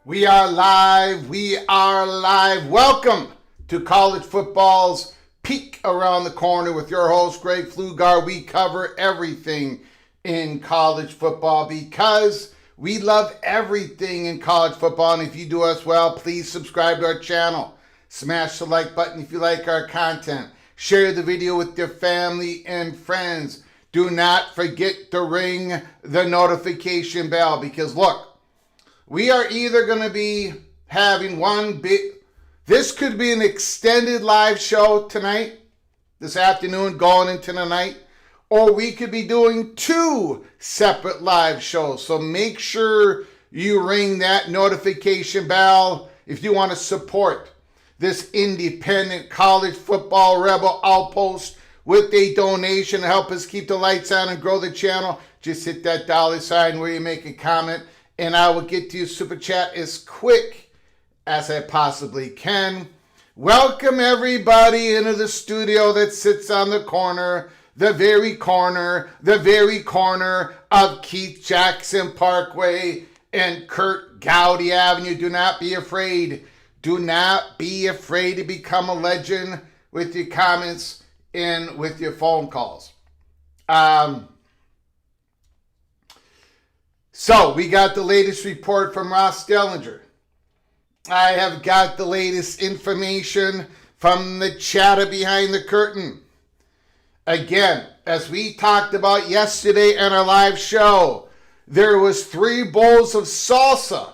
We are live. We are live. Welcome to college football's peek around the corner with your host, Greg Pflugar. We cover everything in college football because we love everything in college football. And if you do us well, please subscribe to our channel. Smash the like button if you like our content. Share the video with your family and friends. Do not forget to ring the notification bell because look, we are either going to be having this could be an extended live show tonight, this afternoon, going into the night, or we could be doing two separate live shows. So make sure you ring that notification bell if you want to support this independent college football rebel outpost with a donation to help us keep the lights on and grow the channel. Just hit that $sign where you make a comment, and I will get to your super chat as quick as I possibly can. Welcome everybody into the studio that sits on the corner of Keith Jackson Parkway and Kurt Gowdy Avenue. Do not be afraid. Do not be afraid to become a legend with your comments and with your phone calls. So we got the latest report from Ross Dellinger. I have got the latest information from the chatter behind the curtain. Again, as we talked about yesterday in our live show, there was 3 bowls of salsa.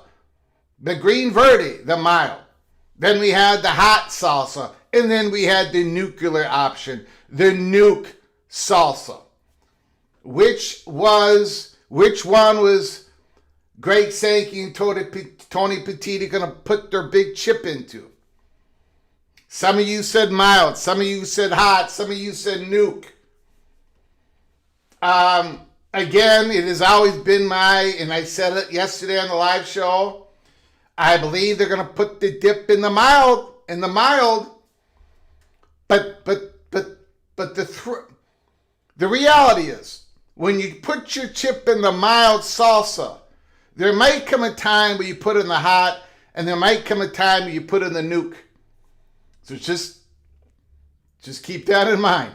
The green verde, the mild. Then we had the hot salsa. And then we had the nuclear option, the nuke salsa. Which one was Greg Sankey and Tony Petiti going to put their big chip into? Some of you said mild. Some of you said hot. Some of you said nuke. Again, it has always been and I said it yesterday on the live show, I believe they're going to put the dip in the mild, but the reality is, when you put your chip in the mild salsa, there might come a time where you put it in the hot, and there might come a time where you put it in the nuke. So just keep that in mind.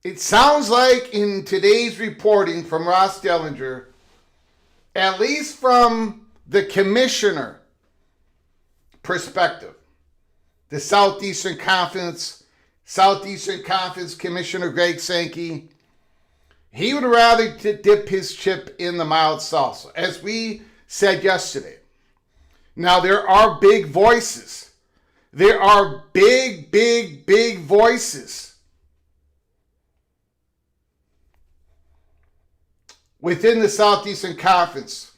It sounds like in today's reporting from Ross Dellinger, at least from the commissioner perspective, the Southeastern Conference Commissioner Greg Sankey, he would rather dip his chip in the mild salsa, as we said yesterday. Now, there are big voices. There are big voices within the Southeastern Conference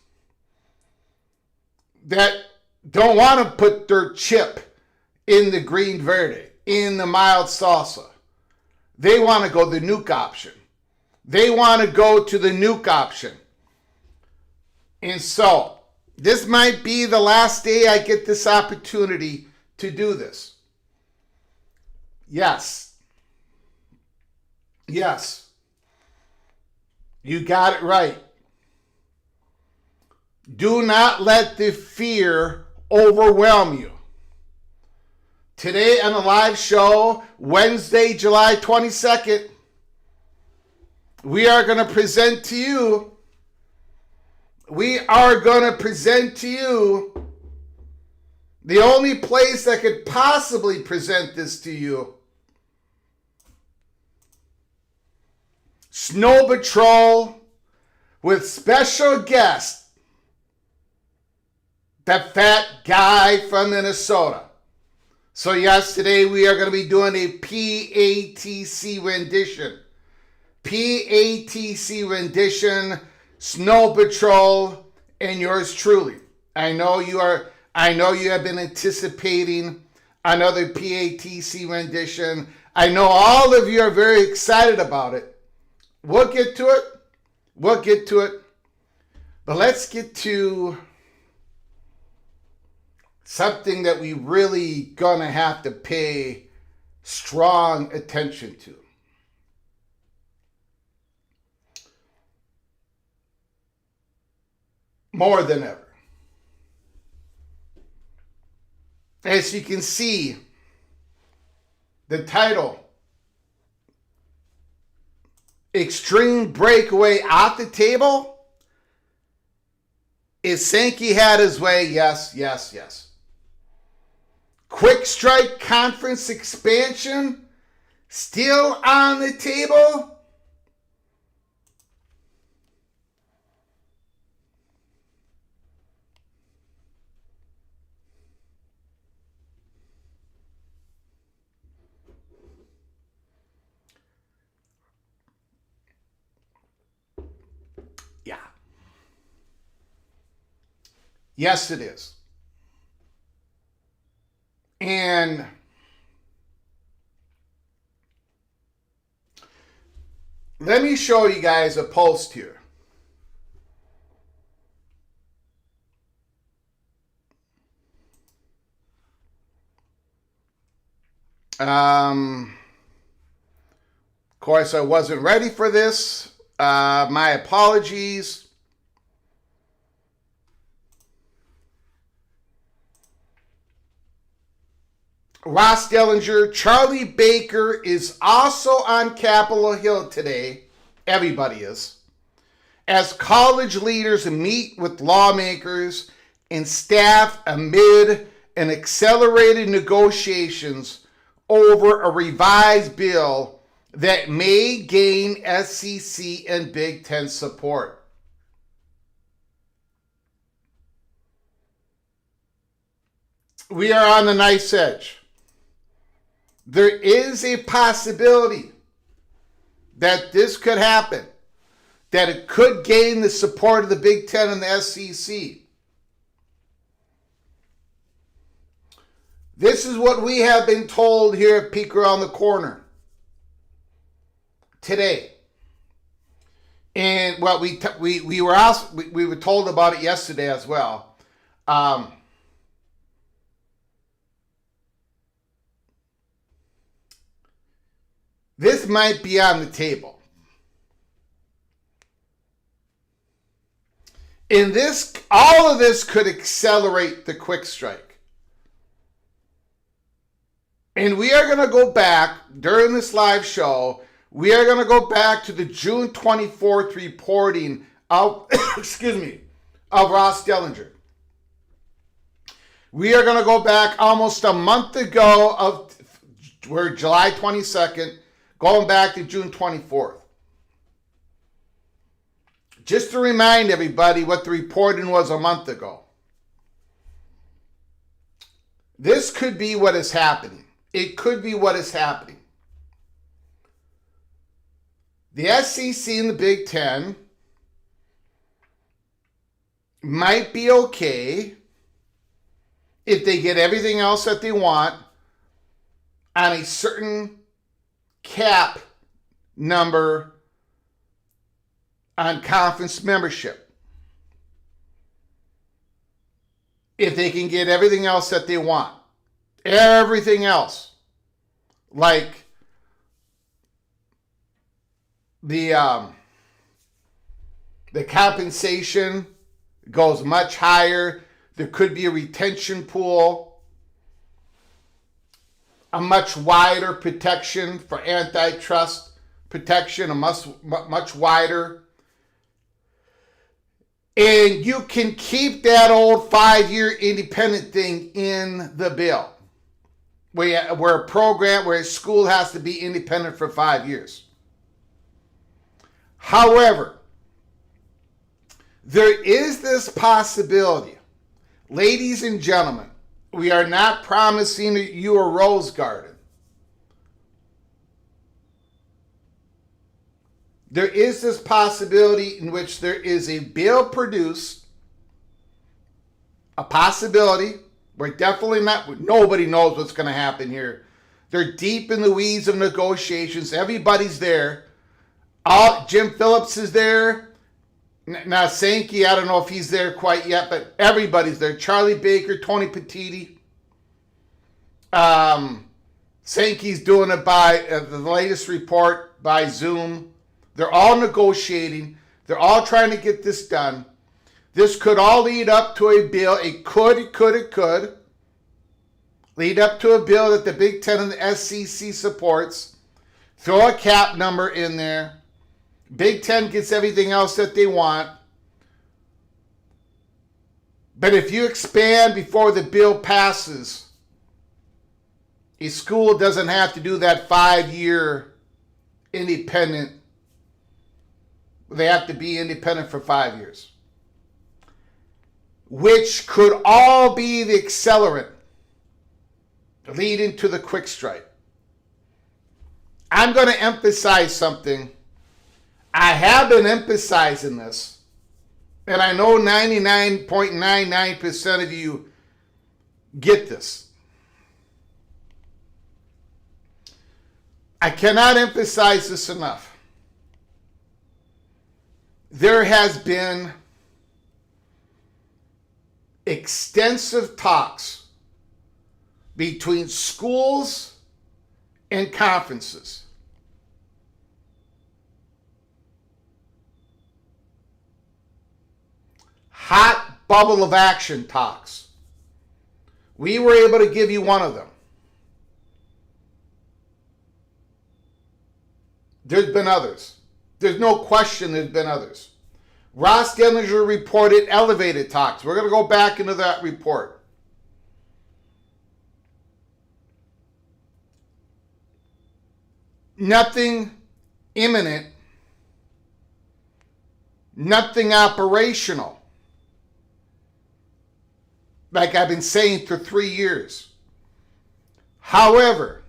that don't want to put their chip in the green verde, in the mild salsa. They want to go the nuke option. They want to go to the nuke option. And so, this might be the last day I get this opportunity to do this. Yes. You got it right. Do not let the fear overwhelm you. Today on the live show, Wednesday, July 22nd, we are going to present to you the only place that could possibly present this to you. Snow Patrol with special guest, the fat guy from Minnesota. So yes, today we are going to be doing a PATC rendition, Snow Patrol, and yours truly. I know you have been anticipating another PATC rendition. I know all of you are very excited about it. We'll get to it. But let's get to something that we really gonna have to pay strong attention to. More than ever. As you can see, the title, Extreme Breakaway off the table. Is Sankey had his way? Yes. Quick Strike Conference expansion still on the table? Yeah. Yes, it is. And let me show you guys a post here. Of course, I wasn't ready for this. My apologies. Ross Dellinger, Charlie Baker is also on Capitol Hill today. Everybody is. As college leaders meet with lawmakers and staff amid an accelerated negotiations over a revised bill that may gain SEC and Big Ten support. We are on the knife's edge. There is a possibility that this could happen, that it could gain the support of the Big Ten and the SEC. This is what we have been told here at Peek Around the Corner today. And well, we were asked, we were told about it yesterday as well. This might be on the table. In this, all of this could accelerate the quick strike. And we are going to go back during this live show. We are going to go back to the June 24th reporting of, of Ross Dellinger. We are going to go back almost a month ago we're July 22nd, going back to June 24th. Just to remind everybody what the reporting was a month ago. This could be what is happening. It could be what is happening. The SEC and the Big Ten might be okay if they get everything else that they want on a certain cap number on conference membership. If they can get everything else that they want. Everything else. Like the compensation goes much higher. There could be a retention pool. A much wider protection for antitrust protection. A much wider. And you can keep that old 5-year independent thing in the bill. Where a school has to be independent for 5 years. However, there is this possibility. Ladies and gentlemen, we are not promising you a rose garden. There is this possibility in which there is a bill produced, a possibility. We're definitely not, nobody knows what's going to happen here. They're deep in the weeds of negotiations. Everybody's there. Jim Phillips is there. Now, Sankey, I don't know if he's there quite yet, but everybody's there. Charlie Baker, Tony Petitti. Sankey's doing it by the latest report by Zoom. They're all negotiating. They're all trying to get this done. This could all lead up to a bill. It could lead up to a bill that the Big Ten and the SEC supports. Throw a cap number in there. Big Ten gets everything else that they want. But if you expand before the bill passes, a school doesn't have to do that 5-year independent. They have to be independent for 5 years. Which could all be the accelerant leading to the quick strike. I'm going to emphasize something. I have been emphasizing this, and I know 99.99% of you get this. I cannot emphasize this enough. There has been extensive talks between schools and conferences. Hot bubble of action talks. We were able to give you one of them. There's been others. There's no question there's been others. Ross Dellinger reported elevated talks. We're going to go back into that report. Nothing imminent. Nothing operational. Like I've been saying for 3 years. However,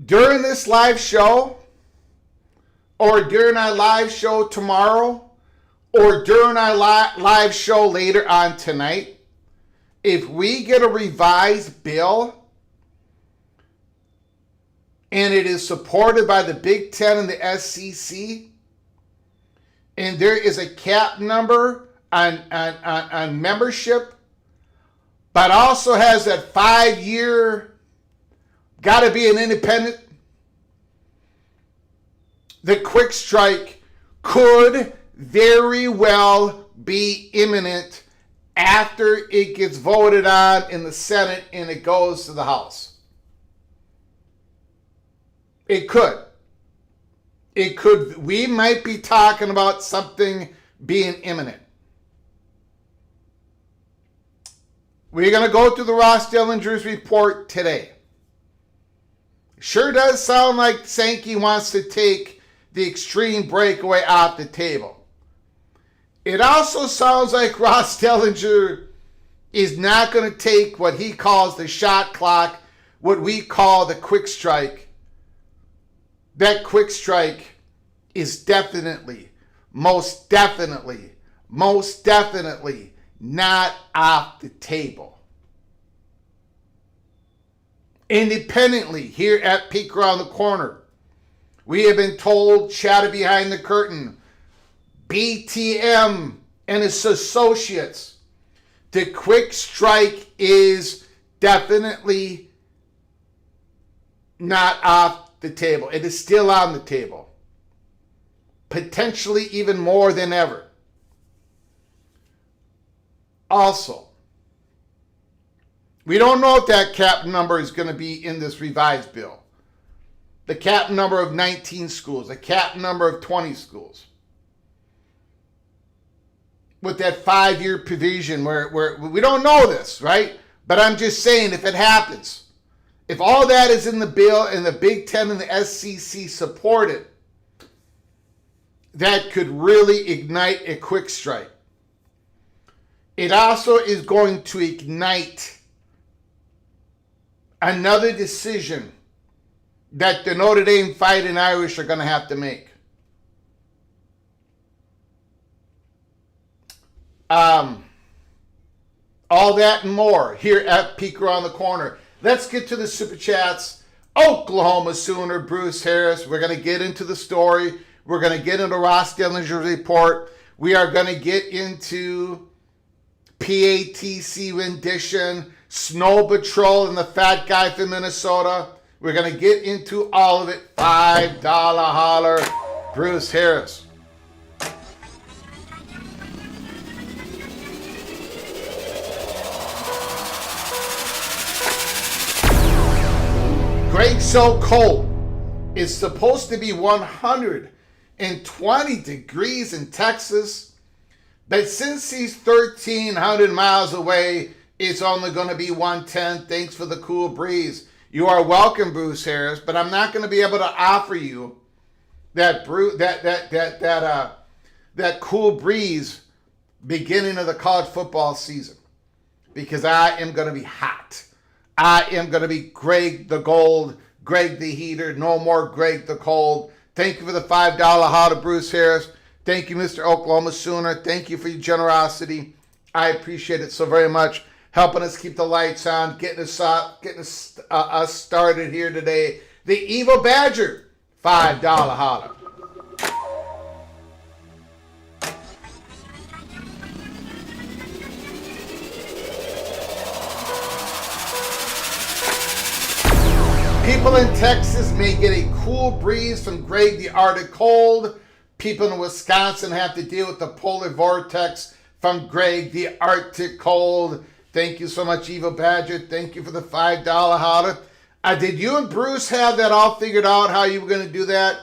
during this live show, or during our live show tomorrow, or during our live show later on tonight, If we get a revised bill and it is supported by the Big Ten and the SEC, and there is a cap number on membership, but also has that 5-year, got to be an independent, the quick strike could very well be imminent after it gets voted on in the Senate and it goes to the House. It could. It could. We might be talking about something being imminent. We're going to go through the Ross Dillinger's report today. Sure does sound like Sankey wants to take the extreme breakaway off the table. It also sounds like Ross Dillinger is not going to take what he calls the shot clock, what we call the quick strike. That quick strike is definitely, most definitely not off the table. Independently, here at Peek Around the Corner, we have been told, chatter behind the curtain, BTM and its associates, the quick strike is definitely not off the table. It is still on the table. Potentially even more than ever. Also, we don't know if that cap number is going to be in this revised bill. The cap number of 19 schools, the cap number of 20 schools. With that 5-year provision where we don't know this, right? But I'm just saying, if it happens, if all that is in the bill and the Big Ten and the SEC support it, that could really ignite a quick strike. It also is going to ignite another decision that the Notre Dame Fighting Irish are going to have to make. All that and more here at Peek Around the Corner. Let's get to the Super Chats. Oklahoma Sooner, Bruce Harris. We're going to get into the story. We're going to get into Ross Dillinger's report. We are going to get into PATC rendition, Snow Patrol, and the fat guy from Minnesota. We're going to get into all of it. $5 holler, Bruce Harris. Greg So Cold is supposed to be 120 degrees in Texas, but since he's 1,300 miles away, it's only going to be 110. Thanks for the cool breeze. You are welcome, Bruce Harris, but I'm not going to be able to offer you that cool breeze beginning of the college football season, because I am going to be hot. I am going to be Greg the Gold, Greg the Heater, no more Greg the Cold. Thank you for the $5 holler, Bruce Harris. Thank you, Mr. Oklahoma Sooner. Thank you for your generosity. I appreciate it so very much. Helping us keep the lights on, getting us started here today. The Evil Badger, $5 holler. People in Texas may get a cool breeze from Greg the Arctic Cold. People in Wisconsin have to deal with the polar vortex from Greg the Arctic Cold. Thank you so much, Evil Badger. Thank you for the $5 holler. Did you and Bruce have that all figured out, how you were going to do that?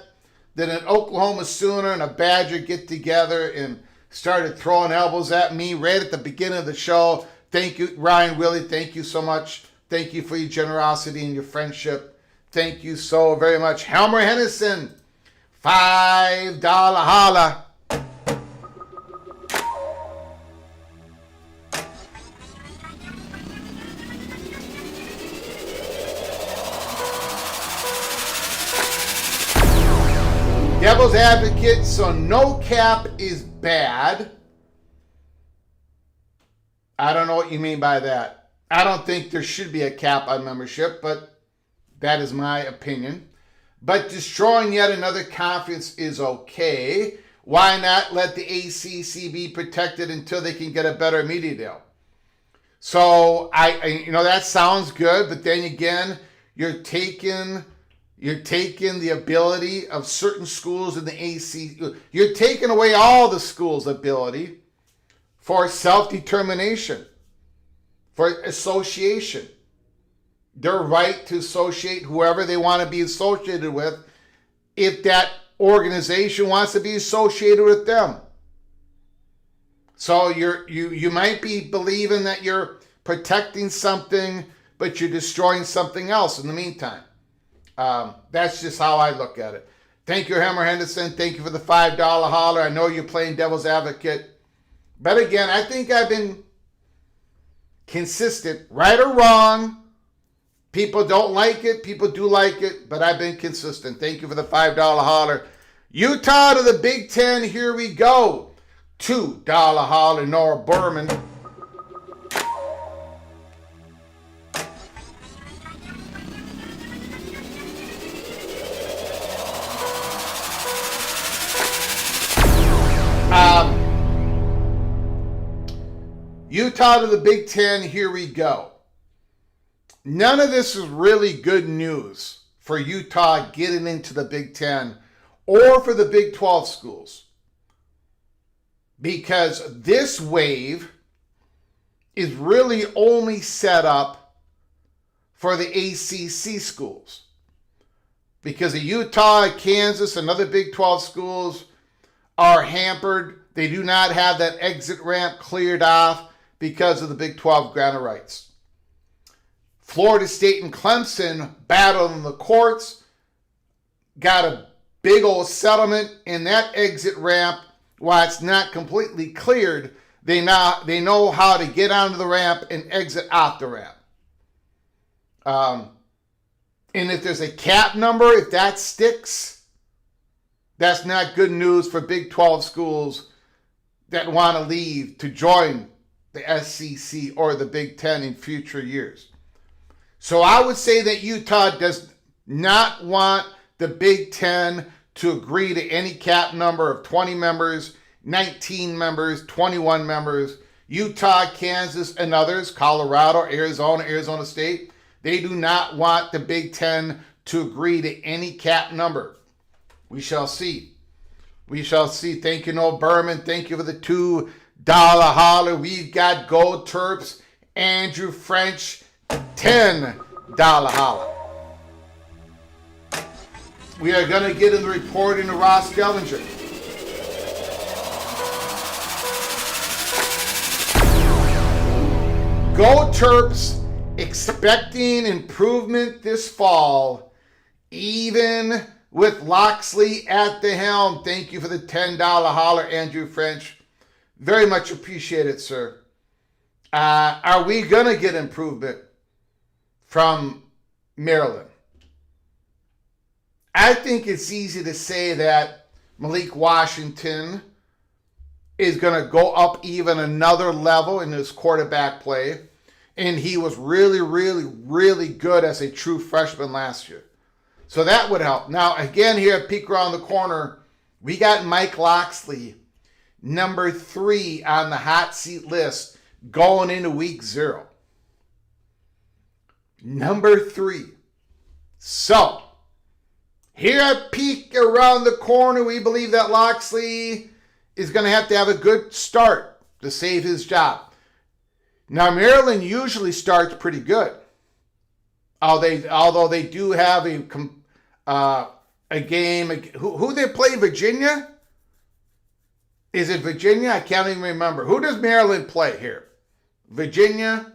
Did an Oklahoma Sooner and a Badger get together and started throwing elbows at me right at the beginning of the show? Thank you, Ryan Willie. Thank you so much. Thank you for your generosity and your friendship. Thank you so very much. Helmer Hennison, $5 holla. Devil's advocate, so no cap is bad. I don't know what you mean by that. I don't think there should be a cap on membership, but that is my opinion. But destroying yet another conference is okay. Why not let the ACC be protected until they can get a better media deal? So that sounds good, but then again, you're taking the ability of certain schools in the ACC. You're taking away all the schools' ability for self-determination, for association. Their right to associate whoever they want to be associated with, if that organization wants to be associated with them. So you might be believing that you're protecting something, but you're destroying something else in the meantime. That's just how I look at it. Thank you, Hammer Henderson. Thank you for the $5 holler. I know you're playing devil's advocate. But again, I think I've been consistent, right or wrong. People don't like it. People do like it. But I've been consistent. Thank you for the $5 holler. Utah to the Big Ten. Here we go. $2 holler, Nora Berman. Utah to the Big Ten, here we go. None of this is really good news for Utah getting into the Big Ten or for the Big 12 schools, because this wave is really only set up for the ACC schools, because the Utah, Kansas, and other Big 12 schools are hampered. They do not have that exit ramp cleared off because of the Big 12 grant of rights. Florida State and Clemson battled in the courts, got a big old settlement in that exit ramp. While it's not completely cleared, they know how to get onto the ramp and exit off the ramp. And if there's a cap number, if that sticks, that's not good news for Big 12 schools that want to leave to join the SEC or the Big Ten in future years. So I would say that Utah does not want the Big Ten to agree to any cap number of 20 members, 19 members, 21 members. Utah, Kansas, and others, Colorado, Arizona State, they do not want the Big Ten to agree to any cap number. We shall see. We shall see. Thank you, Noel Berman. Thank you for the $2 holler. We've got Gold Terps, Andrew French, $10 holler. We are going to get in the reporting of Ross Dellinger. Go Terps, expecting improvement this fall, even with Loxley at the helm. Thank you for the $10 holler, Andrew French. Very much appreciated, sir. Are we going to get improvement from Maryland? I think it's easy to say that Malik Washington is going to go up even another level in his quarterback play. And he was really, really, really good as a true freshman last year. So that would help. Now, again, here at Peek Around the Corner, we got Mike Loxley, number 3 on the hot seat list going into week 0. Number 3. So, here at Peek Around the Corner, we believe that Loxley is going to have a good start to save his job. Now, Maryland usually starts pretty good. Although they do have a game. Who they play, Virginia? Is it Virginia? I can't even remember. Who does Maryland play here? Virginia?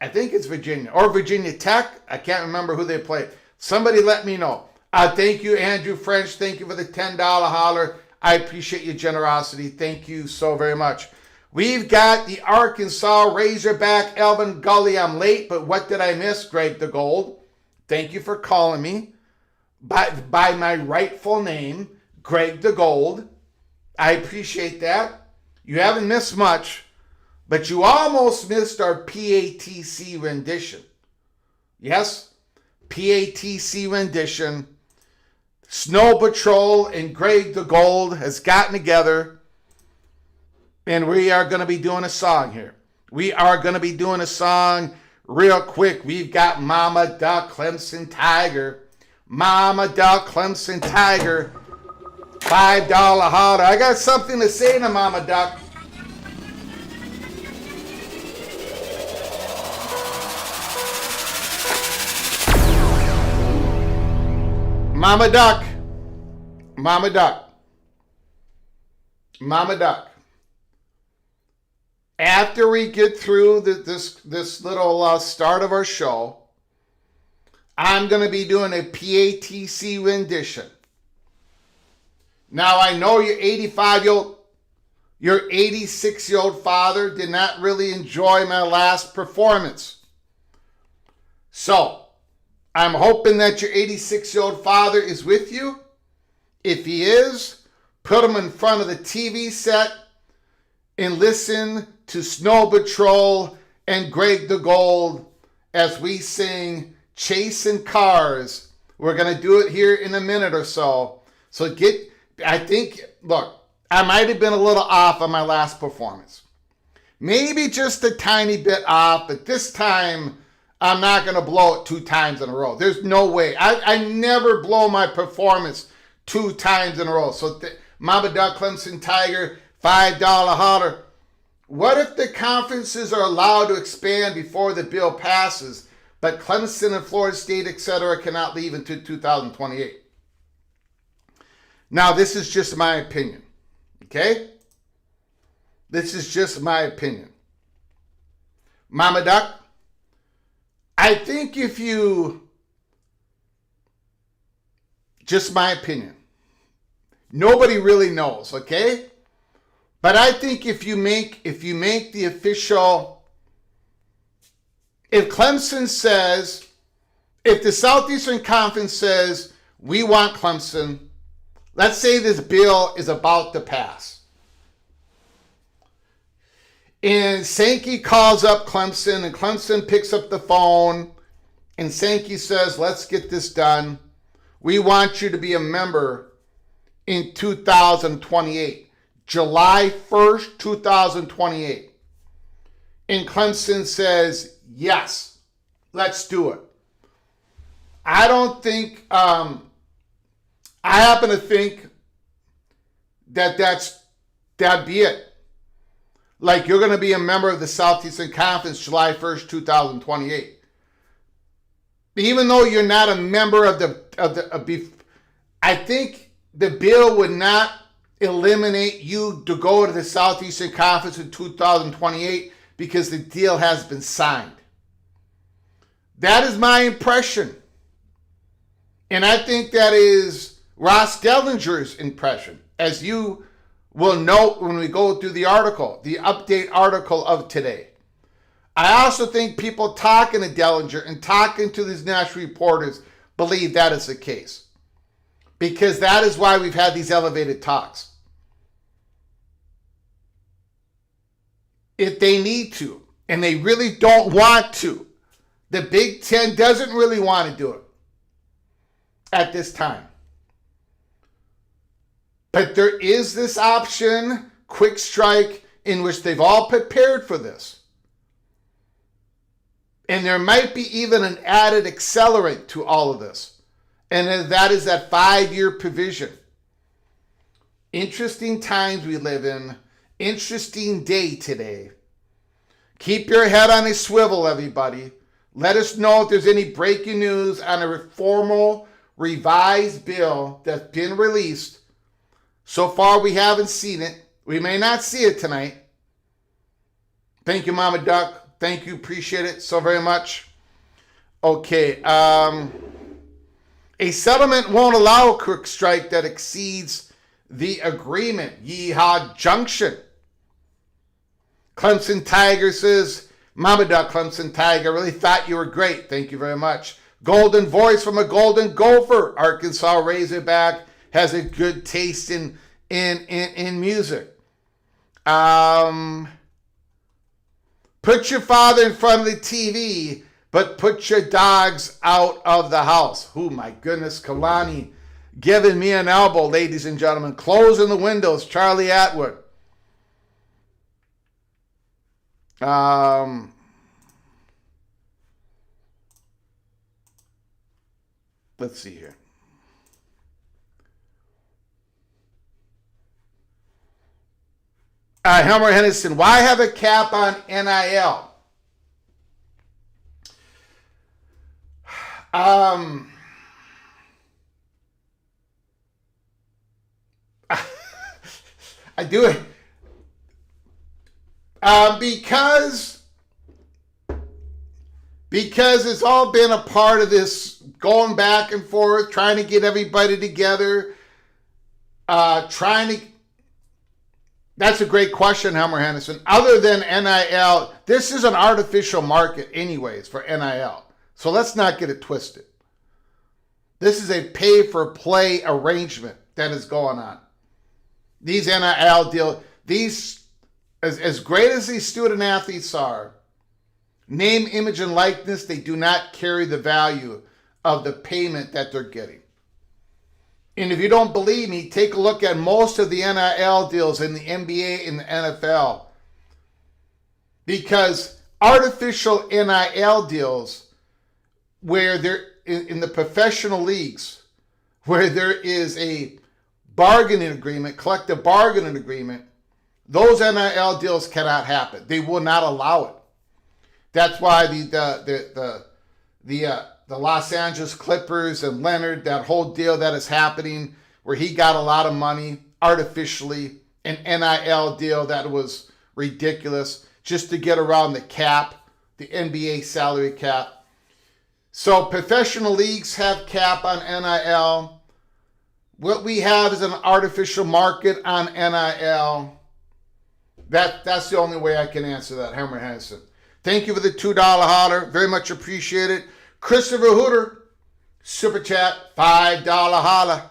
I think it's Virginia. Or Virginia Tech. I can't remember who they play. Somebody let me know. Thank you, Andrew French. Thank you for the $10 holler. I appreciate your generosity. Thank you so very much. We've got the Arkansas Razorback, Elvin Gully. I'm late, but what did I miss? Greg the Gold. Thank you for calling me by my rightful name, Greg the Gold. I appreciate that. You haven't missed much. But you almost missed our PATC rendition. Yes, PATC rendition. Snow Patrol and Greg the Gold has gotten together, and we are going to be doing a song here. We are going to be doing a song real quick. We've got Mama Duck, Clemson Tiger. Mama Duck, Clemson Tiger. $5 holler. I got something to say to Mama Duck. Mama Duck. Mama Duck. Mama Duck. After we get through this little start of our show, I'm going to be doing a PATC rendition. Now, I know your 86-year-old father did not really enjoy my last performance. So, I'm hoping that your 86-year-old father is with you. If he is, put him in front of the TV set and listen to Snow Patrol and Greg the Gold as we sing Chasing Cars. We're going to do it here in a minute or so. So look, I might have been a little off on my last performance. Maybe just a tiny bit off, but this time I'm not going to blow it 2 times in a row. There's no way. I never blow my performance 2 times in a row. So Mama Duck, Clemson Tiger, $5 holler. What if the conferences are allowed to expand before the bill passes, but Clemson and Florida State, etc., cannot leave until 2028? Now, this is just my opinion, okay? This is just my opinion. Mama Duck, I think just my opinion. Nobody really knows, okay? But I think if you make the official, if Clemson says, if the Southeastern Conference says, we want Clemson, let's say this bill is about to pass. And Sankey calls up Clemson, and Clemson picks up the phone, and Sankey says, let's get this done. We want you to be a member in 2028. July 1st, 2028. And Clemson says, yes, let's do it. I don't think, I happen to think that'd be it. Like, you're going to be a member of the Southeastern Conference July 1st, 2028. Even though you're not a member I think the bill would not eliminate you to go to the Southeastern Conference in 2028 because the deal has been signed. That is my impression. And I think that is Ross Dellinger's impression, as you will note when we go through the article, the update article of today. I also think people talking to Dellinger and talking to these national reporters believe that is the case. Because that is why we've had these elevated talks. If they need to, and they really don't want to, the Big Ten doesn't really want to do it at this time. But there is this option, quick strike, in which they've all prepared for this. And there might be even an added accelerant to all of this. And that is that 5-year provision. Interesting times we live in. Interesting day today. Keep your head on a swivel, everybody. Let us know if there's any breaking news on a formal revised bill that's been released. So far, we haven't seen it. We may not see it tonight. Thank you, Mama Duck. Thank you. Appreciate it so very much. Okay. A settlement won't allow a quick strike that exceeds the agreement. Yeehaw Junction. Clemson Tiger says, Mama Duck, Clemson Tiger, really thought you were great. Thank you very much. Golden voice from a golden gopher. Arkansas Razorback has a good taste in music. Put your father in front of the TV, but put your dogs out of the house. Oh my goodness, Kalani giving me an elbow, ladies and gentlemen. Closing the windows, Charlie Atwood. Let's see here. Helmer Henderson, why have a cap on NIL? I do it because it's all been a part of this going back and forth, trying to get everybody together, That's a great question, Helmer Henderson. Other than NIL, this is an artificial market anyways for NIL. So let's not get it twisted. This is a pay-for-play arrangement that is going on. These NIL deals, as great as these student athletes are, name, image, and likeness, they do not carry the value of the payment that they're getting. And if you don't believe me, take a look at most of the NIL deals in the NBA and the NFL. Because artificial NIL deals, where they're in the professional leagues, where there is a bargaining agreement, collective bargaining agreement, those NIL deals cannot happen. They will not allow it. That's why the Los Angeles Clippers and Leonard, that whole deal that is happening where he got a lot of money artificially, an NIL deal that was ridiculous just to get around the cap, the NBA salary cap. So professional leagues have cap on NIL. What we have is an artificial market on NIL. That's the only way I can answer that, Helmer Henderson. Thank you for the $2 holler. Very much appreciate it. Christopher Hooter, Super Chat, $5 holla.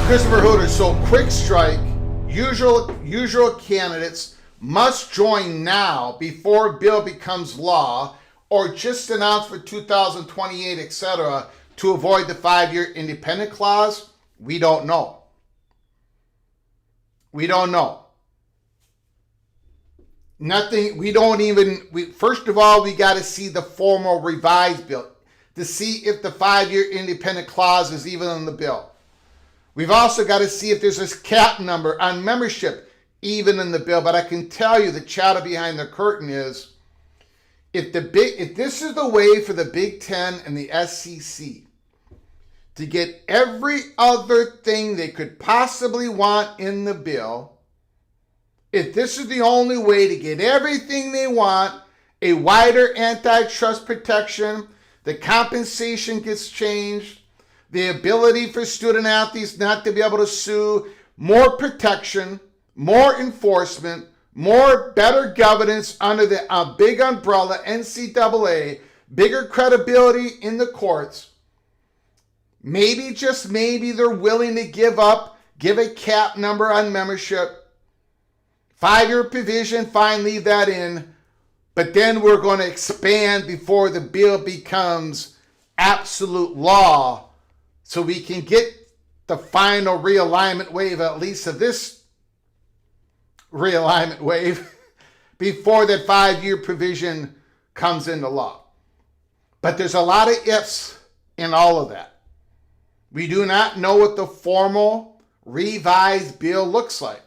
Christopher Hooter, so quick strike, usual candidates must join now before bill becomes law or just announced for 2028, etc., to avoid the 5-year independent clause? We don't know. We don't know. Nothing, first of all, we got to see the formal revised bill to see if the 5-year independent clause is even in the bill. We've also got to see if there's this cap number on membership even in the bill. But I can tell you the chatter behind the curtain is, if this is the way for the Big Ten and the SEC to get every other thing they could possibly want in the bill, if this is the only way to get everything they want, a wider antitrust protection, the compensation gets changed, the ability for student athletes not to be able to sue, more protection, more enforcement, better governance under the big umbrella, NCAA, bigger credibility in the courts. Maybe, just maybe, they're willing to give a cap number on membership. 5-year provision, fine, leave that in. But then we're going to expand before the bill becomes absolute law so we can get the final realignment wave, at least of this realignment wave, before that 5-year provision comes into law. But there's a lot of ifs in all of that. We do not know what the formal revised bill looks like.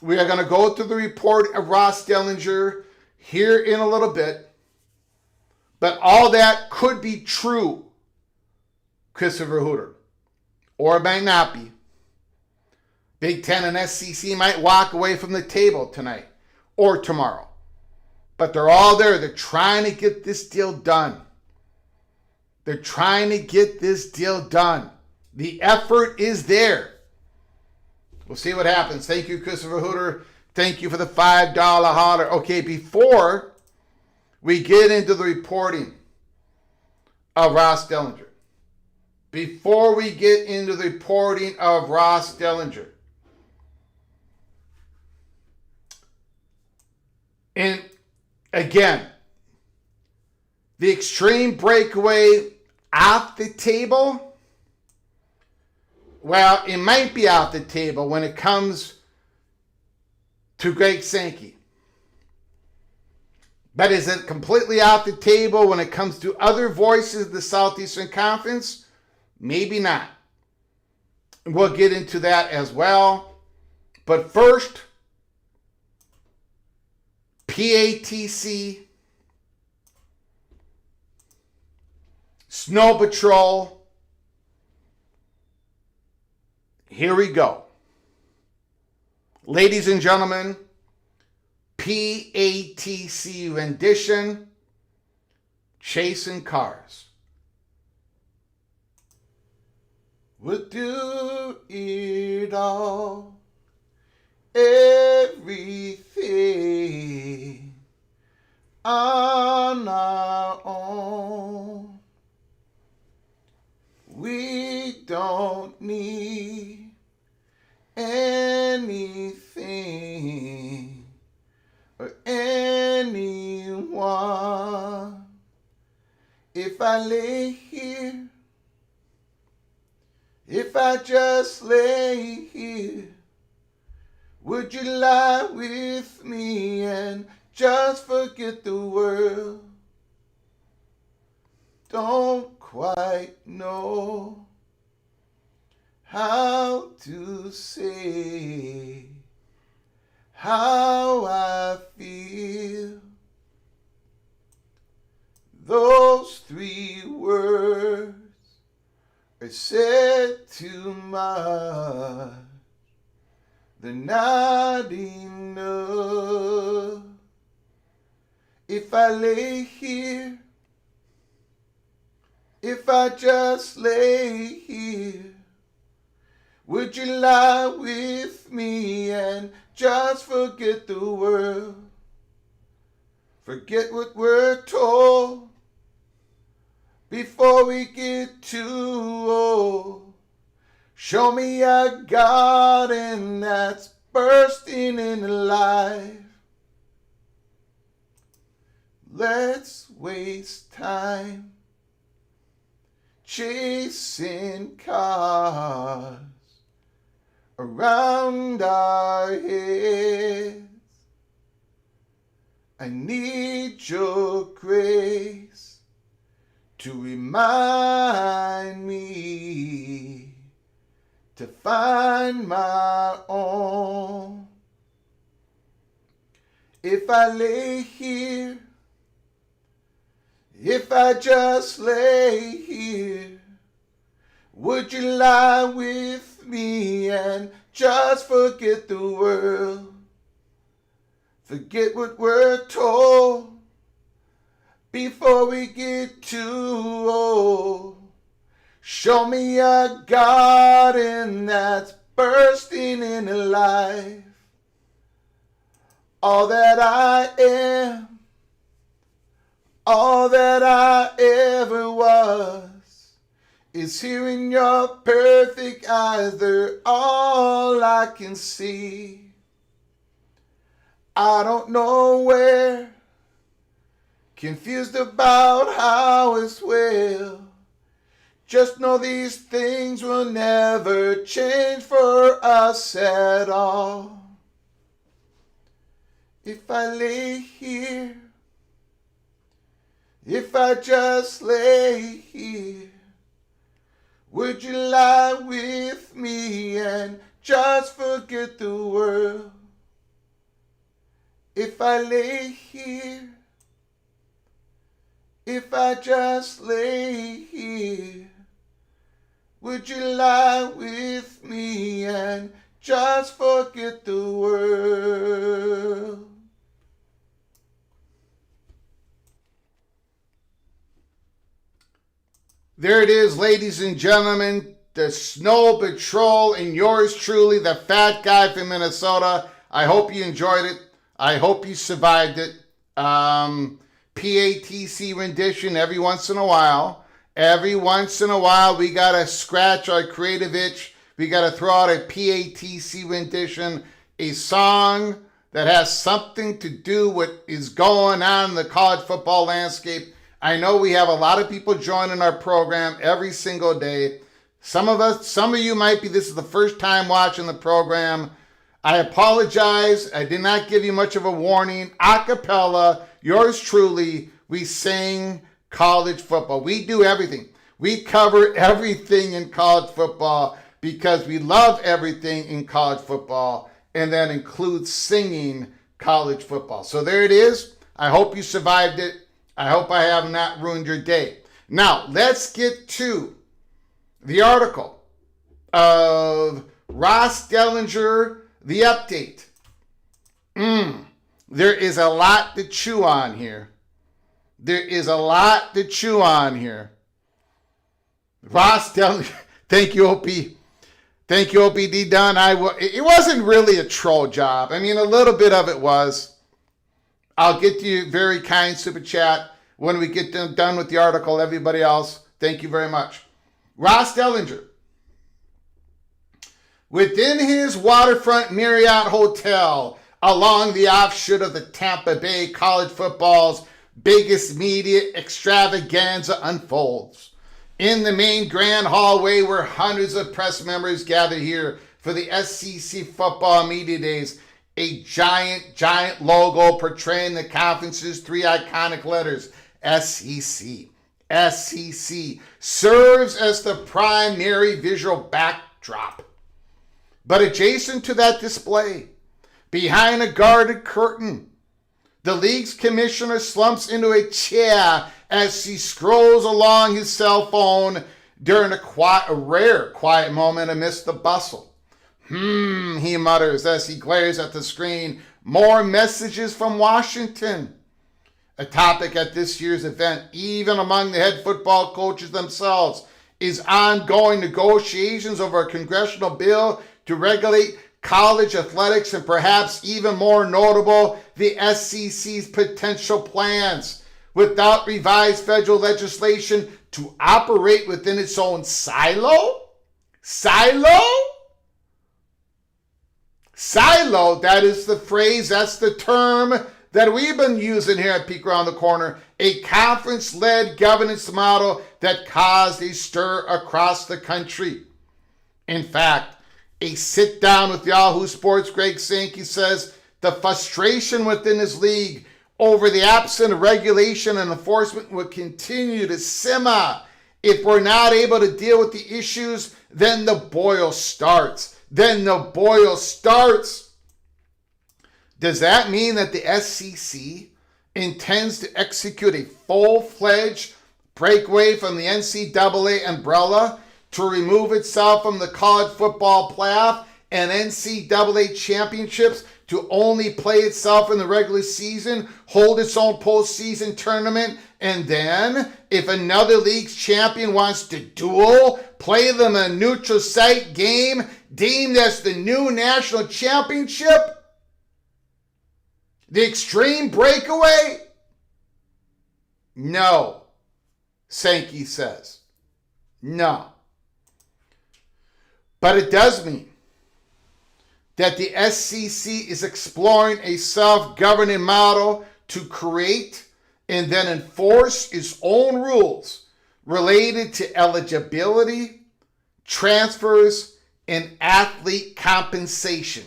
We are going to go through the report of Ross Dellinger here in a little bit. But all that could be true, Christopher Hooter, or it might not be. Big Ten and SEC might walk away from the table tonight or tomorrow. But they're all there. They're trying to get this deal done. They're trying to get this deal done. The effort is there. We'll see what happens. Thank you, Christopher Hooter. Thank you for the $5 holler. Okay, before we get into the reporting of Ross Dellinger. Before we get into the reporting of Ross Dellinger, and again, the extreme breakaway off the table, well, it might be off the table when it comes to Greg Sankey. But is it completely off the table when it comes to other voices of the Southeastern Conference? Maybe not. We'll get into that as well. But first, PATC, Snow Patrol. Here we go. Ladies and gentlemen, PATC rendition, Chasing Cars. We'll do it all, everything on our own. We don't need anything or anyone. If I lay here, if I just lay here, would you lie with me and just forget the world? Don't quite know how to say how I feel. Those 3 words are said too much. They're not enough. If I lay here, if I just lay here, would you lie with me and just forget the world? Forget what we're told before we get too old. Show me a garden that's bursting into life. Let's waste time chasing cars around our heads. I need your grace to remind me to find my own. If I lay here, if I just lay here, would you lie with me and just forget the world? Forget what we're told before we get too old. Show me a garden that's bursting into life. All that I am, all that I ever was, is here in your perfect eyes. They're all I can see. I don't know where, confused about how as well. Just know these things will never change for us at all. If I lay here, if I just lay here, would you lie with me and just forget the world? If I lay here, if I just lay here, would you lie with me and just forget the world? There it is, ladies and gentlemen, the Snow Patrol and yours truly, the fat guy from Minnesota. I hope you enjoyed it. I hope you survived it. PATC PATC rendition every once in a while. Every once in a while, we got to scratch our creative itch. We got to throw out a PATC rendition, a song that has something to do with what is going on in the college football landscape. I know we have a lot of people joining our program every single day. Some of you might be, this is the first time watching the program. I apologize. I did not give you much of a warning. A cappella, yours truly, we sing college football. We do everything. We cover everything in college football because we love everything in college football, and that includes singing college football. So there it is. I hope you survived it. I hope I have not ruined your day. Now, let's get to the article of Ross Dellinger, the update. There is a lot to chew on here. There is a lot to chew on here. Ross Dellinger, thank you, OP. Thank you, OPD Dunn. It wasn't really a troll job. I mean, a little bit of it was. I'll get to you very kind super chat when we get done with the article. Everybody else, thank you very much. Ross Dellinger. Within his waterfront Marriott Hotel along the offshoot of the Tampa Bay college football's biggest media extravaganza unfolds. In the main grand hallway where hundreds of press members gather here for the SEC Football Media Days, a giant logo portraying the conference's three iconic letters, SEC. SEC serves as the primary visual backdrop. But adjacent to that display, behind a guarded curtain, the league's commissioner slumps into a chair as he scrolls along his cell phone during a rare quiet moment amidst the bustle. He mutters as he glares at the screen. More messages from Washington. A topic at this year's event, even among the head football coaches themselves, is ongoing negotiations over a congressional bill to regulate college athletics, and perhaps even more notable, the SEC's potential plans, without revised federal legislation, to operate within its own silo? Silo, that is the phrase, that's the term that we've been using here at Peek Around the Corner, a conference-led governance model that caused a stir across the country. In fact, a sit-down with Yahoo Sports' Greg Sankey says the frustration within his league over the absence of regulation and enforcement will continue to simmer. If we're not able to deal with the issues, then the boil starts. Does that mean that the SEC intends to execute a full-fledged breakaway from the NCAA umbrella to remove itself from the college football playoff and NCAA championships, to only play itself in the regular season, hold its own postseason tournament, and then, if another league's champion wants to duel, play them a neutral site game deemed as the new national championship? The extreme breakaway? No, Sankey says. No. But it does mean that the SEC is exploring a self-governing model to create and then enforce its own rules related to eligibility, transfers, and athlete compensation.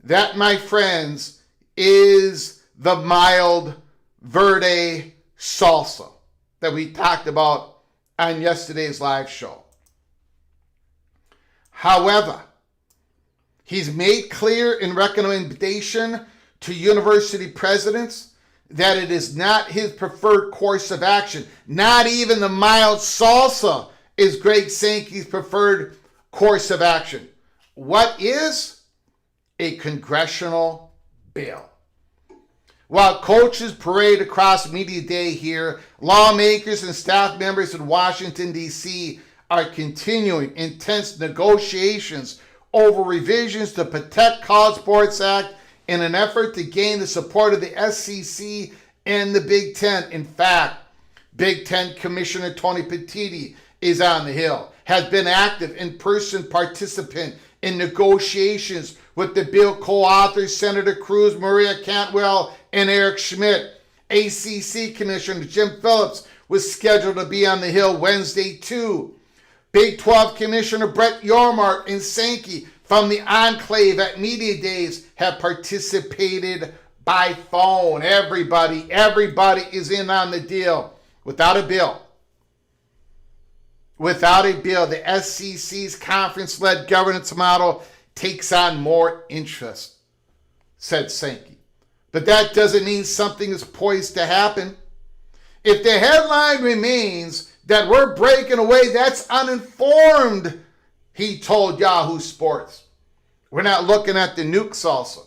That, my friends, is the mild verde salsa that we talked about on yesterday's live show. However, he's made clear in recommendation to university presidents that it is not his preferred course of action. Not even the mild salsa is Greg Sankey's preferred course of action. What is? A congressional bill. While coaches parade across Media Day here, lawmakers and staff members in Washington, D.C. are continuing intense negotiations over revisions to Protect College Sports Act in an effort to gain the support of the SEC in the Big Ten. In fact, Big Ten Commissioner Tony Petitti is on the Hill, has been active in-person participant in negotiations with the bill co-authors Senator Cruz, Maria Cantwell, and Eric Schmidt. ACC Commissioner Jim Phillips was scheduled to be on the Hill Wednesday too. Big 12 Commissioner Brett Yormark and Sankey from the Enclave at Media Days have participated by phone. Everybody is in on the deal without a bill. Without a bill, the SEC's conference-led governance model takes on more interest, said Sankey. But that doesn't mean something is poised to happen. If the headline remains that we're breaking away, that's uninformed, he told Yahoo Sports. We're not looking at the nuke salsa.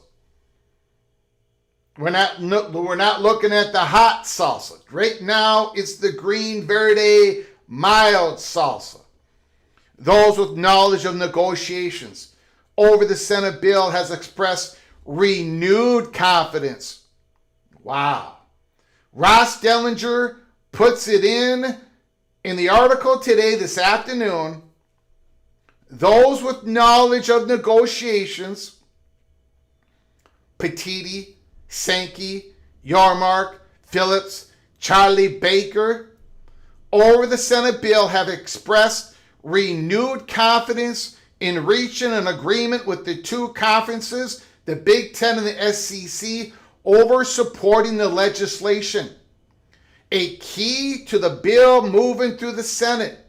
We're not looking at the hot salsa. Right now, it's the green verde mild salsa. Those with knowledge of negotiations over the Senate bill has expressed renewed confidence. Wow. Ross Dellinger puts it in the article today, this afternoon. Those with knowledge of negotiations, Petitti, Sankey, Yormark, Phillips, Charlie Baker, over the Senate bill have expressed renewed confidence in reaching an agreement with the two conferences, the Big Ten and the SEC, over supporting the legislation. A key to the bill moving through the Senate,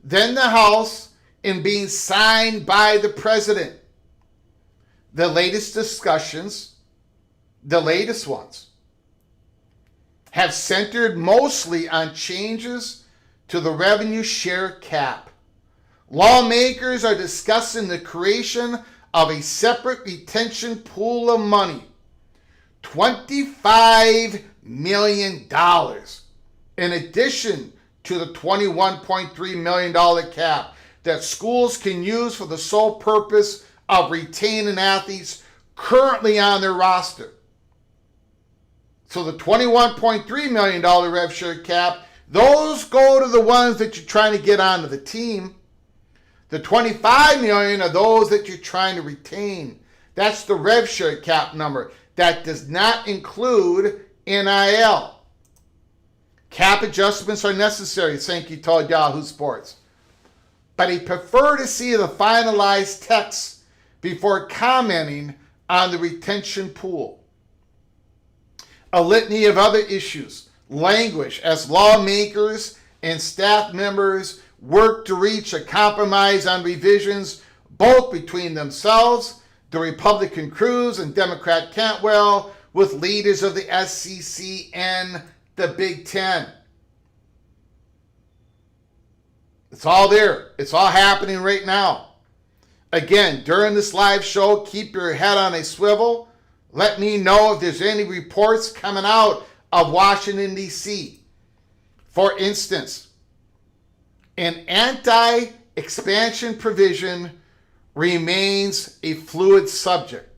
then the House, and being signed by the President. The latest discussions, the latest ones, have centered mostly on changes to the revenue share cap. Lawmakers are discussing the creation of a separate retention pool of money, $25 million, in addition to the $21.3 million cap that schools can use for the sole purpose of retaining athletes currently on their roster. So the $21.3 million rev share cap, those go to the ones that you're trying to get onto the team. The $25 million are those that you're trying to retain. That's the rev share cap number. That does not include NIL. Cap adjustments are necessary, Sankey told Yahoo Sports. But he preferred to see the finalized text before commenting on the retention pool. A litany of other issues languish as lawmakers and staff members work to reach a compromise on revisions both between themselves, the Republican Cruz and Democrat Cantwell, with leaders of the SEC and the Big Ten. It's all there. It's all happening right now. Again, during this live show, keep your head on a swivel. Let me know if there's any reports coming out of Washington, D.C. For instance, an anti-expansion provision remains a fluid subject.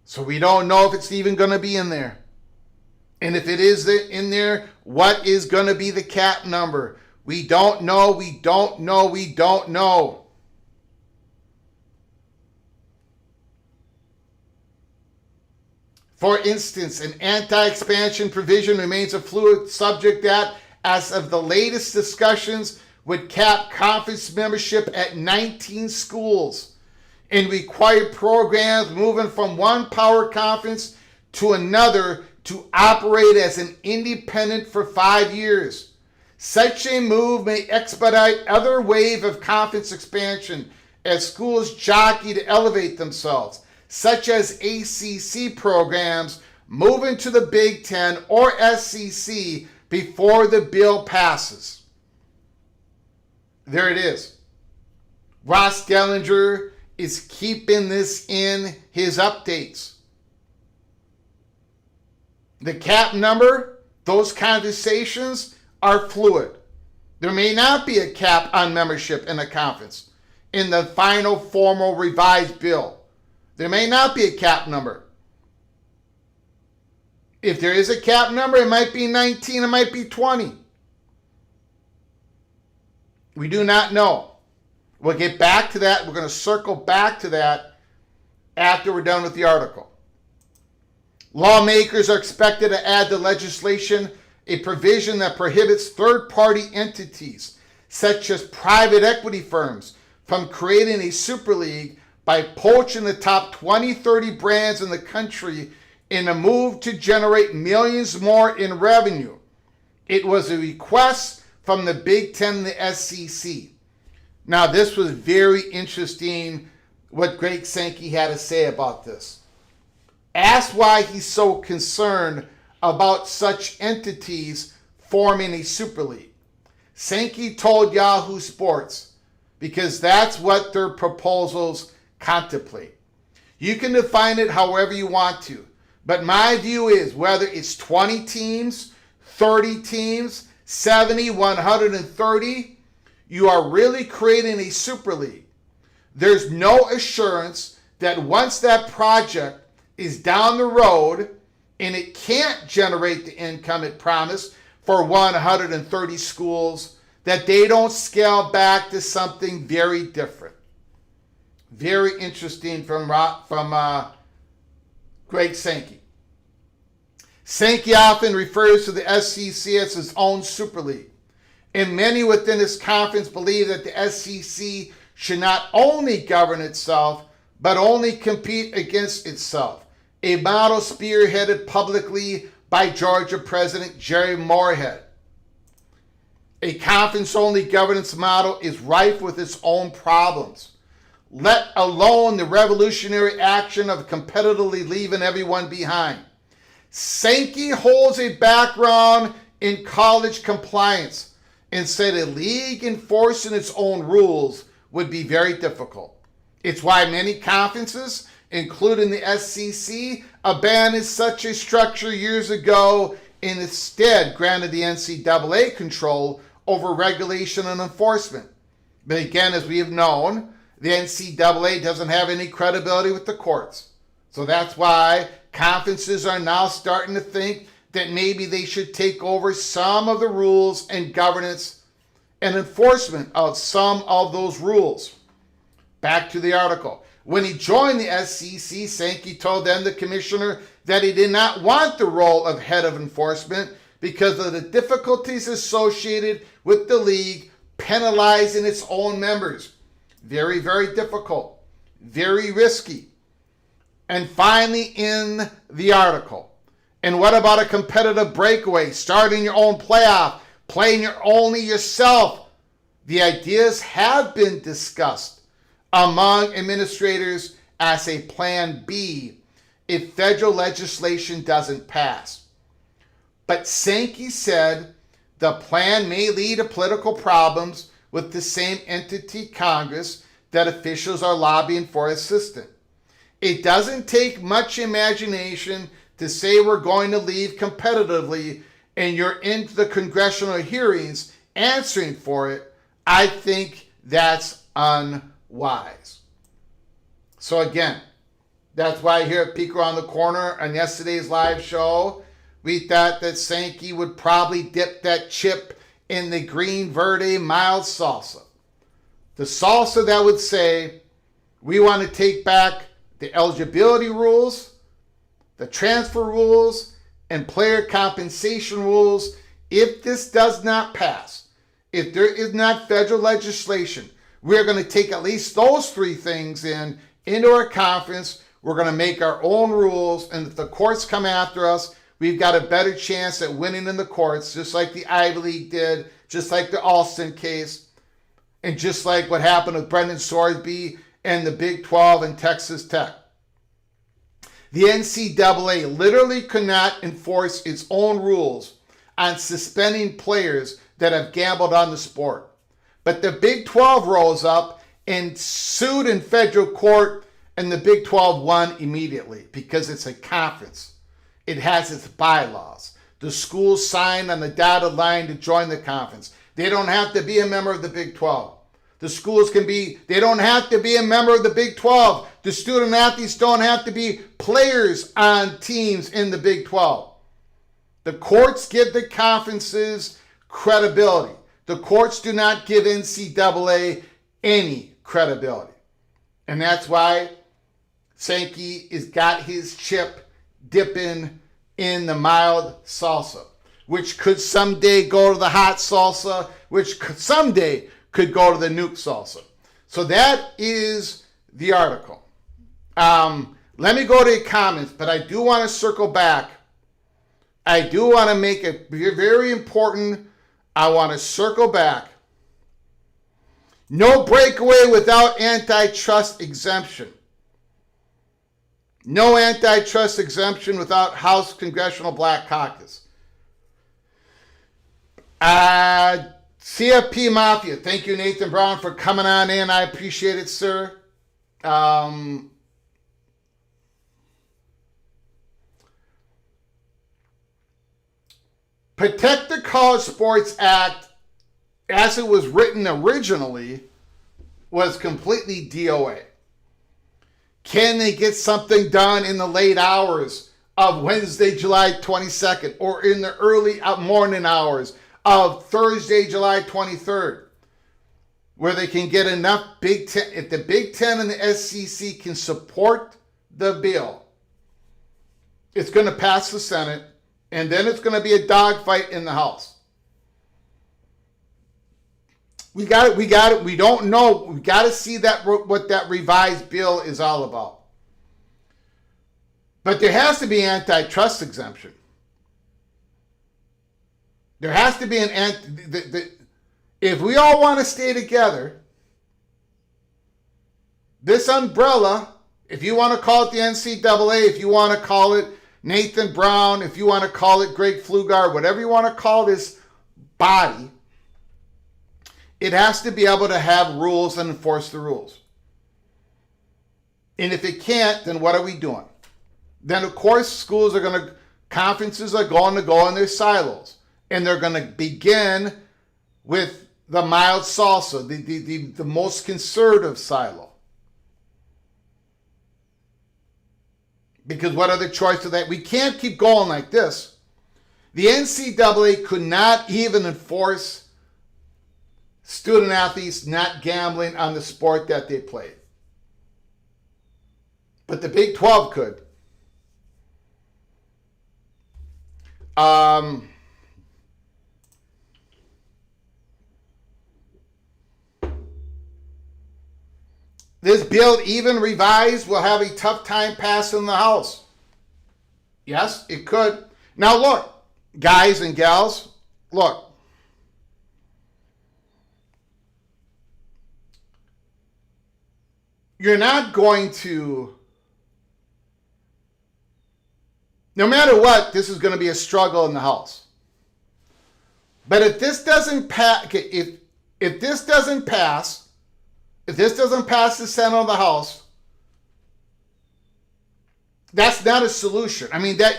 So we don't know if it's even going to be in there. And if it is in there, what is going to be the cap number? We don't know, we don't know, we don't know. For instance, an anti-expansion provision remains a fluid subject that, as of the latest discussions, would cap conference membership at 19 schools and require programs moving from one power conference to another to operate as an independent for 5 years. Such a move may expedite other wave of conference expansion as schools jockey to elevate themselves, such as ACC programs moving to the Big Ten or SEC before the bill passes. There it is. Ross Dellinger is keeping this in his updates. The cap number, those conversations are fluid. There may not be a cap on membership in a conference in the final formal revised bill. There may not be a cap number. If there is a cap number, it might be 19, it might be 20. We do not know. We'll get back to that. We're going to circle back to that after we're done with the article. Lawmakers are expected to add to legislation a provision that prohibits third-party entities, such as private equity firms, from creating a super league by poaching the top 20, 30 brands in the country in a move to generate millions more in revenue. It was a request from the Big Ten and the SEC. Now, this was very interesting what Greg Sankey had to say about this. Asked why he's so concerned about such entities forming a super league, Sankey told Yahoo Sports, because that's what their proposals contemplate. You can define it however you want to, but my view is whether it's 20 teams, 30 teams, 70, 130, you are really creating a super league. There's no assurance that once that project is down the road and it can't generate the income it promised for 130 schools, that they don't scale back to something very different. Very interesting from Greg Sankey. Sankey often refers to the SEC as his own super league, and many within his conference believe that the SEC should not only govern itself, but only compete against itself, a model spearheaded publicly by Georgia President Jerry Moorhead. A conference-only governance model is rife with its own problems, let alone the revolutionary action of competitively leaving everyone behind. Sankey holds a background in college compliance and said a league enforcing its own rules would be very difficult. It's why many conferences, including the SEC, abandoned such a structure years ago and instead granted the NCAA control over regulation and enforcement. But again, as we have known, the NCAA doesn't have any credibility with the courts. So that's why conferences are now starting to think that maybe they should take over some of the rules and governance and enforcement of some of those rules. Back to the article. When he joined the SEC, Sankey told then the commissioner that he did not want the role of head of enforcement because of the difficulties associated with the league penalizing its own members. Very, very difficult. Very risky. And finally, in the article, and what about a competitive breakaway, starting your own playoff, playing only yourself? The ideas have been discussed among administrators as a plan B if federal legislation doesn't pass. But Sankey said the plan may lead to political problems with the same entity, Congress, that officials are lobbying for assistance. It doesn't take much imagination to say we're going to leave competitively and you're into the congressional hearings answering for it. I think that's unwise. So again, that's why here at Peek Around the Corner on yesterday's live show, we thought that Sankey would probably dip that chip in the green verde mild salsa. The salsa that would say, we want to take back the eligibility rules, the transfer rules, and player compensation rules. If this does not pass, if there is not federal legislation, we're going to take at least those three things into our conference. We're going to make our own rules, and if the courts come after us, we've got a better chance at winning in the courts, just like the Ivy League did, just like the Alston case, and just like what happened with Brendan Sorsby and the Big 12 and Texas Tech. The NCAA literally could not enforce its own rules on suspending players that have gambled on the sport. But the Big 12 rose up and sued in federal court, and the Big 12 won immediately because it's a conference. It has its bylaws. The schools signed on the dotted line to join the conference. They don't have to be a member of the Big 12. The schools they don't have to be a member of the Big 12. The student athletes don't have to be players on teams in the Big 12. The courts give the conferences credibility. The courts do not give NCAA any credibility. And that's why Sankey has got his chip dipping in the mild salsa, which could someday go to the hot salsa, which someday could go to the nuke salsa. So that is the article. Let me go to the comments, but I do want to circle back. I do want to make it very important. I want to circle back. No breakaway without antitrust exemption. No antitrust exemption without House Congressional Black Caucus. CFP Mafia, thank you, Nathan Brown, for coming on in. I appreciate it, sir. Protect the College Sports Act, as it was written originally, was completely DOA. Can they get something done in the late hours of Wednesday, July 22nd, or in the early morning hours of Thursday, July 23rd, where they can get enough Big Ten? If the Big Ten and the SEC can support the bill, it's going to pass the Senate, and then it's going to be a dogfight in the House. We got it. We don't know. We got to see what that revised bill is all about. But there has to be antitrust exemption. There has to be if we all want to stay together, this umbrella, if you want to call it the NCAA, if you want to call it Nathan Brown, if you want to call it Greg Pflugar, whatever you want to call this body, it has to be able to have rules and enforce the rules. And if it can't, then what are we doing? Then, of course, conferences are going to go in their silos. And they're going to begin with the mild salsa, the most conservative silo. Because what other choice is that? We can't keep going like this. The NCAA could not even enforce student athletes not gambling on the sport that they played. But the Big 12 could. This bill, even revised, will have a tough time passing the House. Yes, it could. Now look, guys and gals, look. You're not going to, no matter what, this is going to be a struggle in the House. But if this doesn't pass, if this doesn't pass the Senate or the House, that's not a solution. I mean, that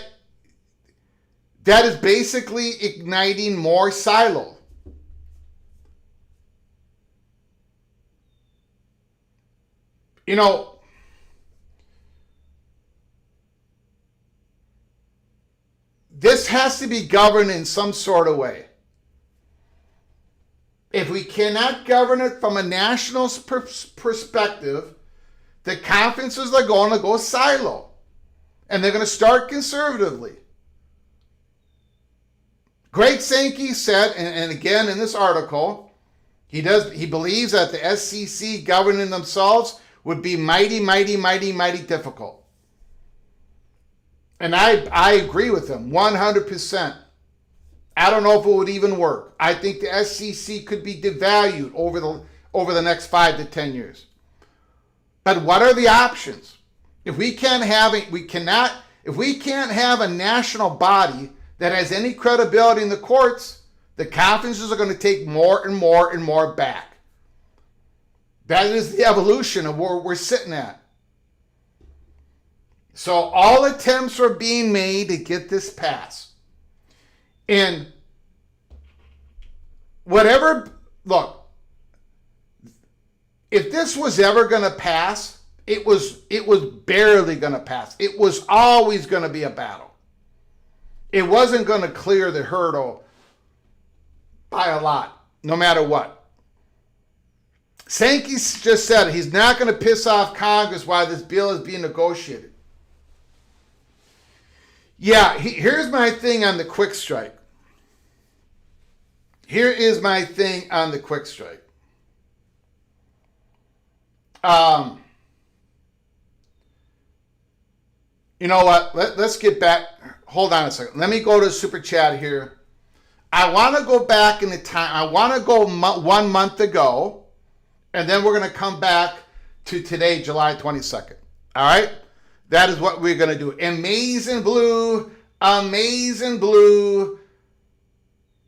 is basically igniting more silo. You know, this has to be governed in some sort of way. If we cannot govern it from a national perspective, the conferences are going to go silo. And they're going to start conservatively. Greg Sankey said, and again in this article, he believes that the SEC governing themselves would be mighty difficult. And I agree with him 100%. I don't know if it would even work. I think the SEC could be devalued over the next 5 to 10 years. But what are the options? If we can't have a national body that has any credibility in the courts, the conferences are going to take more and more back. That is the evolution of where we're sitting at. So all attempts are being made to get this passed. And look, if this was ever going to pass, it was barely going to pass. It was always going to be a battle. it wasn't going to clear the hurdle by a lot, no matter what. Sankey just said it. He's not going to piss off Congress while this bill is being negotiated. Yeah, here's my thing on the quick strike. Here is my thing on the quick strike. You know what? Let's get back. Hold on a second. Let me go to super chat here. I want to go back in the time. I want to go 1 month ago, and then we're going to come back to today, July 22nd. All right? That is what we're going to do. Amazing Blue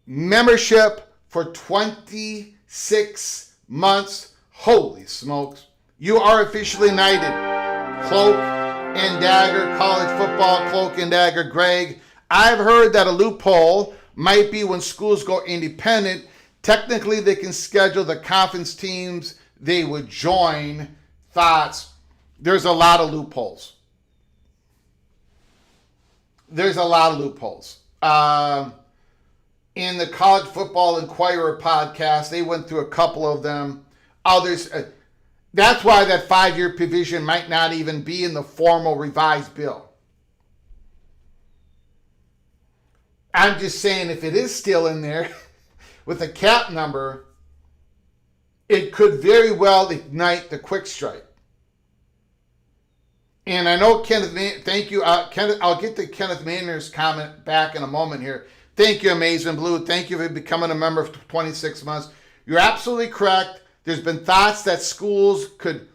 membership for 26 months. Holy smokes. You are officially knighted. Cloak and Dagger, college football, Cloak and Dagger, Greg. I've heard that a loophole might be when schools go independent. Technically, they can schedule the conference teams they would join. Thoughts? There's a lot of loopholes. In the College Football Inquirer podcast, they went through a couple of them. Others, that's why that 5-year provision might not even be in the formal revised bill. I'm just saying, if it is still in there with a cap number, it could very well ignite the quick strike. And I know Kenneth, thank you, Kenneth. I'll get to Kenneth Maynard's comment back in a moment here. Thank you, Amazing Blue. Thank you for becoming a member for 26 months. You're absolutely correct. There's been thoughts that schools could,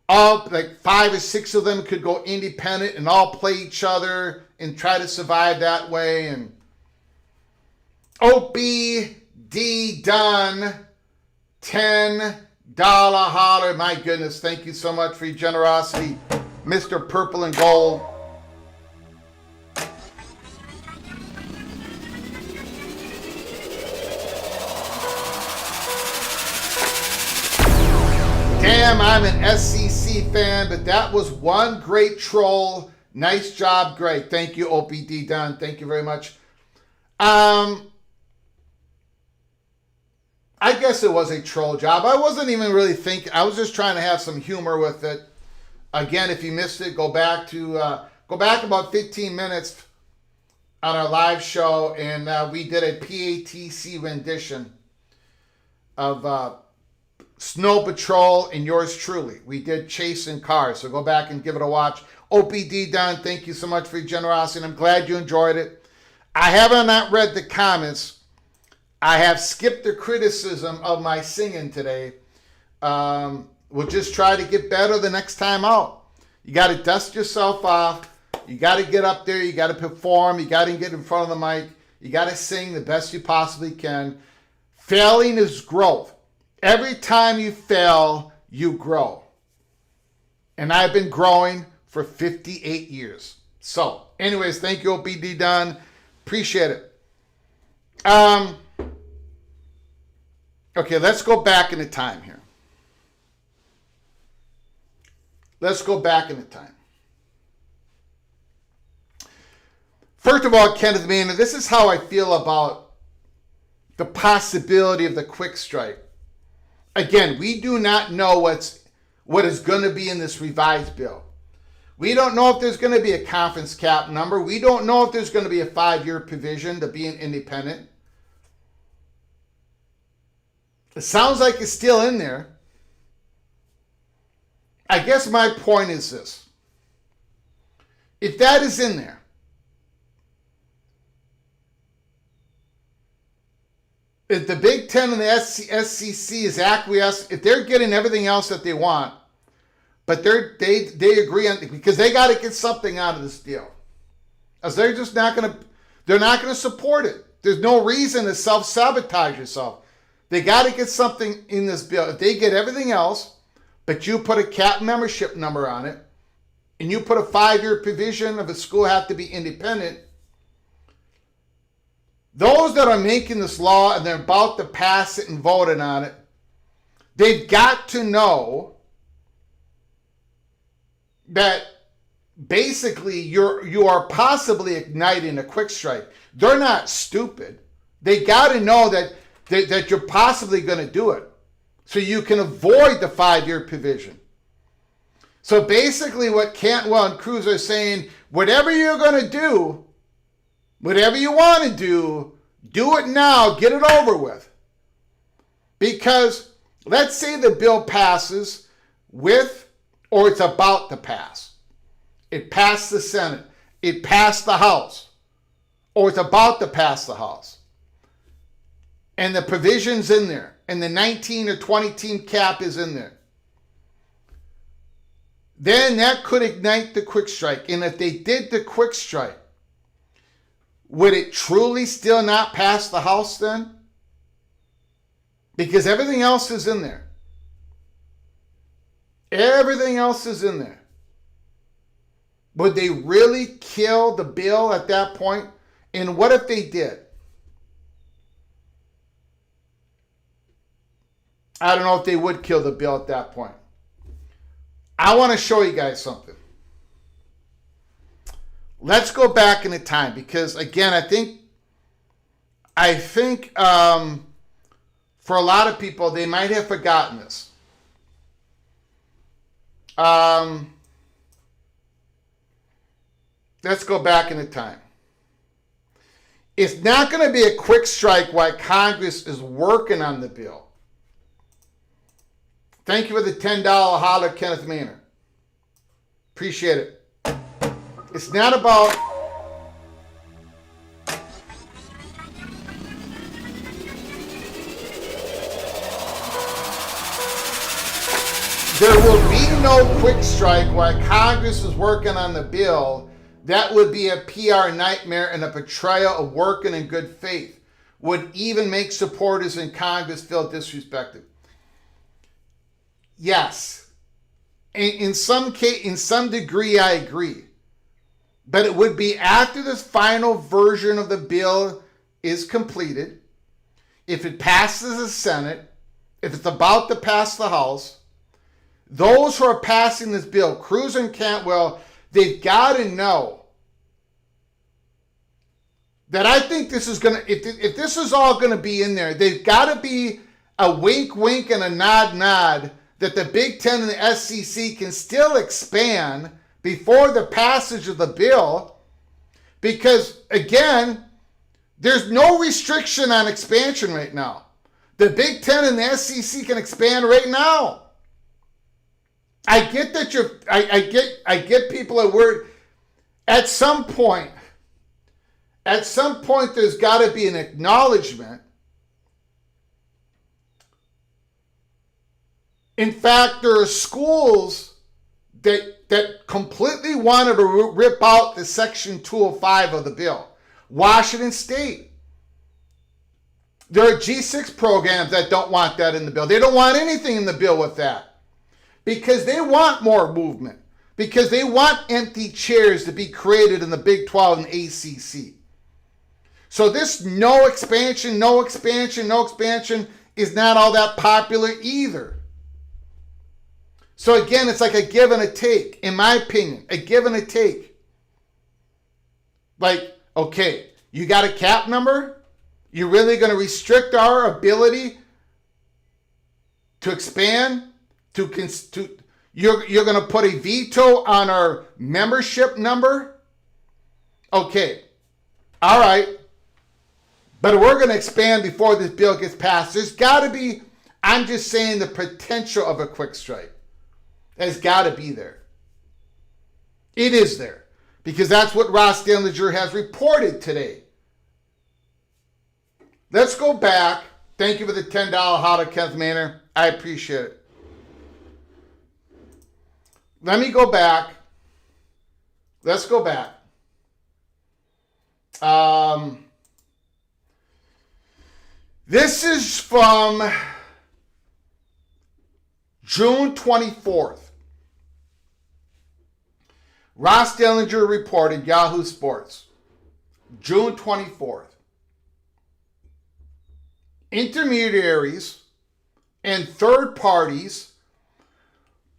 all like 5 or 6 of them could go independent and all play each other and try to survive that way. And OBD done, $10 holler. My goodness, thank you so much for your generosity, Mr. Purple and Gold. Damn, I'm an SEC fan, but that was one great troll. Nice job, Greg. Thank you, OPD Dunn. Thank you very much. I guess it was a troll job. I wasn't even really thinking. I was just trying to have some humor with it. Again, if you missed it, go back about 15 minutes on our live show, and we did a PATC rendition of Snow Patrol and yours truly. We did Chasing Cars, so go back and give it a watch. OPD Don, thank you so much for your generosity. I'm glad you enjoyed it. I have not read the comments. I have skipped the criticism of my singing today. We'll just try to get better the next time out. You got to dust yourself off. You got to get up there. You got to perform. You got to get in front of the mic. You got to sing the best you possibly can. Failing is growth. Every time you fail, you grow. And I've been growing for 58 years. So, anyways, thank you, OPD Dunn. Appreciate it. Okay, let's go back in the time here. Let's go back in the time. First of all, Kenneth Maynard, this is how I feel about the possibility of the quick strike. Again, we do not know what is going to be in this revised bill. We don't know if there's going to be a conference cap number. We don't know if there's going to be a 5-year provision to being independent. It sounds like it's still in there. I guess my point is this. If that is in there, if the Big Ten and the SEC is acquiesced, if they're getting everything else that they want, but they agree on, because they got to get something out of this deal, as they're just not going to support it. There's no reason to self-sabotage yourself. They got to get something in this bill. If they get everything else, but you put a cap membership number on it, and you put a 5-year provision of a school have to be independent, those that are making this law and they're about to pass it and voting on it, they've got to know that basically you are possibly igniting a quick strike. They're not stupid. They got to know that you're possibly going to do it, so you can avoid the 5-year provision. So basically what Cantwell and Cruz are saying, whatever you're going to do, whatever you want to do it now, get it over with. Because let's say the bill passes or it's about to pass. It passed the Senate. It passed the House. Or it's about to pass the House. And the provision's in there. And the 19 or 20 team cap is in there. Then that could ignite the quick strike. And if they did the quick strike, would it truly still not pass the House then? Because everything else is in there. Everything else is in there. Would they really kill the bill at that point? And what if they did? I don't know if they would kill the bill at that point. I want to show you guys something. Let's go back in the time because, again, I think for a lot of people, they might have forgotten this. Let's go back in the time. It's not going to be a quick strike while Congress is working on the bill. Thank you for the $10 holler, Kenneth Maynard. Appreciate it. It's not about there will be no quick strike while Congress is working on the bill. That would be a PR nightmare and a betrayal of working in good faith. Would even make supporters in Congress feel disrespected. Yes, in some degree, I agree. But it would be after this final version of the bill is completed. If it passes the Senate, if it's about to pass the House, those who are passing this bill, Cruz and Cantwell, they've got to know that I think this is going to, if this is all going to be in there, they've got to be a wink, wink, and a nod, nod that the Big Ten and the SEC can still expand before the passage of the bill. Because, again, there's no restriction on expansion right now. The Big Ten and the SEC can expand right now. I get that I get people are worried. At some point, there's got to be an acknowledgement. In fact, there are schools that completely wanted to rip out the Section 205 of the bill. Washington State. There are G6 programs that don't want that in the bill. They don't want anything in the bill with that. Because they want more movement. Because they want empty chairs to be created in the Big 12 and ACC. So this no expansion is not all that popular either. So again, it's like a give and a take, in my opinion, a give and a take. Like, okay, you got a cap number? You're really going to restrict our ability to expand? You're going to put a veto on our membership number? Okay, all right. But we're going to expand before this bill gets passed. There's got to be, I'm just saying, the potential of a quick strike has got to be there. It is there. Because that's what Ross Dillinger has reported today. Let's go back. Thank you for the $10 holler, Kenneth Maynard. I appreciate it. Let me go back. Let's go back. This is from June 24th. Ross Dillinger reported, Yahoo Sports, June 24th. Intermediaries and third parties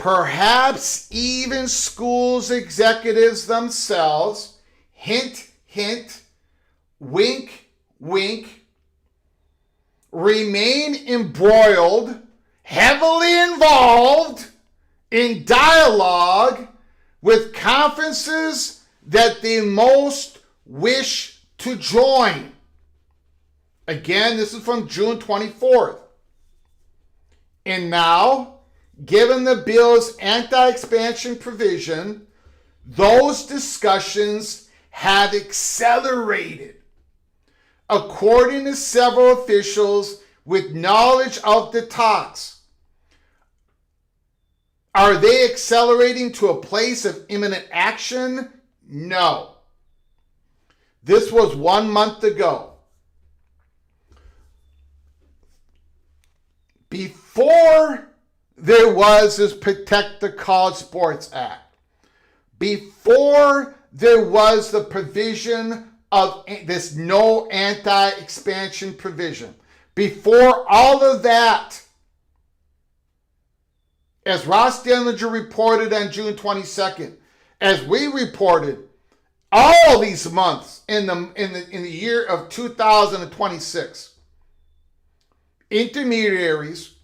perhaps even schools executives themselves, hint, hint, wink, wink, remain embroiled, heavily involved in dialogue with conferences that they most wish to join. Again, this is from June 24th. And now, given the bill's anti-expansion provision, those discussions have accelerated. According to several officials with knowledge of the talks, are they accelerating to a place of imminent action? No. This was 1 month ago. Before there was this Protect the College Sports Act, before there was the provision of this no anti-expansion provision, before all of that, as Ross Denlinger reported on June 22nd, as we reported all these months in the year of 2026, intermediaries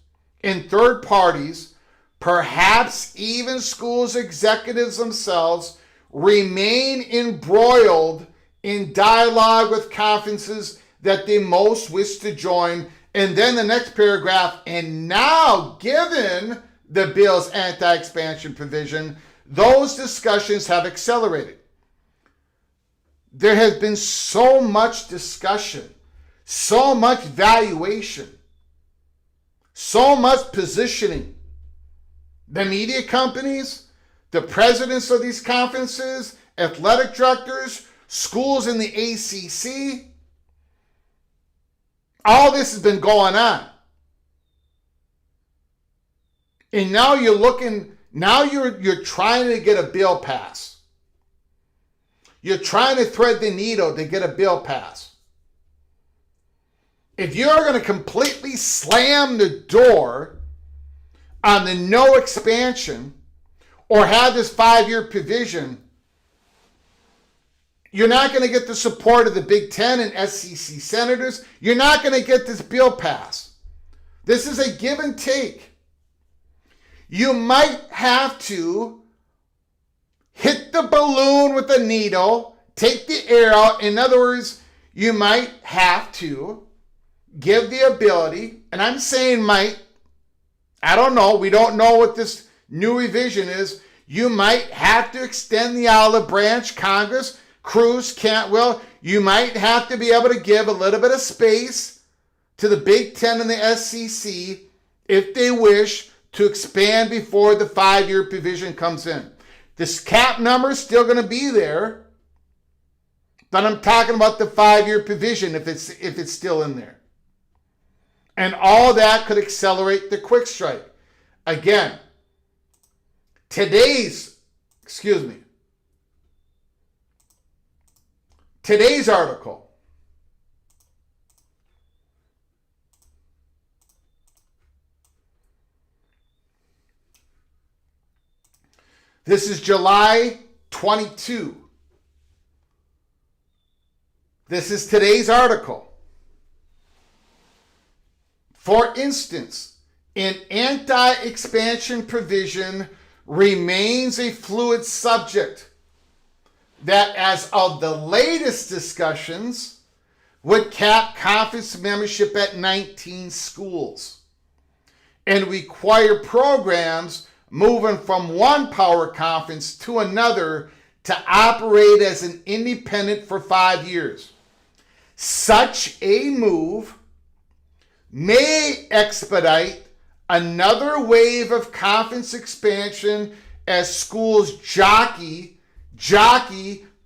and third parties, perhaps even schools executives themselves, remain embroiled in dialogue with conferences that they most wish to join. And then the next paragraph, and now given the bill's anti-expansion provision, those discussions have accelerated. There has been so much discussion, so much valuation, so much positioning. The media companies, the presidents of these conferences, athletic directors, schools in the ACC, all this has been going on. And now you're trying to get a bill passed. You're trying to thread the needle to get a bill passed. If you're going to completely slam the door on the no expansion or have this 5-year provision, you're not going to get the support of the Big Ten and SEC senators. You're not going to get this bill passed. This is a give and take. You might have to hit the balloon with a needle, take the air out. In other words, you might have to give the ability, and I'm saying might, I don't know, we don't know what this new revision is. You might have to extend the olive branch. Congress, Cruz, Cantwell, you might have to be able to give a little bit of space to the Big Ten and the SEC if they wish to expand before the 5-year provision comes in. This cap number is still going to be there, but I'm talking about the 5-year provision if it's still in there. And all that could accelerate the quick strike. Again, today's article. This is July 22. This is today's article. For instance, an anti-expansion provision remains a fluid subject that, as of the latest discussions, would cap conference membership at 19 schools and require programs moving from one power conference to another to operate as an independent for 5 years. Such a move may expedite another wave of conference expansion as schools jockey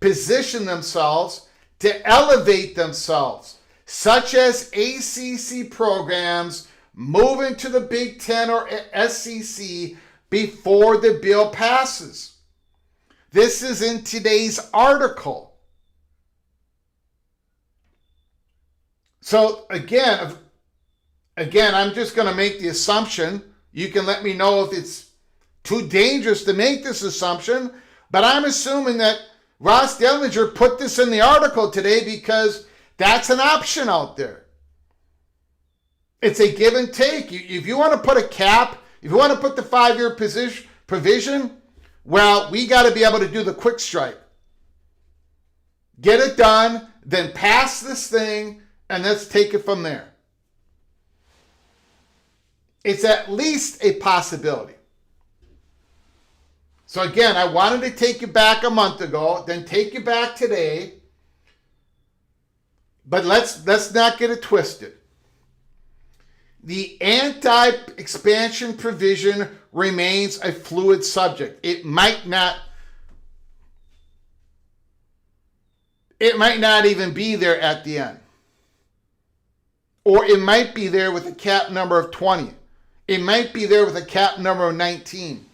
position themselves to elevate themselves, such as ACC programs moving to the Big Ten or SEC before the bill passes. This is in today's article. So again, I'm just going to make the assumption. You can let me know if it's too dangerous to make this assumption, but I'm assuming that Ross Dellinger put this in the article today because that's an option out there. It's a give and take. If you want to put a cap, if you want to put the 5-year provision, well, we got to be able to do the quick strike. Get it done, then pass this thing, and let's take it from there. It's at least a possibility. So again, I wanted to take you back a month ago, then take you back today. But let's not get it twisted. The anti-expansion provision remains a fluid subject. It might not even be there at the end. Or it might be there with a cap number of 20. It might be there with a cap number of 19.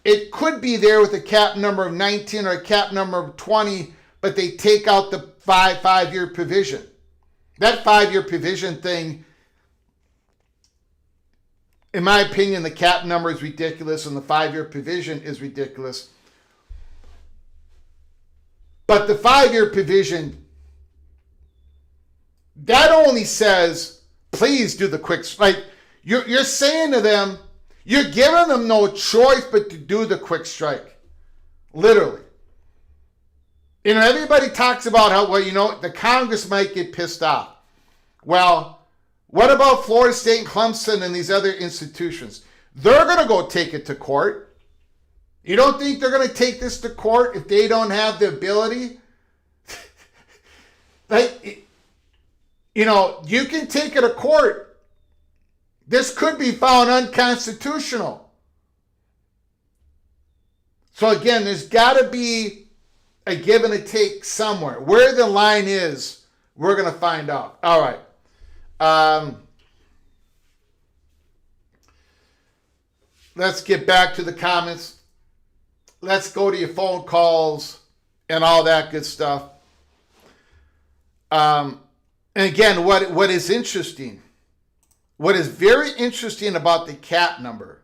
It could be there with a cap number of 19 or a cap number of 20, but they take out the five-year provision. That 5-year provision thing, in my opinion, the cap number is ridiculous and the 5-year provision is ridiculous. But the 5-year provision, that only says, please do the quick, like you're saying to them, you're giving them no choice but to do the quick strike. Literally. Everybody talks about how, the Congress might get pissed off. Well, what about Florida State and Clemson and these other institutions? They're going to go take it to court. You don't think they're going to take this to court if they don't have the ability? You can take it to court. This could be found unconstitutional. So again, there's got to be a give and a take somewhere. Where the line is, we're going to find out. All right. Let's get back to the comments. Let's go to your phone calls and all that good stuff. And again, what is interesting, what is very interesting about the cap number,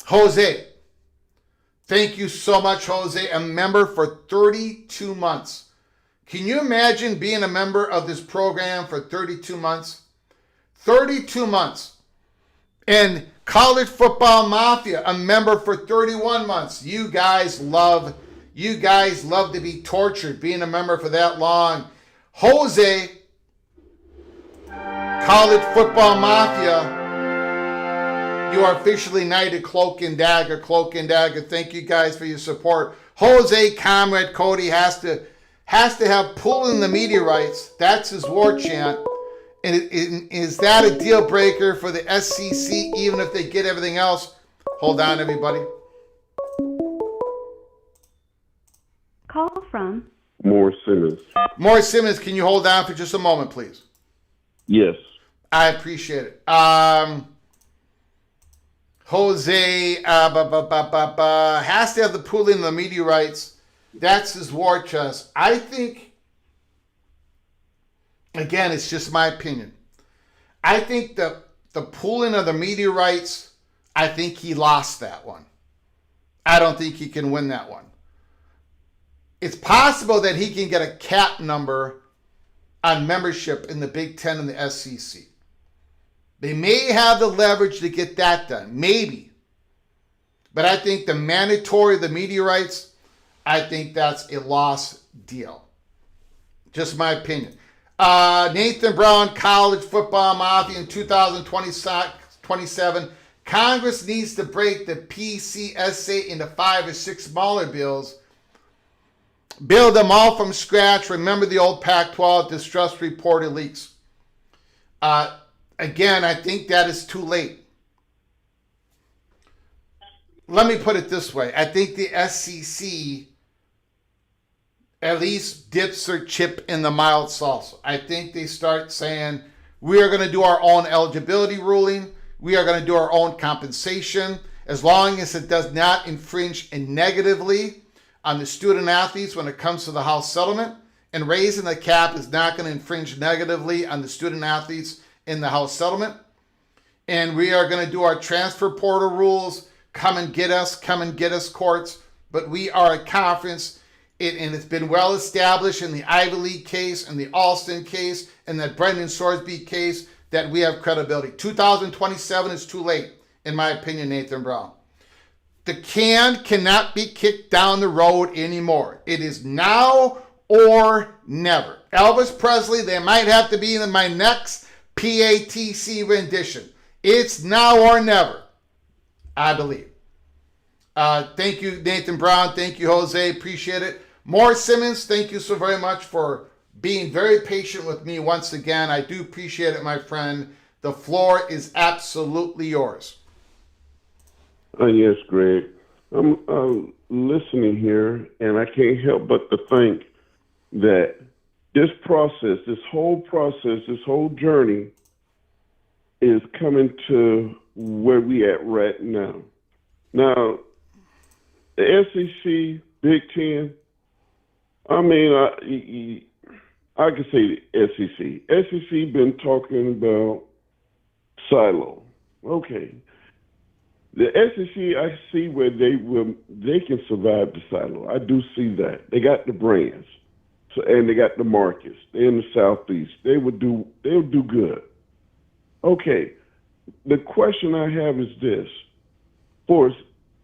Jose, thank you so much, Jose, a member for 32 months. Can you imagine being a member of this program for 32 months? 32 months. And College Football Mafia, a member for 31 months. You guys love to be tortured being a member for that long. Jose, College Football Mafia, you are officially knighted Cloak and Dagger. Cloak and Dagger, thank you guys for your support. Jose, Comrade Cody has to have pulling the meteorites. That's his war chant. And is that a deal breaker for the SEC, even if they get everything else? Hold on, everybody. Call from Mohr Simmons. Mohr Simmons, can you hold on for just a moment, please? Yes. I appreciate it. Jose has to have the pooling of the meteorites. That's his war chest. I think, again, it's just my opinion. I think the pooling of the meteorites, I think he lost that one. I don't think he can win that one. It's possible that he can get a cap number on membership in the Big Ten and the SEC. They may have the leverage to get that done. Maybe. But I think the mandatory, the meteorites, I think that's a lost deal. Just my opinion. Nathan Brown, College Football Mafia in 2027. Congress needs to break the PCSA into 5 or 6 smaller bills. Build them all from scratch. Remember the old Pac-12 distrust reported leaks. Again, I think that is too late. Let me put it this way. I think the SEC at least dips their chip in the mild salsa. I think they start saying, we are going to do our own eligibility ruling. We are going to do our own compensation. As long as it does not infringe negatively on the student athletes when it comes to the House settlement. And raising the cap is not going to infringe negatively on the student athletes in the House settlement. and we are going to do our transfer portal rules. Come and get us courts. But we are a conference, and it's been well established in the Ivy League case and the Alston case and the Brendan Sorsby case that we have credibility. 2027 is too late, in my opinion, Nathan Brown. The can cannot be kicked down the road anymore. It is now or never. Elvis Presley, they might have to be in my next PATC rendition. It's now or never, I believe. Thank you, Nathan Brown. Thank you, Jose. Appreciate it. Mohr Simmons, thank you so very much for being very patient with me once again. I do appreciate it, my friend. The floor is absolutely yours. Yes, Greg. I'm listening here, and I can't help but to think that this process, this whole journey is coming to where we at right now. Now, the SEC, Big Ten, I mean, I could say the SEC. SEC been talking about silo. Okay. The SEC, I see where they can survive the silo. I do see that. They got the brands, and they got the markets. They're in the Southeast. They'll do good. Okay. The question I have is this. Of course,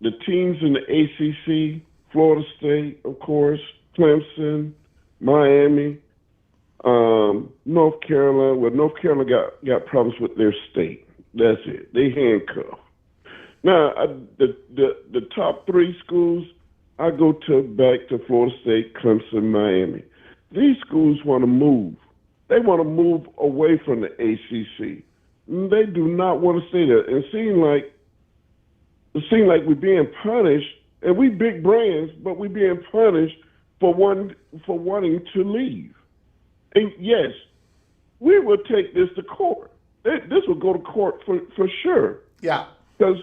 the teams in the ACC, Florida State, of course, Clemson, Miami, North Carolina. Well, North Carolina got problems with their state. That's it. They handcuffed. Now, the top three schools, I go back to Florida State, Clemson, Miami. These schools want to move. They want to move away from the ACC. They do not want to stay there. And it seems like we're being punished, and we big brands, but we're being punished for wanting to leave. And yes, we will take this to court. This will go to court for sure. Yeah. Because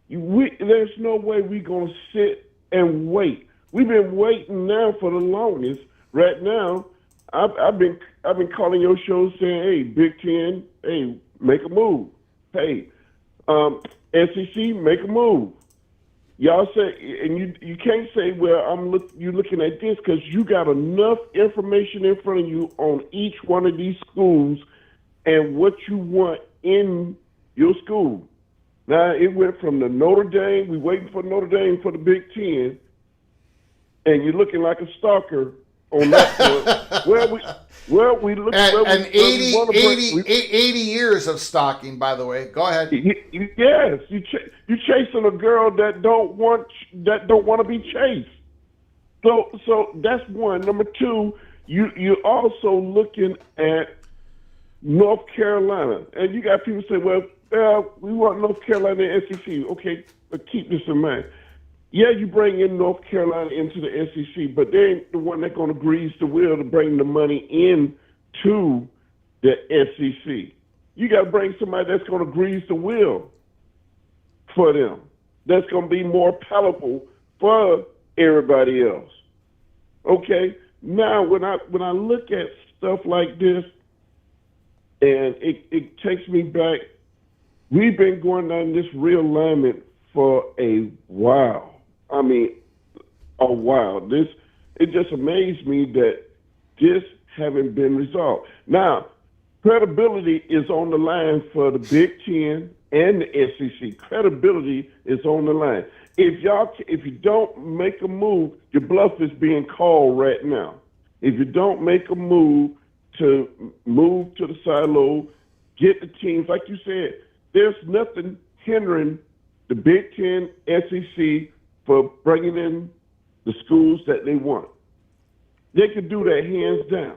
there's no way we're going to sit and wait. We've been waiting now for the longest. Right now, I've been calling your show saying, "Hey, Big Ten, hey, make a move. Hey, SEC, make a move." Y'all say, and you can't say, "Well, you're looking at this," because you got enough information in front of you on each one of these schools and what you want in your school. Now, it went from the Notre Dame, we waiting for Notre Dame for the Big Ten, and you're looking like a stalker on that one. we look and 80 years of stalking, by the way. Go ahead. Yes, you're chasing a girl that don't want to be chased. So that's one. Number two, you're also looking at North Carolina, and you got people say, "Well, we want North Carolina and SEC." Okay, but keep this in mind. Yeah, you bring in North Carolina into the SEC, but they ain't the one that's going to grease the wheel to bring the money in to the SEC. You got to bring somebody that's going to grease the wheel for them. That's going to be more palatable for everybody else. Okay? Now, when I look at stuff like this, and it takes me back, we've been going down this realignment for a while. I mean, a while. It just amazed me that this haven't been resolved. Now, credibility is on the line for the Big Ten and the SEC. Credibility is on the line. If you don't make a move, your bluff is being called right now. If you don't make a move to the silo, get the teams, like you said, there's nothing hindering the Big Ten, SEC for bringing in the schools that they want. They could do that hands down.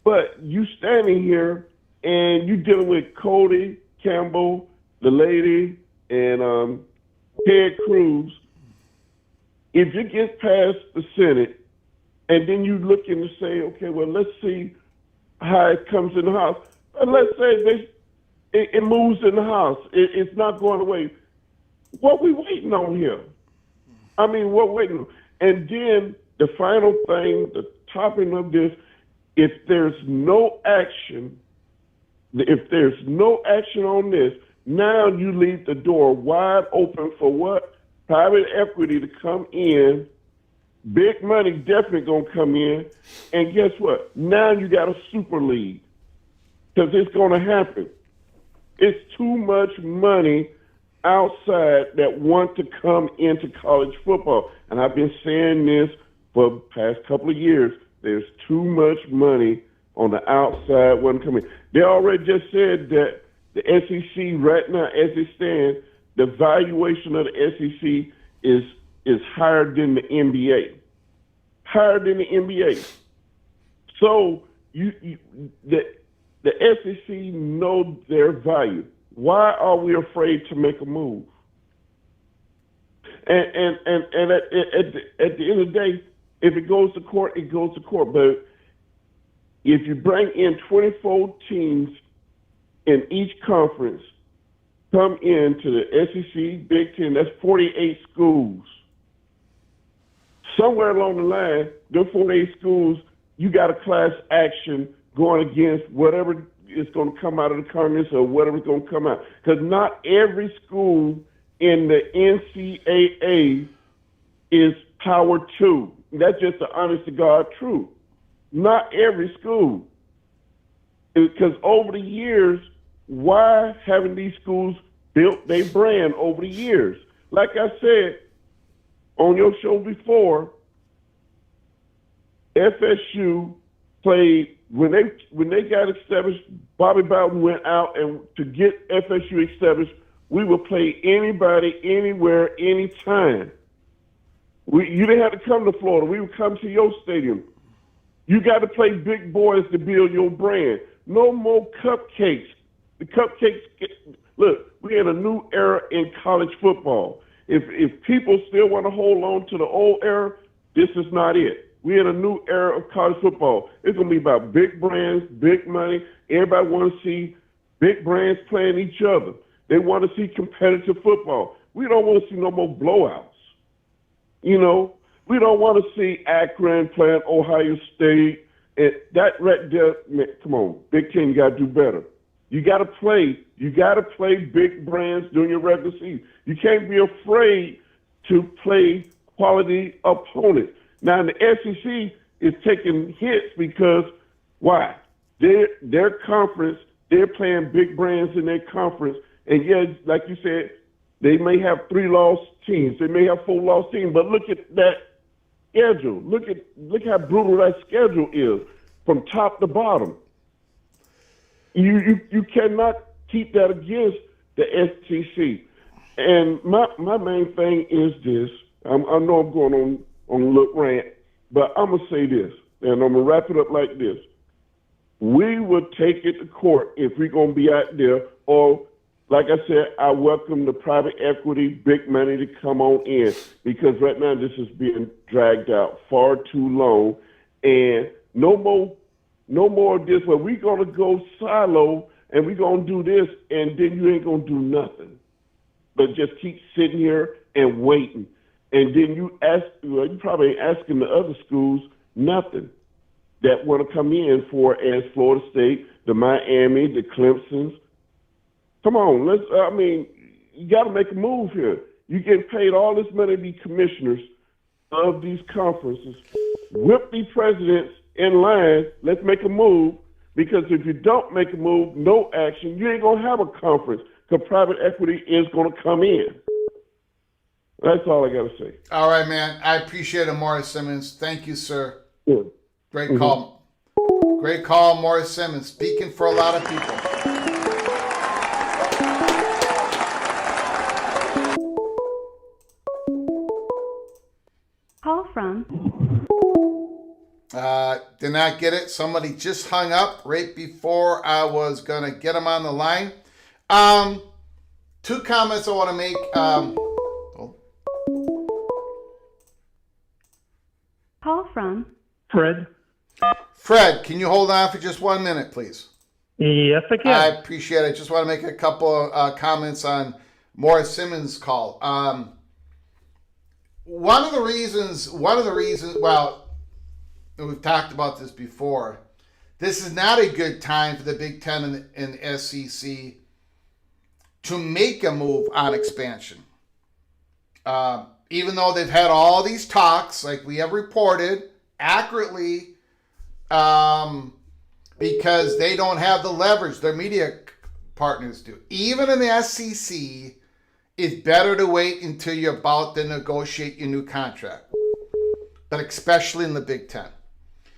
But you standing here and you dealing with Cody Campbell, the lady, and Ted Cruz. If you get past the Senate and then you looking to say, okay, well, let's see how it comes in the House. And let's say it moves in the House. It's not going away. What we waiting on here? I mean, what waiting on? And then the final thing, the topping of this, if there's no action, if there's no action on this, now you leave the door wide open for what? Private equity to come in. Big money definitely going to come in. And guess what? Now you got a super league because it's going to happen. It's too much money outside that want to come into college football. And I've been saying this for the past couple of years. There's too much money on the outside when coming. They already just said that the SEC right now, as it stands, the valuation of the SEC is higher than the NBA. Higher than the NBA. So the SEC know their value. Why are we afraid to make a move? And at the end of the day, if it goes to court, it goes to court. But if you bring in 24 teams in each conference, come into the SEC, Big Ten, that's 48 schools. Somewhere along the line, those 48 schools, you got a class action going against whatever is going to come out of the Congress or whatever's going to come out. Because not every school in the NCAA is Power 2. That's just the honest to God truth. Not every school. Because over the years, why haven't these schools built their brand over the years? Like I said on your show before, FSU played when they got established. Bobby Bowden went out, and to get FSU established, we would play anybody, anywhere, anytime. You didn't have to come to Florida. We would come to your stadium. You got to play big boys to build your brand. No more cupcakes. The cupcakes. Look, we're in a new era in college football. If people still want to hold on to the old era, this is not it. We're in a new era of college football. It's going to be about big brands, big money. Everybody wants to see big brands playing each other. They want to see competitive football. We don't want to see no more blowouts. You know, we don't want to see Akron playing Ohio State. And that right there, man, come on, Big Ten, you got to do better. You got to play. You got to play big brands during your regular season. You can't be afraid to play quality opponents. Now, the SEC is taking hits because why? Their conference, they're playing big brands in their conference. And yes, like you said, they may have 3 lost teams. They may have 4 lost teams. But look at that schedule. Look how brutal that schedule is from top to bottom. You cannot keep that against the SEC. And my main thing is this. I know I'm going on a little rant, but I'm going to say this, and I'm going to wrap it up like this. We would take it to court if we're going to be out there, or like I said, I welcome the private equity, big money to come on in, because right now this is being dragged out far too long, and no more of this. Well, we're going to go silo, and we're going to do this, and then you ain't going to do nothing, but just keep sitting here and waiting. And then you probably ain't asking the other schools nothing that want to come in for as Florida State, the Miami, the Clemsons. Come on, you got to make a move here. You get paid all this money to be commissioners of these conferences. Whip these presidents in line. Let's make a move, because if you don't make a move, no action, you ain't going to have a conference, because private equity is going to come in. That's all I got to say. All right, man. I appreciate it, Morris Simmons. Thank you, sir. Yeah. Great call. Great call, Morris Simmons. Speaking for a lot of people. Call from. Did not get it. Somebody just hung up right before I was going to get them on the line. 2 comments I want to make. Call from. Fred? Fred, can you hold on for just 1 minute, please? Yes, I can. I appreciate it. Just want to make a couple of comments on Morris Simmons' call. One of the reasons, well, we've talked about this before, this is not a good time for the Big Ten and the SEC to make a move on expansion. Even though they've had all these talks, like we have reported accurately, because they don't have the leverage their media partners do. Even in the SEC, it's better to wait until you're about to negotiate your new contract, but especially in the Big Ten.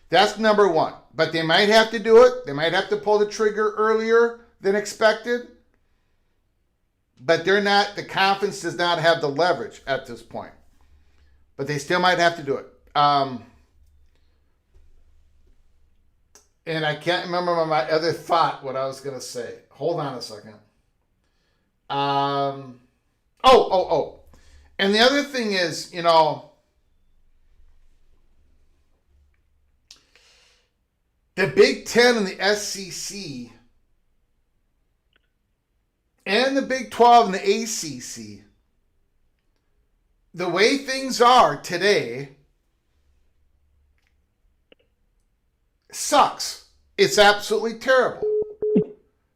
That's number one. But they might have to do it. They might have to pull the trigger earlier than expected. But the conference does not have the leverage at this point. But they still might have to do it. And I can't remember my other thought, what I was going to say. Hold on a second. And the other thing is, the Big Ten and the SEC and the Big 12 and the ACC, the way things are today sucks. It's absolutely terrible.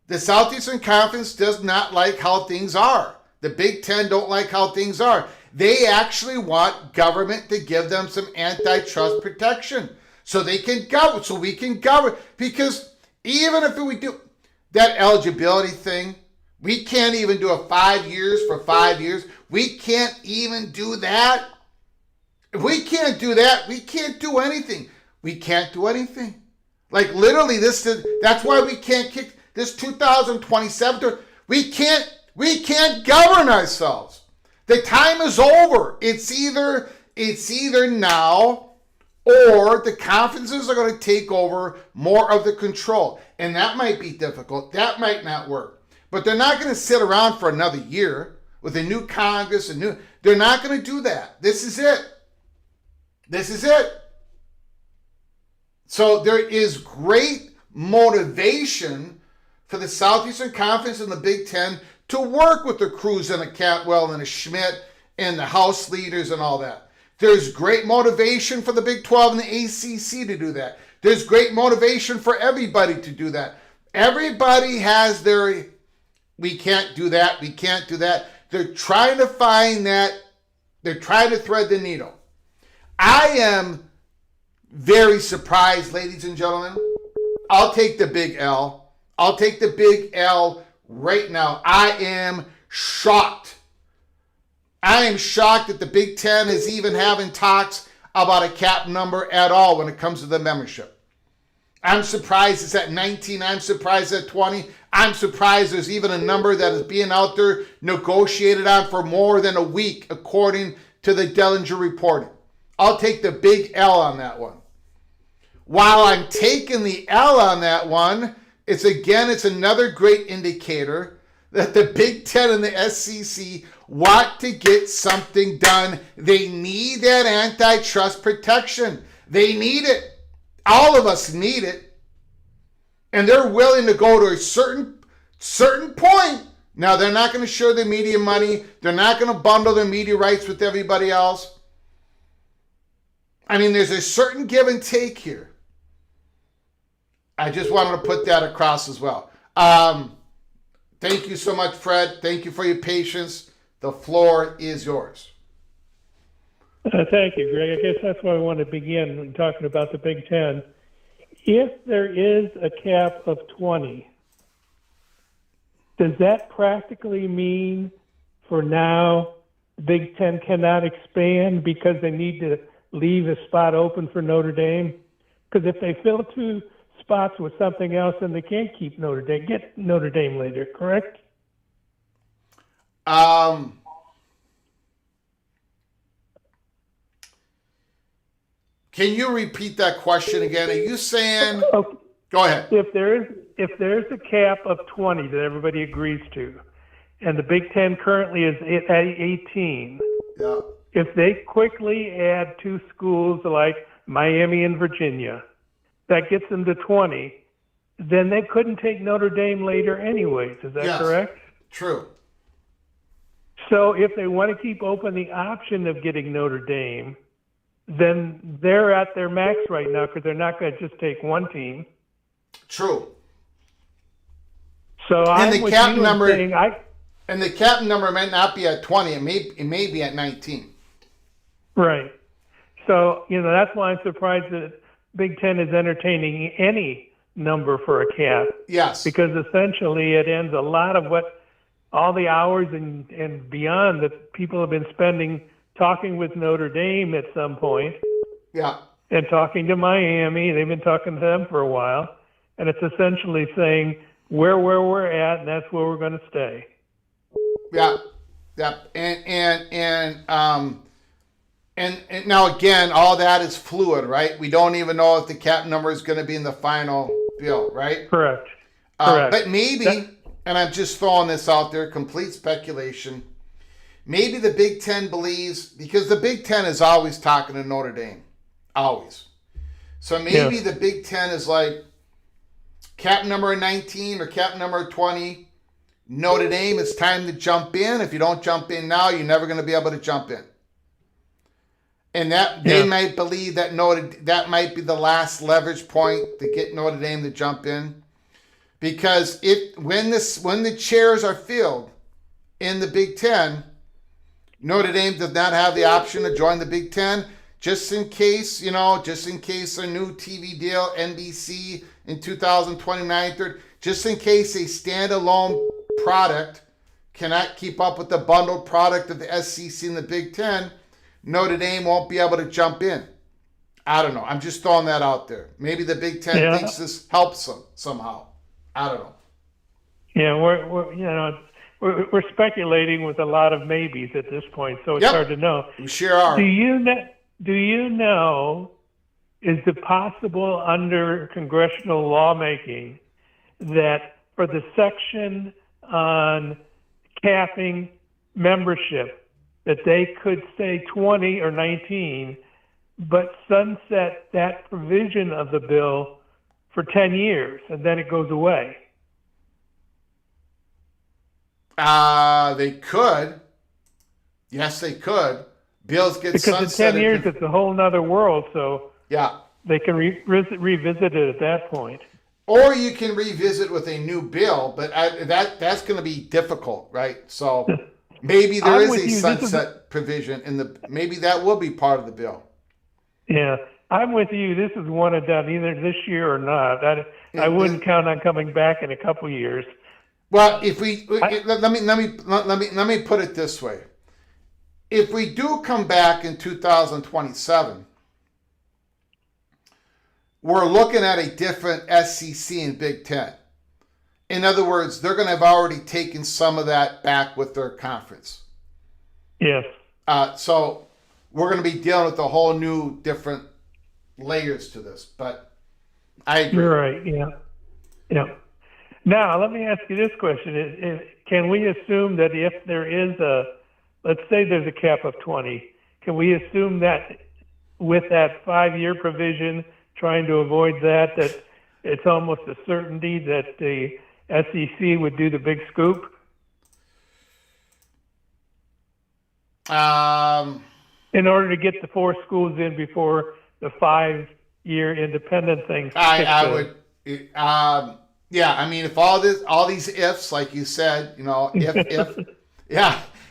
The Southeastern Conference does not like how things are. The Big Ten don't like how things are. They actually want government to give them some antitrust protection so they can govern, so we can govern. Because even if we do that eligibility thing, we can't even do a 5 years for 5 years. We can't even do that. If we can't do that, we can't do anything. We can't do anything. Like literally that's why we can't kick this 2027. We can't govern ourselves. The time is over. It's either now or the conferences are going to take over more of the control. And that might be difficult. That might not work. But they're not going to sit around for another year with a new Congress. They're not going to do that. This is it. This is it. So there is great motivation for the Southeastern Conference and the Big Ten to work with the Cruz and the Cantwell and the Schmidt and the House leaders and all that. There's great motivation for the Big 12 and the ACC to do that. There's great motivation for everybody to do that. Everybody has their, we can't do that, we can't do that. They're trying to find that, they're trying to thread the needle. I am very surprised, ladies and gentlemen. I'll take the big L. I'll take the big L right now. I am shocked. I am shocked that the Big Ten is even having talks about a cap number at all when it comes to the membership. I'm surprised it's at 19. I'm surprised at 20. I'm surprised there's even a number that is being out there negotiated on for more than a week, according to the Dellinger reporting. I'll take the big L on that one. While I'm taking the L on that one, it's another great indicator that the Big Ten and the SEC want to get something done. They need that antitrust protection. They need it. All of us need it. And they're willing to go to a certain point. Now, they're not going to share their media money. They're not going to bundle their media rights with everybody else. I mean, there's a certain give and take here. I just wanted to put that across as well. Thank you so much, Fred. Thank you for your patience. The floor is yours. Thank you, Greg. I guess that's where I want to begin when talking about the Big Ten. If there is a cap of 20, does that practically mean for now the Big Ten cannot expand because they need to leave a spot open for Notre Dame? Because if they fill 2 spots with something else, then they can't get Notre Dame later, correct? Can you repeat that question again? Are you saying? Okay. Go ahead. If there's a cap of 20 that everybody agrees to, and the Big Ten currently is at 18, Yeah. if they quickly add 2 schools like Miami and Virginia, that gets them to 20, then they couldn't take Notre Dame later anyways. Is that correct? True. So if they want to keep open the option of getting Notre Dame, then they're at their max right now because they're not going to just take one team. True. So And I'm the with cap you number- in saying And the cap number might not be at 20. It may be at 19. right. So, that's why I'm surprised that Big Ten is entertaining any number for a cap, Yes. because essentially it ends a lot of what all the hours and beyond that people have been spending talking with Notre Dame at some point Yeah. and talking to Miami. They've been talking to them for a while, and it's essentially saying where we're at, and that's where we're going to stay. Yeah. Yeah. And now again, all that is fluid, right? We don't even know if the cap number is going to be in the final bill, right? Correct. Correct. But maybe, and I'm just throwing this out there, complete speculation. Maybe the Big Ten believes, because the Big Ten is always talking to Notre Dame, always. So maybe the Big Ten is like cap number 19 or cap number 20. Notre Dame, it's time to jump in. If you don't jump in now, you're never going to be able to jump in. And that they might believe that that might be the last leverage point to get Notre Dame to jump in, because when the chairs are filled in the Big Ten, Notre Dame does not have the option to join the Big Ten, just in case a new TV deal, NBC in 2029, just in case a standalone product cannot keep up with the bundled product of the SEC and the Big Ten. Notre Dame won't be able to jump in. I don't know. I'm just throwing that out there. Maybe the Big Ten thinks this helps them somehow. I don't know. Yeah, we're speculating with a lot of maybes at this point, so it's hard to know. We sure are. Do you know? Is it possible under congressional lawmaking that for the section on capping membership, that they could say 20 or 19, but sunset that provision of the bill for 10 years, and then it goes away? They could. Yes, they could. Bills get because sunsetted. In 10 years, it's a whole nother world, so they can revisit it at that point. Or you can revisit with a new bill, but that's going to be difficult, right? So maybe there is a sunset provision maybe that will be part of the bill. Yeah, I'm with you. This is one and done, either this year or not. I wouldn't count on coming back in a couple years. Well, let me put it this way: if we do come back in 2027, we're looking at a different SEC and Big Ten. In other words, they're going to have already taken some of that back with their conference. Yes. So we're going to be dealing with a whole new, different layers to this. But I agree. You're right. Yeah. Now, let me ask you this question. Can we assume that if there is let's say there's a cap of 20, can we assume that with that 5-year provision, trying to avoid that it's almost a certainty that the SEC would do the big scoop? In order to get the 4 schools in before the 5-year independent thing. I would. Yeah, I mean, if all these ifs, like you said,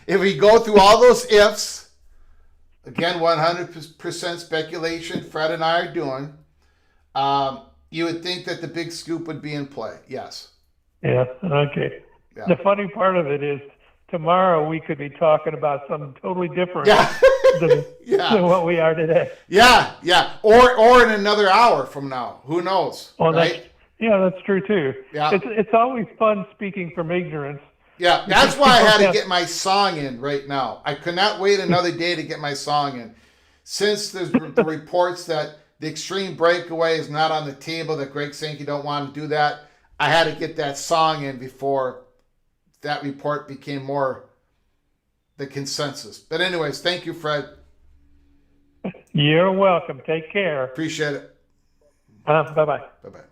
if we go through all those ifs, again, 100% speculation, Fred and I are doing, you would think that the big scoop would be in play. Yes. Yeah. Okay. Yeah. The funny part of it is tomorrow we could be talking about something totally different than what we are today. Yeah. Yeah. Or in another hour from now, who knows? Well, right? That's true too. Yeah. It's always fun speaking from ignorance. Yeah. That's why I had to get my song in right now. I could not wait another day to get my song in. Since there's the reports that the extreme breakaway is not on the table, that Greg Sankey don't want to do that, I had to get that song in before that report became more the consensus. But anyways, thank you, Fred. You're welcome. Take care. Appreciate it. Bye-bye. Bye-bye.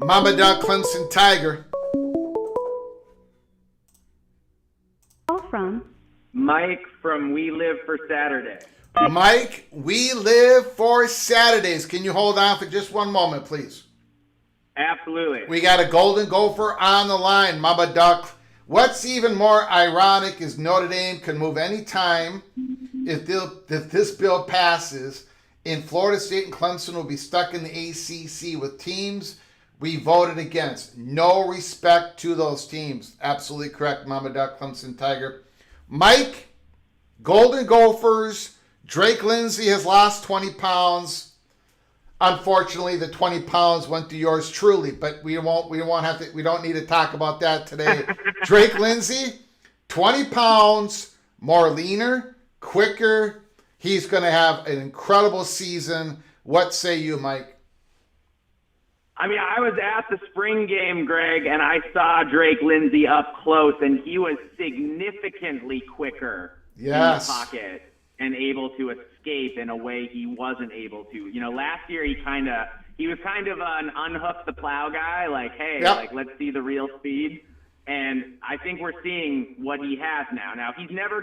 Mama Duck, Clemson Tiger. Call from Mike from We Live for Saturday. Mike, we live for Saturdays. Can you hold on for just one moment, please? Absolutely. We got a Golden Gopher on the line, Mama Duck. What's even more ironic is Notre Dame can move any time if this bill passes. In Florida State and Clemson will be stuck in the ACC with teams we voted against. No respect to those teams. Absolutely correct, Mama Duck, Clemson Tiger. Mike, Golden Gophers. Drake Lindsay has lost 20 pounds. Unfortunately, the 20 pounds went to yours truly, but we don't need to talk about that today. Drake Lindsay, 20 pounds, more leaner, quicker. He's going to have an incredible season. What say you, Mike? I mean, I was at the spring game, Greg, and I saw Drake Lindsay up close, and he was significantly quicker in the pocket and able to escape in a way he wasn't able to. You know, last year he was kind of an unhook the plow guy, like, hey, let's see the real speed. And I think we're seeing what he has now. Now, you're never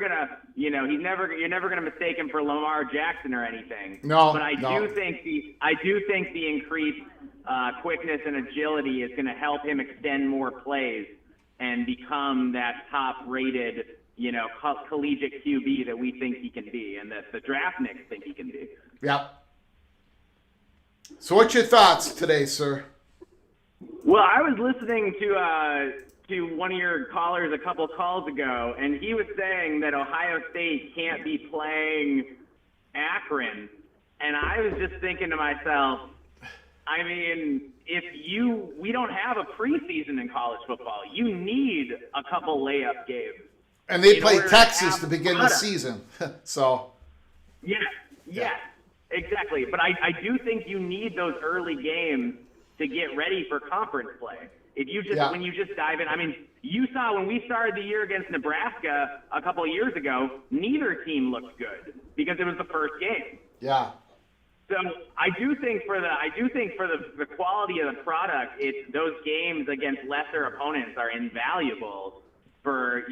gonna mistake him for Lamar Jackson or anything. No, but I do think the increased quickness and agility is going to help him extend more plays and become that top-rated, collegiate QB that we think he can be, and that the draft nicks think he can be. Yeah. So, what's your thoughts today, sir? Well, I was listening to one of your callers a couple calls ago, and he was saying that Ohio State can't be playing Akron, and I was just thinking to myself, I mean, we don't have a preseason in college football. You need a couple layup games. And they play Texas to begin the season. So. Yeah, exactly. But I do think you need those early games to get ready for conference play. When you just dive in, I mean, you saw when we started the year against Nebraska a couple of years ago, neither team looked good because it was the first game. Yeah. So I do think for the quality of the product, those games against lesser opponents are invaluable for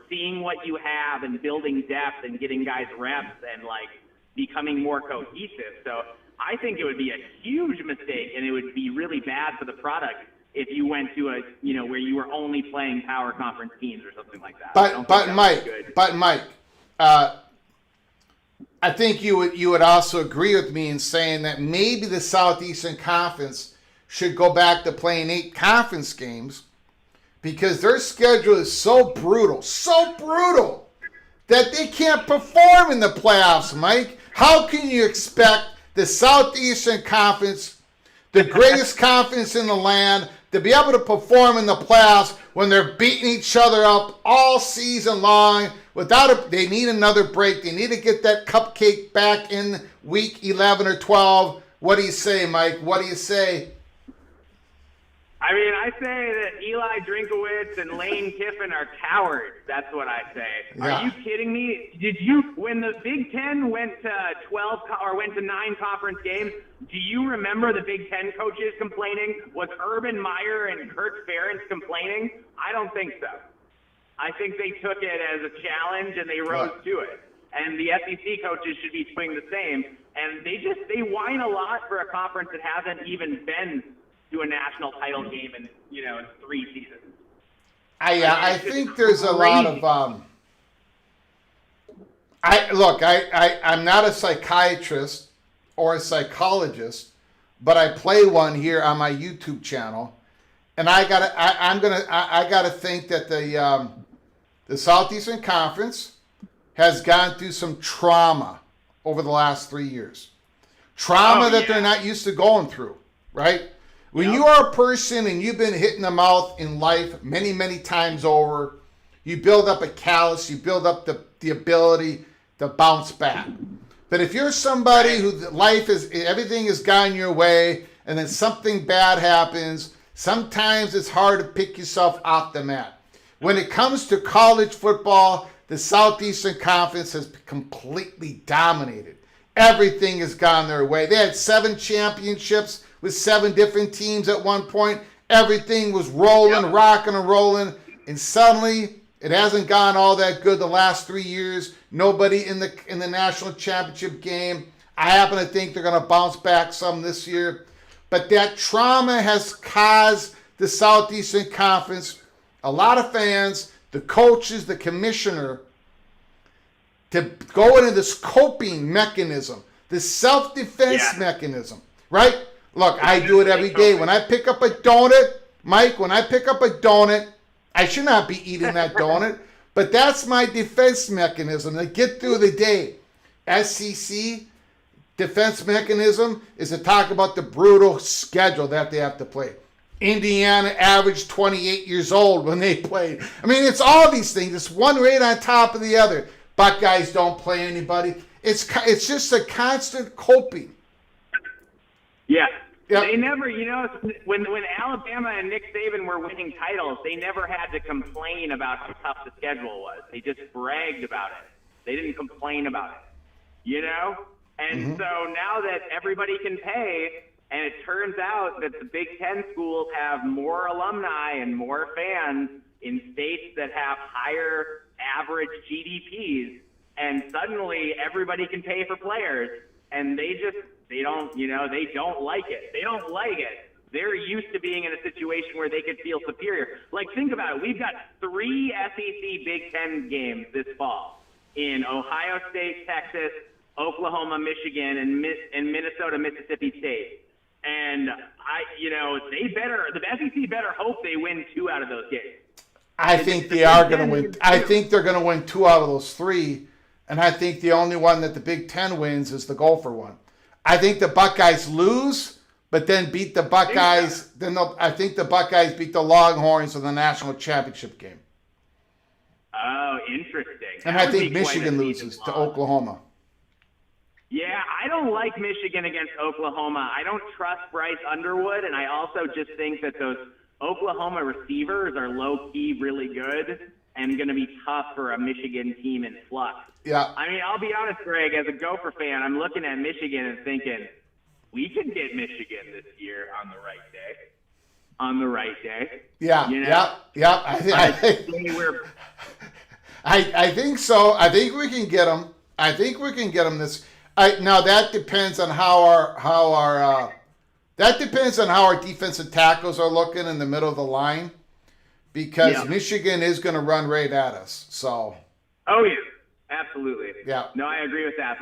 seeing what you have and building depth and getting guys reps and becoming more cohesive. So I think it would be a huge mistake, and it would be really bad for the product if you went to where you were only playing power conference teams or something like that. But Mike, I think you would also agree with me in saying that maybe the Southeastern Conference should go back to playing 8 conference games because their schedule is so brutal that they can't perform in the playoffs, Mike. How can you expect the Southeastern Conference, the greatest conference in the land, to be able to perform in the playoffs when they're beating each other up all season long? They need another break. They need to get that cupcake back in week 11 or 12. What do you say, Mike? What do you say? I mean, I say that Eli Drinkowitz and Lane Kiffin are cowards. That's what I say. Yeah. Are you kidding me? When the Big Ten went to 9 conference games, do you remember the Big Ten coaches complaining? Was Urban Meyer and Kurt Ferentz complaining? I don't think so. I think they took it as a challenge and they rose to it. And the SEC coaches should be doing the same. And they whine a lot for a conference that hasn't even been to a national title game in 3 seasons. I think there's a lot of I'm not a psychiatrist or a psychologist, but I play one here on my YouTube channel, and I gotta think that the Southeastern Conference has gone through some trauma over the last 3 years. That they're not used to going through, right? When you are a person and you've been hit in the mouth in life many, many times over, you build up a callus, you build up the ability to bounce back. But if you're somebody who everything has gone your way and then something bad happens, sometimes it's hard to pick yourself off the mat. When it comes to college football, the Southeastern Conference has completely dominated. Everything has gone their way. They had 7 championships with 7 different teams at one point. Everything was rolling, rocking and rolling, and suddenly it hasn't gone all that good the last 3 years. Nobody in the national championship game. I happen to think they're going to bounce back some this year. But that trauma has caused the Southeastern Conference, a lot of fans, the coaches, the commissioner, to go into this coping mechanism, this self-defense mechanism, right? Look, I do it every day. When I pick up a donut, Mike, when I pick up a donut, I should not be eating that donut, but that's my defense mechanism to get through the day. SEC defense mechanism is to talk about the brutal schedule that they have to play. Indiana averaged 28 years old when they played. I mean, it's all these things. It's one right on top of the other. Buckeyes don't play anybody. It's just a constant coping. Yeah. Yep. They never, when Alabama and Nick Saban were winning titles, they never had to complain about how tough the schedule was. They just bragged about it. They didn't complain about it, And so now that everybody can pay, and it turns out that the Big Ten schools have more alumni and more fans in states that have higher average GDPs, and suddenly everybody can pay for players, and they don't like it. They don't like it. They're used to being in a situation where they could feel superior. Like, think about it. We've got 3 SEC Big Ten games this fall in Ohio State, Texas, Oklahoma, Michigan, and Minnesota, Mississippi State. And the SEC better hope they win 2 out of those games. I think they are going to win. I think they're going to win 2 out of those 3, and I think the only one that the Big Ten wins is the Gopher one. I think the Buckeyes lose, but then beat the Buckeyes. I think the Buckeyes beat the Longhorns in the national championship game. Oh, interesting. And I think Michigan loses to Oklahoma. Yeah, I don't like Michigan against Oklahoma. I don't trust Bryce Underwood, and I also just think that those Oklahoma receivers are low-key really good and going to be tough for a Michigan team in flux. Yeah. I mean, I'll be honest, Greg, as a Gopher fan, I'm looking at Michigan and thinking, we can get Michigan this year on the right day. On the right day. Yeah, yeah. I think so. I think we can get them. This. Now that depends on how our defensive tackles are looking in the middle of the line, because Michigan is going to run right at us. So. Oh yeah, absolutely. Yeah. No, I agree with that.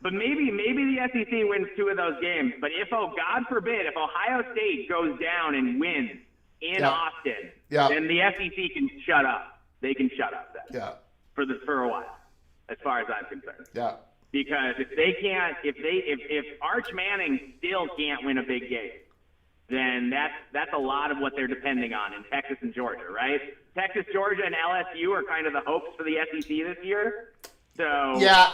But maybe the SEC wins 2 of those games. But God forbid, if Ohio State goes down and wins in Austin, then the SEC can shut up. They can shut up then. Yeah. For a while, as far as I'm concerned. Yeah. Because if Arch Manning still can't win a big game, then that's a lot of what they're depending on in Texas and Georgia, right? Texas, Georgia, and LSU are kind of the hopes for the SEC this year. So yeah,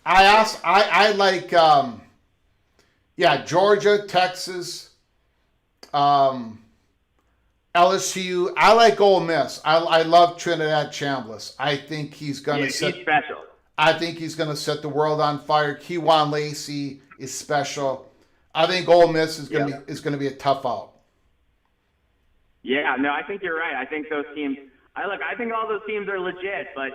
I like Georgia, Texas, LSU. I like Ole Miss. I love Trinidad Chambliss. I think he's going to set. He's special. I think he's going to set the world on fire. Kewan Lacey is special. I think Ole Miss is going to be a tough out. Yeah, no, I think you're right. I think those teams. I think all those teams are legit. But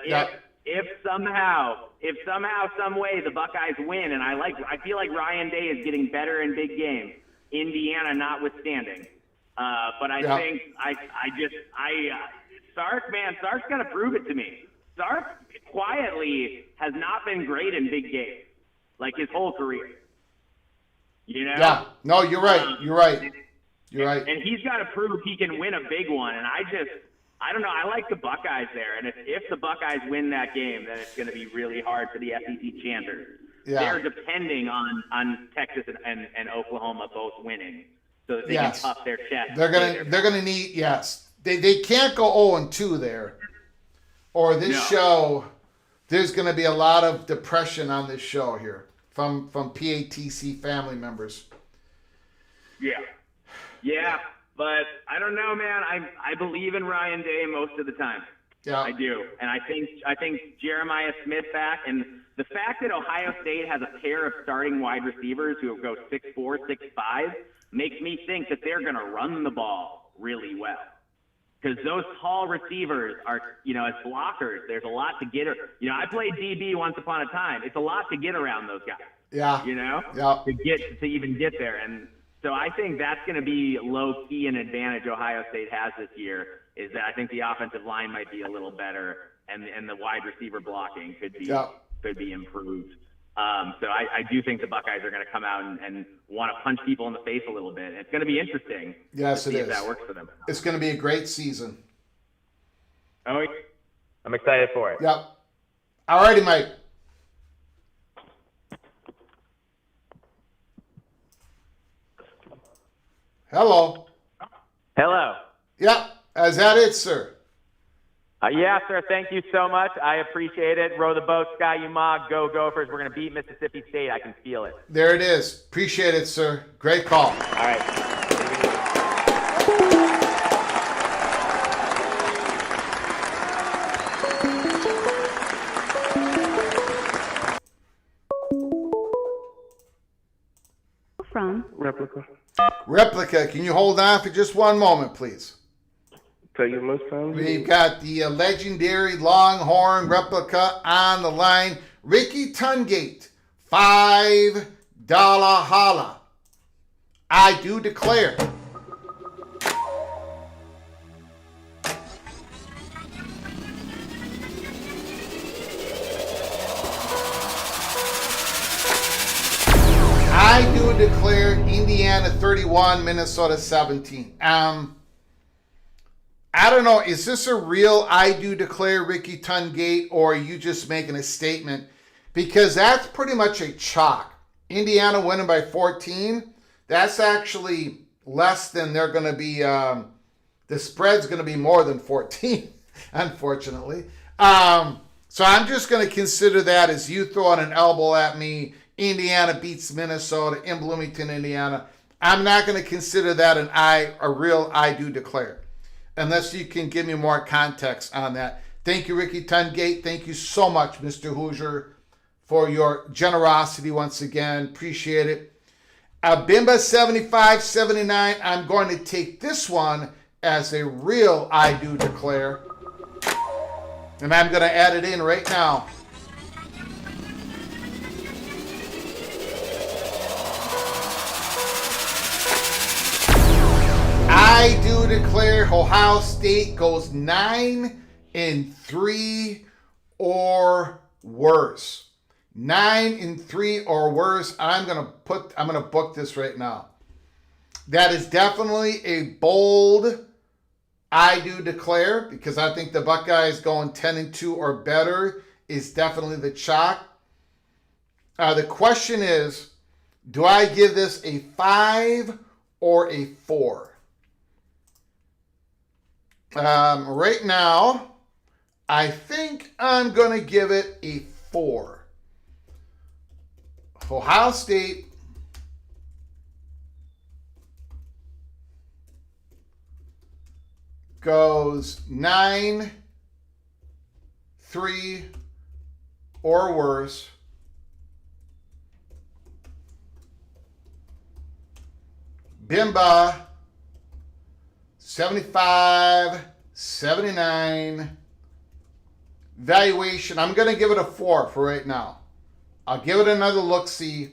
if somehow, some way the Buckeyes win, and I feel like Ryan Day is getting better in big games, Indiana notwithstanding. But I think Sark's got to prove it to me. Sark quietly has not been great in big games, like his whole career. Yeah. No, you're right. You're right. And he's got to prove he can win a big one. And I don't know. I like the Buckeyes there. And if the Buckeyes win that game, then it's going to be really hard for the SEC chanters. Yeah. They're depending on Texas and Oklahoma both winning, so that they can puff their chest. They're gonna need They can't go 0-2 there, or this show. There's gonna be a lot of depression on this show here from PATC family members. Yeah, but I don't know, man. I believe in Ryan Day most of the time. Yeah. I do. And I think Jeremiah Smith back, and the fact that Ohio State has a pair of starting wide receivers who go 6'4", 6'5", makes me think that they're going to run the ball really well. Because those tall receivers are, as blockers, there's a lot to get. I played DB once upon a time. It's a lot to get around those guys. Yeah. Yeah. To even get there. And so I think that's going to be low key an advantage Ohio State has this year, is that I think the offensive line might be a little better, and the wide receiver blocking could be improved. So I do think the Buckeyes are going to come out and want to punch people in the face a little bit. And it's going to be interesting to see if that works for them. It's going to be a great season. Oh, I'm excited for it. Yep. All righty, Mike. Hello. Hello. Yep. Is that it, sir? Yeah, sir. Thank you so much. I appreciate it. Row the boat, Sky Umag. Go Gophers. We're going to beat Mississippi State. I can feel it. There it is. Appreciate it, sir. Great call. All right. From Replica. Can you hold on for just one moment, please? Tell you most times. We've got the legendary Longhorn Replica on the line. Ricky Tungate, $5 holla. I do declare. I do declare Indiana 31, Minnesota 17. I don't know, is this a real I do declare Ricky Tungate, or are you just making a statement? Because that's pretty much a chalk. Indiana winning by 14, that's actually less than they're going to be, the spread's going to be more than 14, unfortunately. So I'm just going to consider that as you throwing an elbow at me. Indiana beats Minnesota in Bloomington, Indiana. I'm not going to consider that a real I do declare, unless you can give me more context on that. Thank you, Ricky Tungate. Thank you so much, Mr. Hoosier, for your generosity once again. Appreciate it. Bimba 7579, I'm going to take this one as a real I do declare. And I'm going to add it in right now. I do declare Ohio State goes 9-3 or worse. 9-3 or worse. I'm gonna book this right now. That is definitely a bold I do declare, because I think the Buckeyes going 10-2 or better is definitely the chalk. The question is, do I give this a 5 or a 4? Right now, I think I'm going to give it a 4. Ohio State goes 9-3 or worse. Bimba 75-79. Valuation, I'm going to give it a 4 for right now. I'll give it another look-see,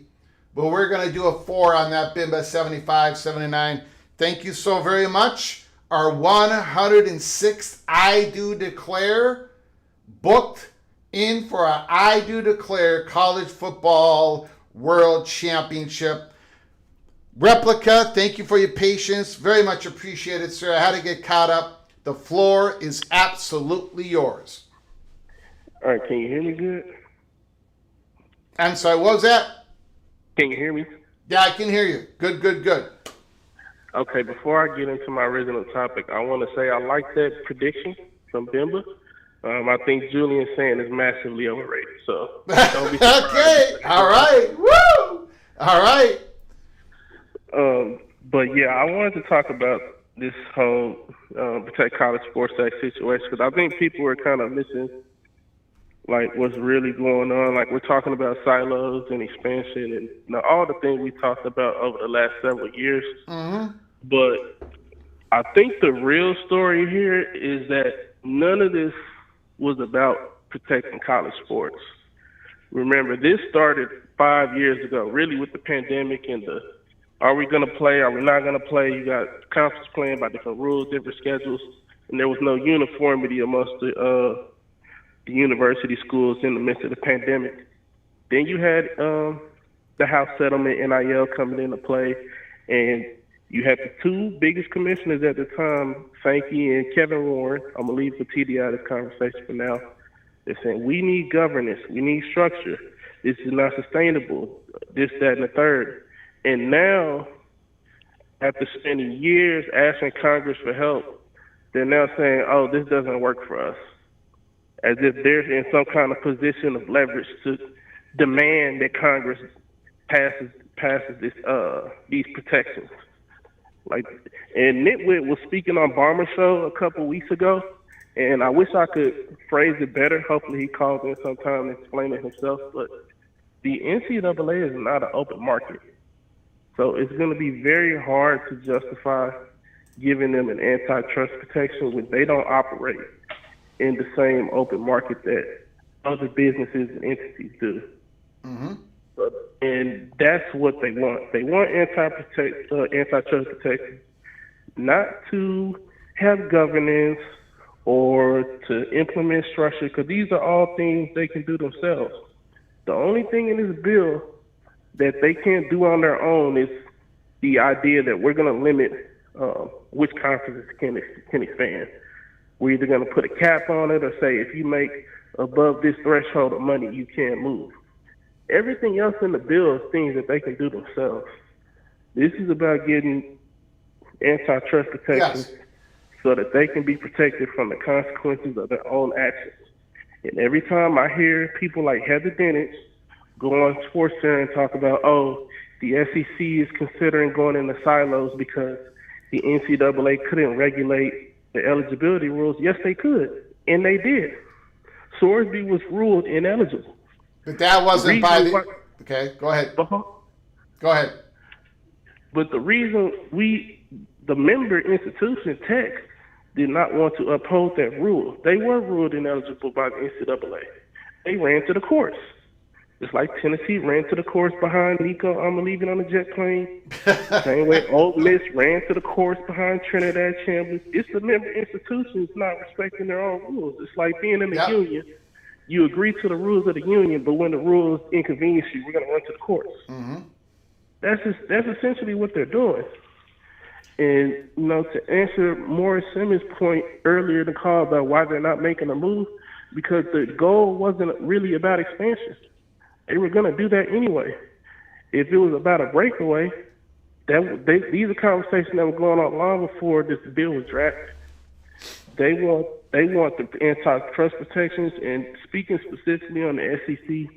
but we're going to do a 4 on that Bimba 75-79. Thank you so very much. Our 106th I Do Declare booked in for our I Do Declare College Football World Championship. Replica, thank you for your patience. Very much appreciated, sir. I had to get caught up. The floor is absolutely yours. All right, can you hear me good? I'm sorry, what was that? Can you hear me? Yeah, I can hear you. Good, good, good. Okay, before I get into my original topic, I want to say I like that prediction from Bimba. I think Julian saying is massively overrated, so don't be surprised. Okay, all right. Woo! All right. But yeah, I wanted to talk about this whole Protect College Sports Act situation, because I think people are kind of missing like what's really going on. Like, we're talking about silos and expansion and all the things we talked about over the last several years. Mm-hmm. But I think the real story here is that none of this was about protecting college sports. Remember, this started 5 years ago, really with the pandemic and the are we going to play, are we not going to play? You got conference playing by different rules, different schedules, and there was no uniformity amongst the university schools in the midst of the pandemic. Then you had the House settlement, NIL, coming into play, and you had the two biggest commissioners at the time, Sankey and Kevin Warren. I'm going to leave the TD out of this conversation for now. They're saying, we need governance, we need structure. This is not sustainable, this, that, and the third. And now, after spending years asking Congress for help, they're now saying, oh, this doesn't work for us. As if they're in some kind of position of leverage to demand that Congress passes this, these protections. Like, and Nitwit was speaking on Barmer Show a couple weeks ago, and I wish I could phrase it better. Hopefully he calls in sometime and explain it himself. But the NCAA is not an open market. So it's going to be very hard to justify giving them an antitrust protection when they don't operate in the same open market that other businesses and entities do. Mm-hmm. And that's what they want. They want antitrust protection, not to have governance or to implement structure, because these are all things they can do themselves. The only thing in this bill that they can't do on their own is the idea that we're going to limit which conferences can expand. We're either going to put a cap on it or say if you make above this threshold of money, you can't move. Everything else in the bill is things that they can do themselves. This is about getting antitrust protection so that they can be protected from the consequences of their own actions. And every time I hear people like Heather Dinich go on SportsCenter and talk about, oh, the SEC is considering going into silos because the NCAA couldn't regulate the eligibility rules. Yes, they could, and they did. Sorsby was ruled ineligible. But that wasn't by the... Okay, go ahead. Go ahead. But the reason the member institution, Tech, did not want to uphold that rule. They were ruled ineligible by the NCAA. They ran to the courts. Just like Tennessee ran to the courts behind Nico leaving on the jet plane. Same way Ole Miss ran to the courts behind Trinidad Chambers. It's the member institutions not respecting their own rules. It's like being in the union. You agree to the rules of the union, but when the rules inconvenience you, we're going to run to the courts. Mm-hmm. That's essentially what they're doing. And, to answer Morris Simmons' point earlier in the call about why they're not making a move, because the goal wasn't really about expansion. They were going to do that anyway. If it was about a breakaway, these are conversations that were going on long before this bill was drafted. They want the antitrust protections, and speaking specifically on the SEC,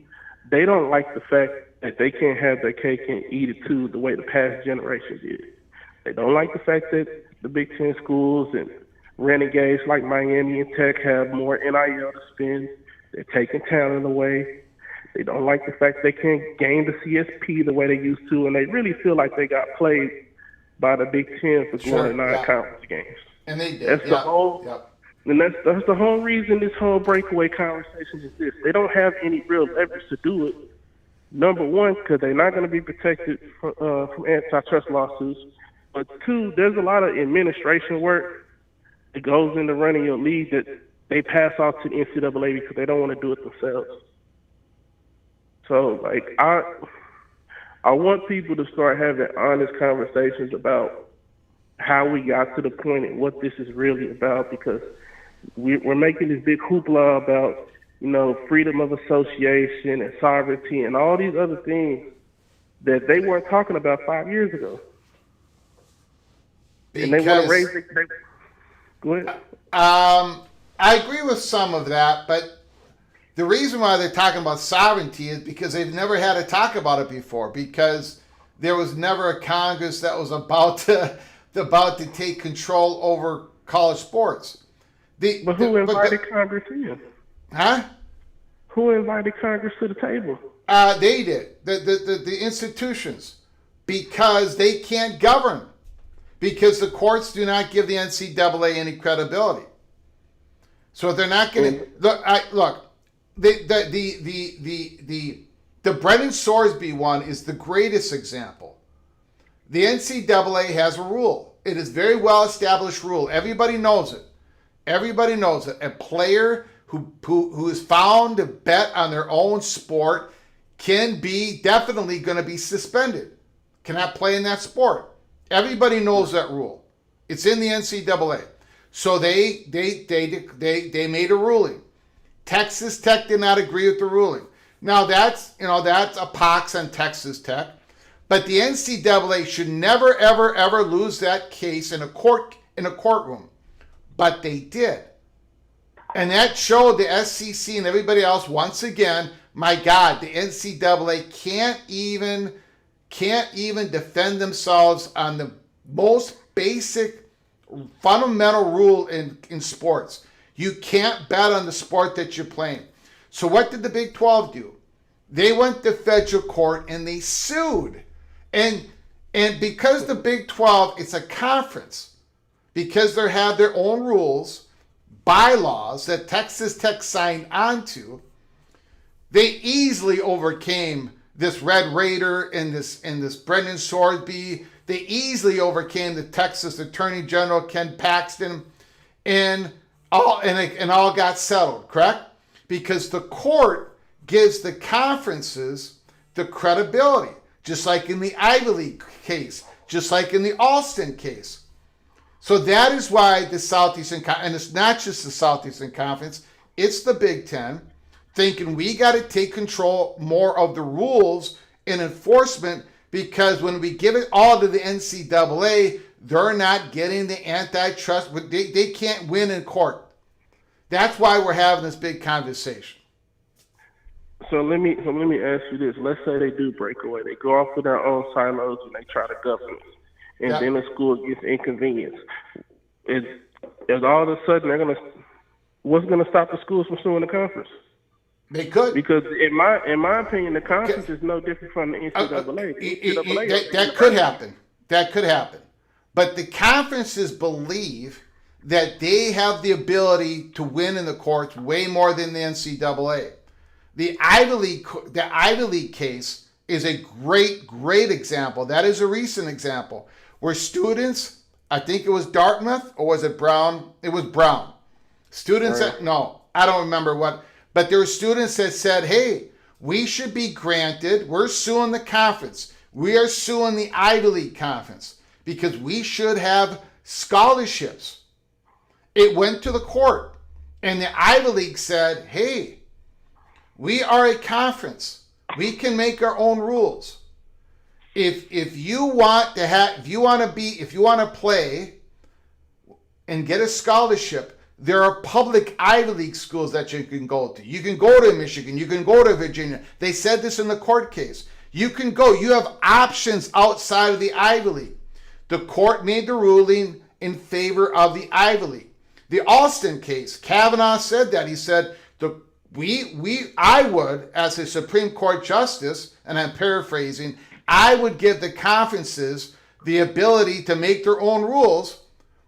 they don't like the fact that they can't have their cake and eat it too the way the past generation did. They don't like the fact that the Big Ten schools and renegades like Miami and Tech have more NIL to spend. They're taking talent away. They don't like the fact they can't gain the CSP the way they used to, and they really feel like they got played by the Big Ten for going to non-conference games. And they did. That's the whole. And that's the whole reason this whole breakaway conversation is this. They don't have any real leverage to do it. Number one, because they're not going to be protected from antitrust lawsuits. But two, there's a lot of administration work that goes into running your league that they pass off to the NCAA because they don't want to do it themselves. So, I want people to start having honest conversations about how we got to the point and what this is really about, because we're making this big hoopla about, freedom of association and sovereignty and all these other things that they weren't talking about 5 years ago. And they want to raise it. Go ahead. I agree with some of that, but the reason why they're talking about sovereignty is because they've never had to talk about it before, because there was never a Congress that was about to about to take control over college sports. But who invited Congress in? Huh? Who invited Congress to the table? They did. The institutions, because they can't govern, because the courts do not give the NCAA any credibility. So they're not going to look. The Brennan Sorsby one is the greatest example. The NCAA has a rule. It is very well established rule. Everybody knows it. Everybody knows it. A player who is found to bet on their own sport can be definitely going to be suspended. Cannot play in that sport. Everybody knows that rule. It's in the NCAA. So they made a ruling. Texas Tech did not agree with the ruling. Now that's a pox on Texas Tech, but the NCAA should never ever lose that case in a courtroom. But they did. And that showed the SEC and everybody else once again, my God, the NCAA can't even defend themselves on the most basic fundamental rule in sports. You can't bet on the sport that you're playing. So what did the Big 12 do? They went to federal court and they sued. And because the Big 12, it's a conference, because they have their own rules, bylaws that Texas Tech signed onto, they easily overcame this Red Raider and this Brendan Sorsby. They easily overcame the Texas Attorney General Ken Paxton, and all got settled, correct? Because the court gives the conferences the credibility, just like in the Ivy League case, just like in the Alston case. So that is why the Southeastern Conference, and it's not just the Southeastern Conference, it's the Big Ten, thinking we got to take control more of the rules and enforcement, because when we give it all to the NCAA, they're not getting the antitrust. They can't win in court. That's why we're having this big conversation. So let me ask you this. Let's say they do Breakaway. They go off with their own silos and they try to govern it. And then the school gets inconvenienced. Is all of a sudden what's gonna stop the schools from suing the conference? They could. Because in my opinion, the conference is no different from the NCAA. That could happen. That could happen. But the conferences believe that they have the ability to win in the courts way more than the NCAA. The Ivy League case is a great example. That is a recent example where students, I think it was Dartmouth, or was it Brown? It was Brown. Students right. No, I don't remember what, but there were students that said, hey, we should be granted, we're suing the conference. We are suing the Ivy League conference because we should have scholarships. It went to the court, and the Ivy League said, hey, we are a conference. We can make our own rules. If you want to play and get a scholarship, there are public Ivy League schools that you can go to. You can go to Michigan. You can go to Virginia. They said this in the court case. You can go. You have options outside of the Ivy League. The court made the ruling in favor of the Ivy League. The Alston case, Kavanaugh said that. He said, I would, as a Supreme Court justice, and I'm paraphrasing, I would give the conferences the ability to make their own rules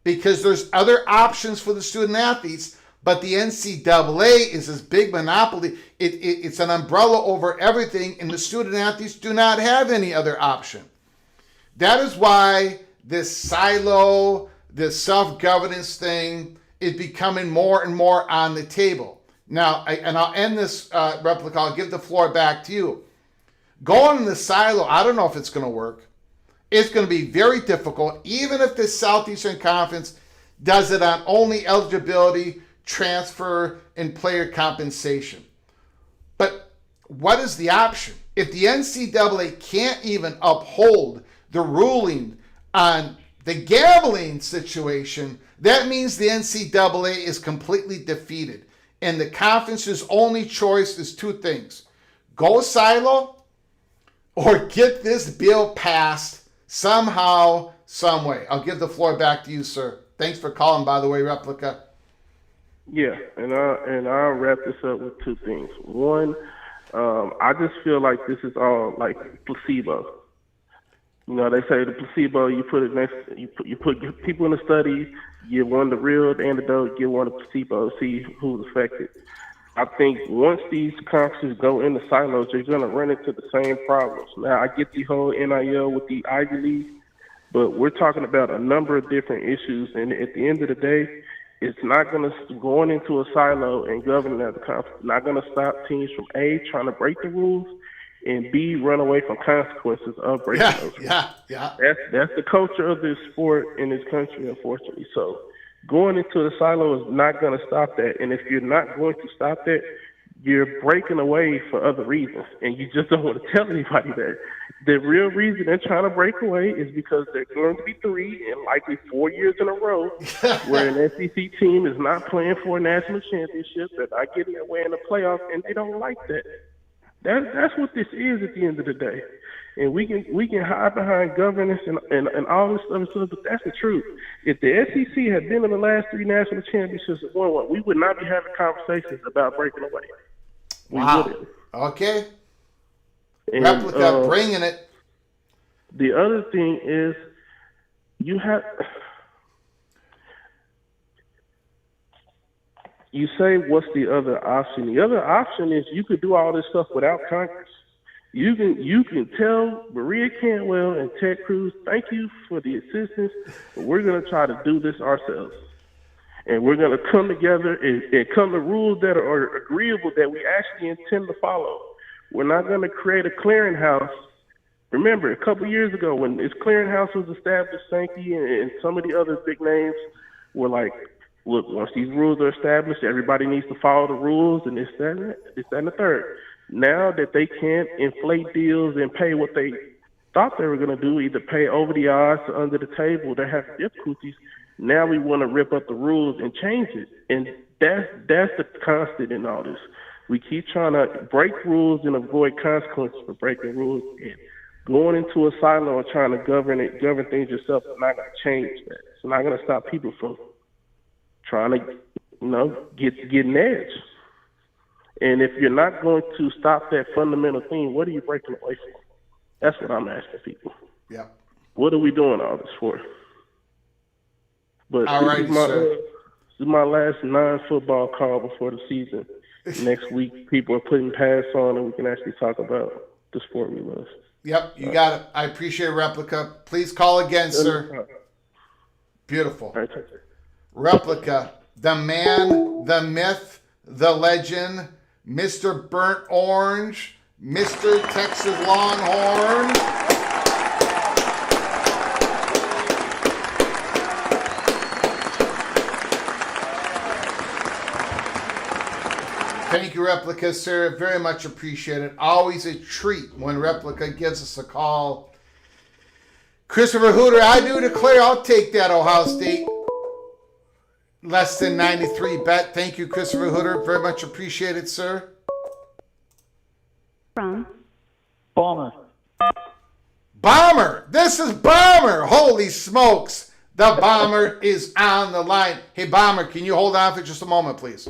because there's other options for the student athletes, but the NCAA is this big monopoly. It's an umbrella over everything, and the student athletes do not have any other option. That is why this silo, this self-governance thing is becoming more and more on the table. Now, I'll end this replica. I'll give the floor back to you. Going in the silo, I don't know if it's going to work. It's going to be very difficult, even if the Southeastern Conference does it on only eligibility, transfer, and player compensation. But what is the option? If the NCAA can't even uphold the ruling on the gambling situation, that means the NCAA is completely defeated. And the conference's only choice is two things. Go silo or get this bill passed somehow some way. I'll give the floor back to you, sir. Thanks for calling, by the way, Replica. Yeah, and I'll wrap this up with two things. One, I just feel like this is all like placebo. You know, they say the placebo, you put it next, you put people in a study, give one the real antidote, give one the placebo, see who's affected. I think once these conferences go into silos, you're going to run into the same problems. Now, I get the whole NIL with the Ivy League, but we're talking about a number of different issues, and at the end of the day, it's not going to going into a silo and governing at the conference. Not going to stop teams from A, trying to break the rules, and B, run away from consequences of breaking those rules. Yeah. That's the culture of this sport in this country, unfortunately. So going into the silo is not going to stop that. And if you're not going to stop that, you're breaking away for other reasons. And you just don't want to tell anybody that. The real reason they're trying to break away is because they're going to be 3 and likely 4 years in a row where an SEC team is not playing for a national championship, they're not getting their way in the playoffs, and they don't like that. That's what this is at the end of the day. And we can hide behind governance and all this other stuff, but that's the truth. If the SEC had been in the last 3 national championships and won one, we would not be having conversations about breaking away. Wow. We wouldn't. Okay. And, Replica, bringing it. The other thing is you say, what's the other option? The other option is you could do all this stuff without Congress. You can tell Maria Cantwell and Ted Cruz, thank you for the assistance, but we're going to try to do this ourselves. And we're going to come together and come to rules that are agreeable that we actually intend to follow. We're not going to create a clearinghouse. Remember, a couple of years ago when this clearinghouse was established, Sankey and some of the other big names were like, look, once these rules are established, everybody needs to follow the rules and this, that, and the third. Now that they can't inflate deals and pay what they thought they were going to do, either pay over the odds or under the table, they're having difficulties. Now we want to rip up the rules and change it. And that's the constant in all this. We keep trying to break rules and avoid consequences for breaking rules. And going into a silo and trying to govern things yourself is not going to change that. It's not going to stop people from trying to, get an edge. And if you're not going to stop that fundamental thing, what are you breaking away from? That's what I'm asking people. Yeah. What are we doing all this for? But this is my last non-football call before the season. Next week, people are putting pads on, and we can actually talk about the sport we love. Yep, you got it. I appreciate it, Replica. Please call again, sir. Beautiful. All right, take care. Replica, the man, the myth, the legend, Mr. Burnt Orange, Mr. Texas Longhorn. Thank you, Replica, sir. Very much appreciated. Always a treat when Replica gives us a call. Christopher Hooter, I do declare I'll take that Ohio State less than 93 bet. Thank you, Christopher Hooter. Very much appreciated, sir. From Bomber. This is Bomber. Holy smokes. The Bomber is on the line. Hey, Bomber, can you hold on for just a moment, please?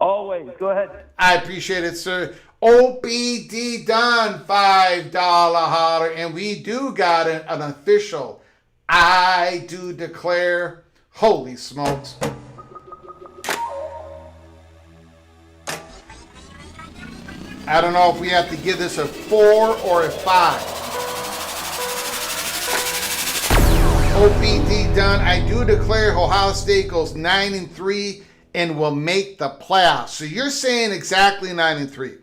Always. Go ahead. I appreciate it, sir. OBD done, $5 holler. And we do got an official I do declare. Holy smokes. I don't know if we have to give this a 4 or a 5. OBD done. I do declare Ohio State goes 9-3 and will make the playoffs. So you're saying exactly 9-3.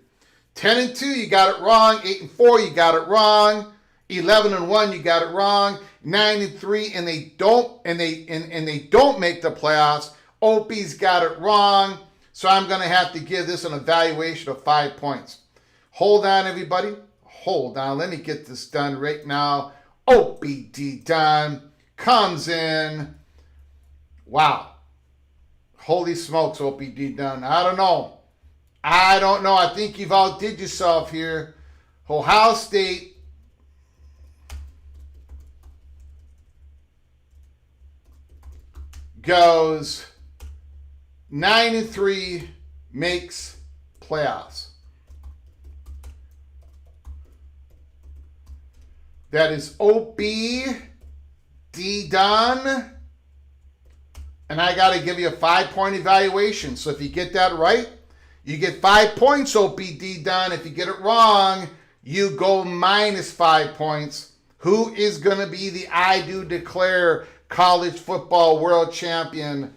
10-2, you got it wrong. 8-4, you got it wrong. 11-1, you got it wrong. 9-3, and they don't make the playoffs. Opie's got it wrong. So I'm going to have to give this an evaluation of 5 points. Hold on, everybody. Hold on. Let me get this done right now. OBD done. Comes in. Wow. Holy smokes, OBD done. I don't know. I think you've outdid yourself here. Ohio State goes 9-3, makes playoffs. That is OB D done. And I got to give you a 5-point evaluation. So if you get that right, you get 5 points, OPD done. If you get it wrong, you go -5 points. Who is going to be the I do declare college football world champion?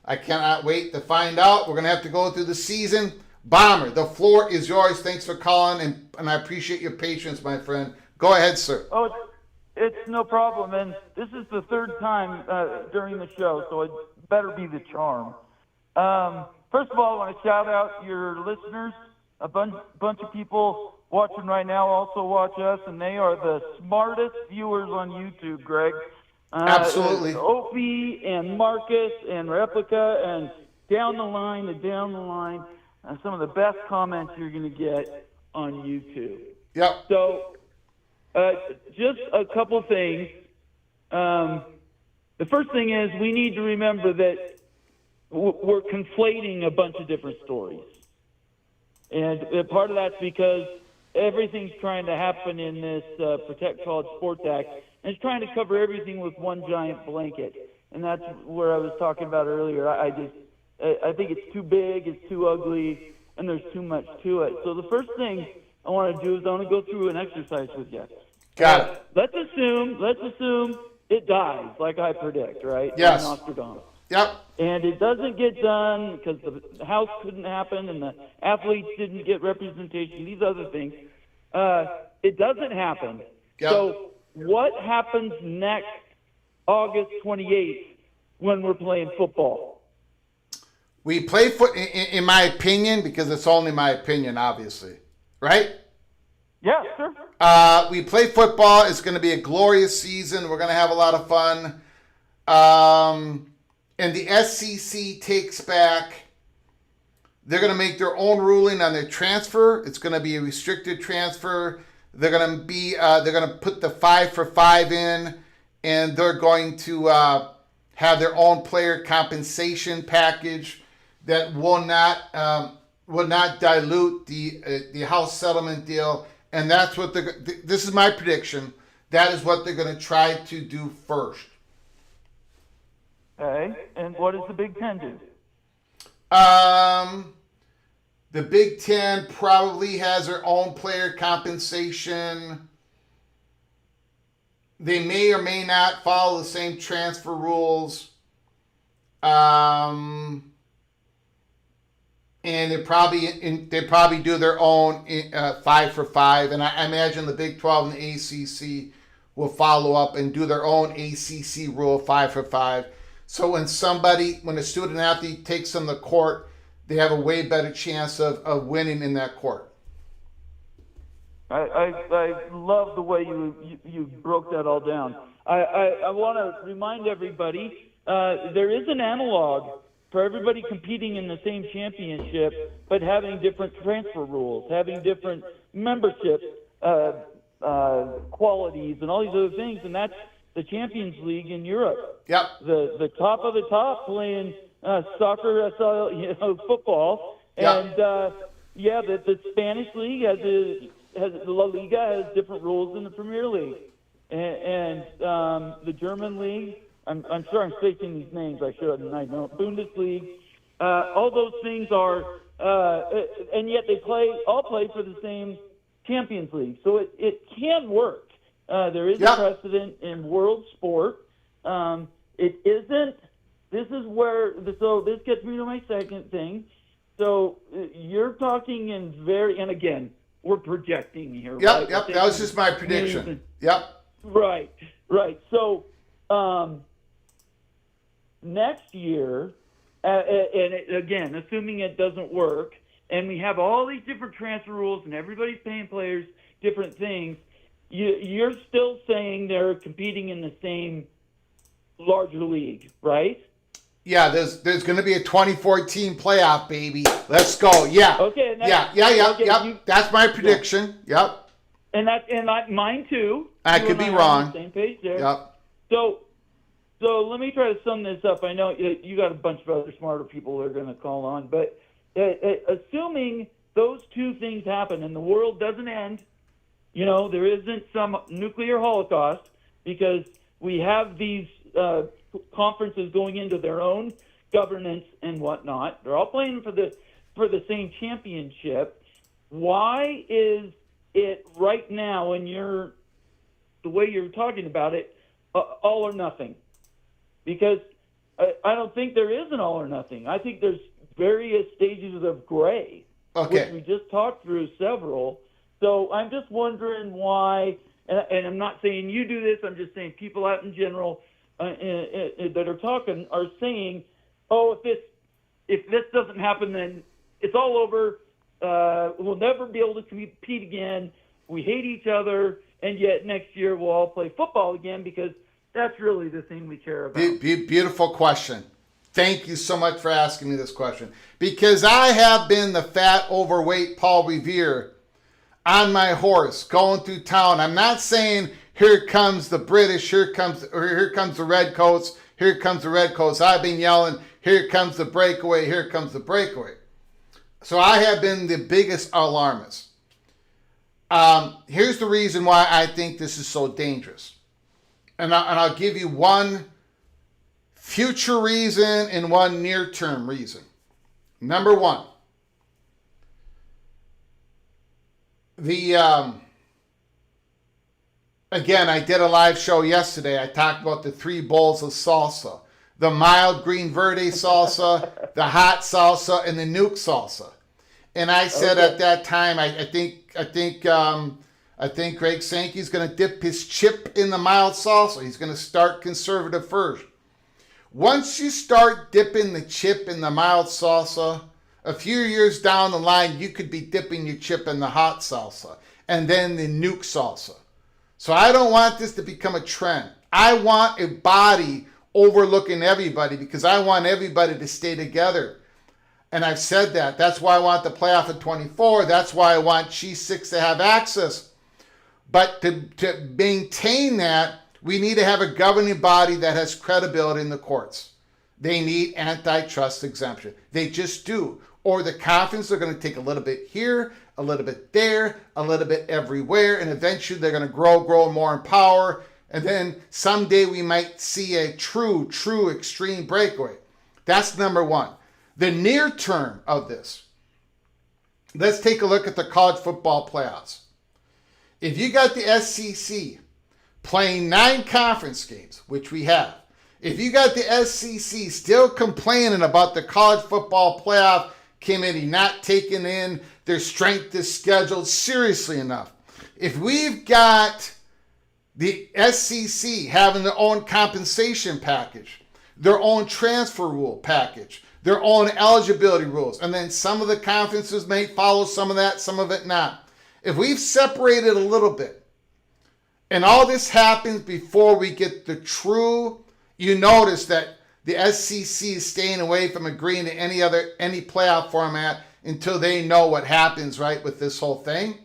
I cannot wait to find out. We're going to have to go through the season. Bomber, the floor is yours. Thanks for calling, and I appreciate your patience, my friend. Go ahead, sir. Oh, it's no problem, and this is the third time during the show, so it better be the charm. First of all, I want to shout out your listeners. A bunch of people watching right now also watch us, and they are the smartest viewers on YouTube, Greg. Absolutely. Opie and Marcus and Replica and down the line and down the line. Some of the best comments you're going to get on YouTube. Yep. So, just a couple things. The first thing is we need to remember that we're conflating a bunch of different stories. And part of that's because everything's trying to happen in this Protect College Sports Act, and it's trying to cover everything with one giant blanket. And that's where I was talking about earlier. I think it's too big, it's too ugly, and there's too much to it. So the first thing I want to do is I want to go through an exercise with you. Got it. Let's assume it dies, like I predict, right? Yes. Nostradamus. Yep. And it doesn't get done because the house couldn't happen and the athletes didn't get representation, these other things. It doesn't happen. Yep. So what happens next August 28th when we're playing football? We play in my opinion, because it's only my opinion, obviously. Right? Yeah, sure. We play football. It's going to be a glorious season. We're going to have a lot of fun. And the SEC takes back. They're going to make their own ruling on their transfer. It's going to be a restricted transfer. They're going to put the 5-for-5 in, and they're going to have their own player compensation package that will not dilute the House settlement deal. And that's what this is my prediction. That is what they're going to try to do first. Okay, and what does the Big Ten do? The Big Ten probably has their own player compensation. They may or may not follow the same transfer rules. And they probably do their own 5-for-5. And I imagine the Big 12 and the ACC will follow up and do their own ACC rule 5-for-5. So when a student athlete takes them to court, they have a way better chance of winning in that court. I love the way you broke that all down. I want to remind everybody there is an analog for everybody competing in the same championship, but having different transfer rules, having different membership qualities, and all these other things, and that's the Champions League in Europe. Yep. The top of the top playing soccer, football, and Yep. the Spanish league has La Liga has different rules than the Premier League, and the German league. I'm sure I'm spacing these names. I should, and I know Bundesliga. All those things are, and yet they all play for the same Champions League. So it can work. There is a precedent in world sport. It isn't. This is where. So this gets me to my second thing. So you're talking and again, we're projecting here. Yep. Right? Yep. That was just my prediction. Yep. Right. So next year, again, assuming it doesn't work, and we have all these different transfer rules, and everybody's paying players different things. You're still saying they're competing in the same larger league, right? Yeah, there's going to be a 2014 playoff, baby. Let's go. Yeah. Okay. Yep. That's my prediction. Yep. And mine too. I could be wrong. Same page there. Yep. So So let me try to sum this up. I know you got a bunch of other smarter people who are going to call on, but assuming those two things happen and the world doesn't end, there isn't some nuclear holocaust because we have these conferences going into their own governance and whatnot. They're all playing for the same championship. Why is it right now, in the way you're talking about it, all or nothing? Because I don't think there is an all or nothing. I think there's various stages of gray, which we just talked through several. So I'm just wondering why, and I'm not saying you do this, I'm just saying people out in general that are talking are saying, oh, if this doesn't happen, then it's all over. We'll never be able to compete again. We hate each other, and yet next year we'll all play football again because that's really the thing we care about. Beautiful question. Thank you so much for asking me this question. Because I have been the fat, overweight Paul Revere on my horse going through town. I'm not saying here comes the British, here comes the Redcoats, here comes the Redcoats. I've been yelling, here comes the breakaway, here comes the breakaway. So I have been the biggest alarmist. Here's the reason why I think this is so dangerous. And I'll give you one future reason and one near-term reason. Number one, again, I did a live show yesterday. I talked about the 3 bowls of salsa. The mild green verde salsa, the hot salsa, and the nuke salsa. And I said at that time, I think Greg Sankey's going to dip his chip in the mild salsa. He's going to start conservative first. Once you start dipping the chip in the mild salsa, a few years down the line, you could be dipping your chip in the hot salsa and then the nuke salsa. So I don't want this to become a trend. I want a body overlooking everybody because I want everybody to stay together. And I've said that. That's why I want the playoff at 24. That's why I want G6 to have access. But to maintain that, we need to have a governing body that has credibility in the courts. They need antitrust exemption. They just do. Or the conference are going to take a little bit here, a little bit there, a little bit everywhere, and eventually they're going to grow more in power. And then someday we might see a true extreme breakaway. That's number one. The near term of this, let's take a look at the college football playoffs. If you got the SEC playing 9 conference games, which we have, if you got the SEC still complaining about the college football playoff committee not taking in their strength of schedule seriously enough, if we've got the SEC having their own compensation package, their own transfer rule package, their own eligibility rules, and then some of the conferences may follow some of that, some of it not. If we've separated a little bit, and all this happens before we get the true, you notice that the SEC is staying away from agreeing to any playoff format until they know what happens, right, with this whole thing.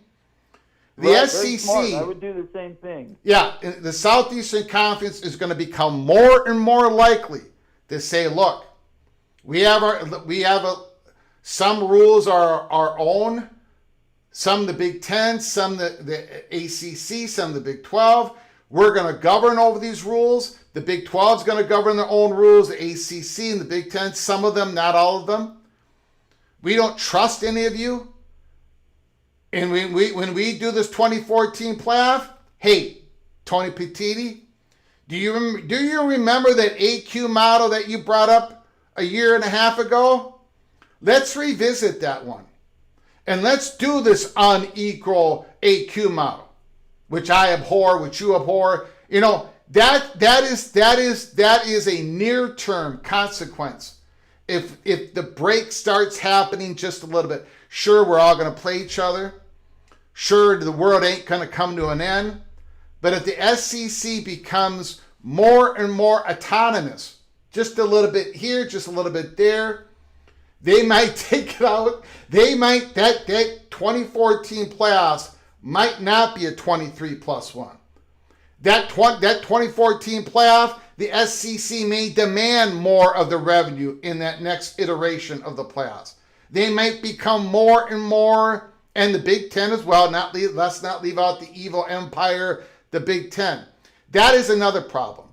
The SEC, I would do the same thing. Yeah, the Southeastern Conference is going to become more and more likely to say, look, some rules are our own, some the Big Ten, some the ACC, some the Big 12. We're going to govern over these rules. The Big 12 is going to govern their own rules, the ACC and the Big Ten, some of them, not all of them. We don't trust any of you. And when we do this 2014 playoff, hey, Tony Petiti, do you remember that AQ model that you brought up a year and a half ago? Let's revisit that one. And let's do this unequal AQ model, which I abhor, which you abhor. You know, that is a near-term consequence. If the break starts happening just a little bit, sure, we're all going to play each other. Sure, the world ain't going to come to an end. But if the SEC becomes more and more autonomous, just a little bit here, just a little bit there, they might take it out. They might, that 2014 playoffs might not be a 23+1. that 2014 playoff, the SEC may demand more of the revenue in that next iteration of the playoffs. They might become more and more, and the Big Ten as well. Let's not leave out the evil empire, the Big Ten. That is another problem.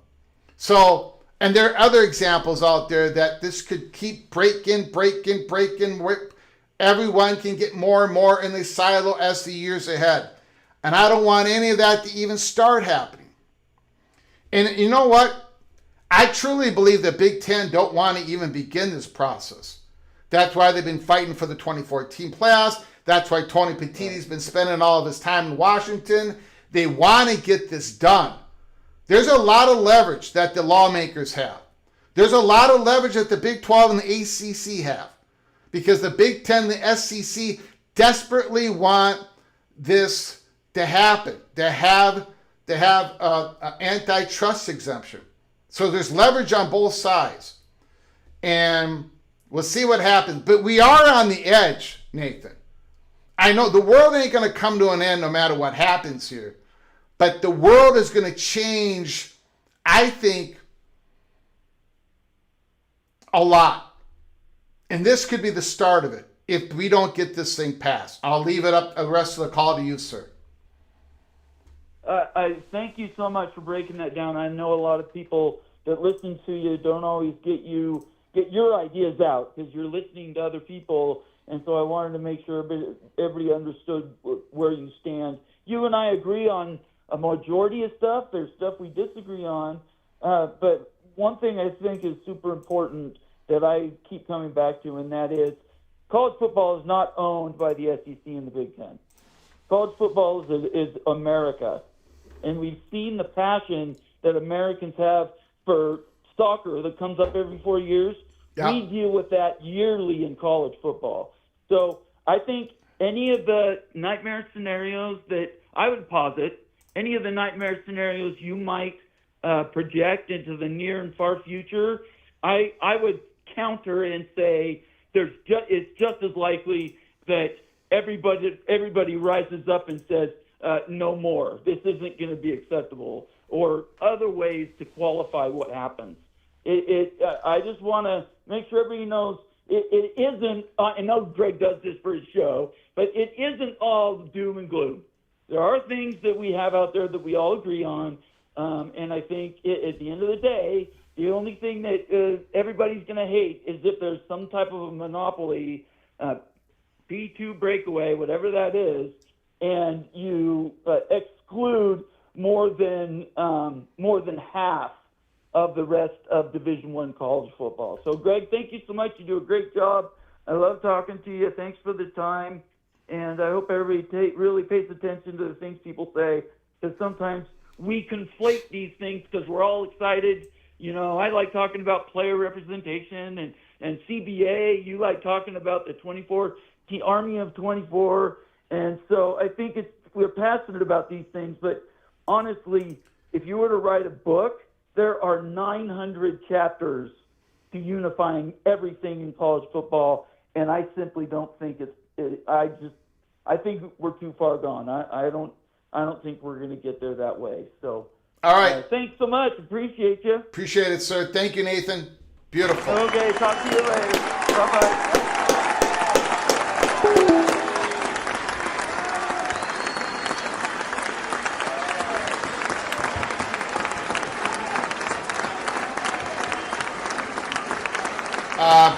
So, and there are other examples out there that this could keep breaking. Everyone can get more and more in the silo as the years ahead. And I don't want any of that to even start happening. And you know what? I truly believe the Big Ten don't want to even begin this process. That's why they've been fighting for the 2014 playoffs. That's why Tony Petitti's been spending all of his time in Washington. They want to get this done. There's a lot of leverage that the lawmakers have. There's a lot of leverage that the Big 12 and the ACC have. Because the Big Ten and the SEC desperately want this to happen, to have an antitrust exemption. So there's leverage on both sides. And we'll see what happens. But we are on the edge, Nathan. I know the world ain't going to come to an end no matter what happens here. But the world is going to change, I think, a lot. And this could be the start of it if we don't get this thing passed. I'll leave it up the rest of the call to you, sir. I thank you so much for breaking that down. I know a lot of people that listen to you don't always get your ideas out because you're listening to other people, and so I wanted to make sure everybody understood where you stand. You and I agree on a majority of stuff. There's stuff we disagree on, but one thing I think is super important that I keep coming back to, and that is college football is not owned by the SEC and the Big Ten. College football is America. And we've seen the passion that Americans have for soccer that comes up every 4 years. Yeah. We deal with that yearly in college football. So I think any of the nightmare scenarios that I would posit, any of the nightmare scenarios you might project into the near and far future, I would counter and say it's just as likely that everybody rises up and says, no more. This isn't going to be acceptable, or other ways to qualify what happens. I just want to make sure everybody knows it isn't. I know Greg does this for his show, but it isn't all doom and gloom. There are things that we have out there that we all agree on, and I think at the end of the day, the only thing that everybody's going to hate is if there's some type of a monopoly, B2 breakaway, whatever that is, and you exclude more than half of the rest of Division I college football. So, Greg, thank you so much. You do a great job. I love talking to you. Thanks for the time, and I hope everybody really pays attention to the things people say, because sometimes we conflate these things because we're all excited. You know, I like talking about player representation and CBA. You like talking about the 24 Army of 24. And so I think we're passionate about these things, but honestly, if you were to write a book, there are 900 chapters to unifying everything in college football, and I simply don't think I think we're too far gone. I don't think we're going to get there that way. So, all right. Thanks so much. Appreciate you. Appreciate it, sir. Thank you, Nathan. Beautiful. Okay. Talk to you later. Bye-bye.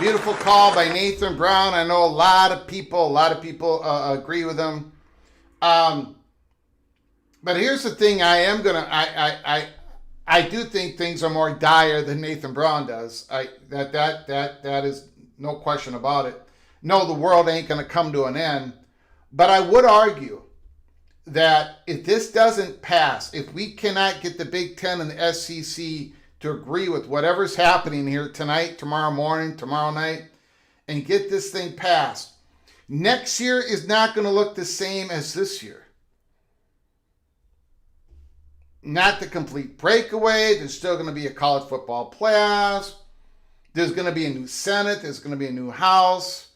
Beautiful call by Nathan Brown. I know a lot of people agree with him. But here's the thing: I do think things are more dire than Nathan Brown does. That is no question about it. No, the world ain't going to come to an end. But I would argue that if this doesn't pass, if we cannot get the Big Ten and the SEC to agree with whatever's happening here tonight, tomorrow morning, tomorrow night, and get this thing passed, next year is not going to look the same as this year. Not the complete breakaway. There's still going to be a college football playoffs. There's going to be a new Senate. There's going to be a new House.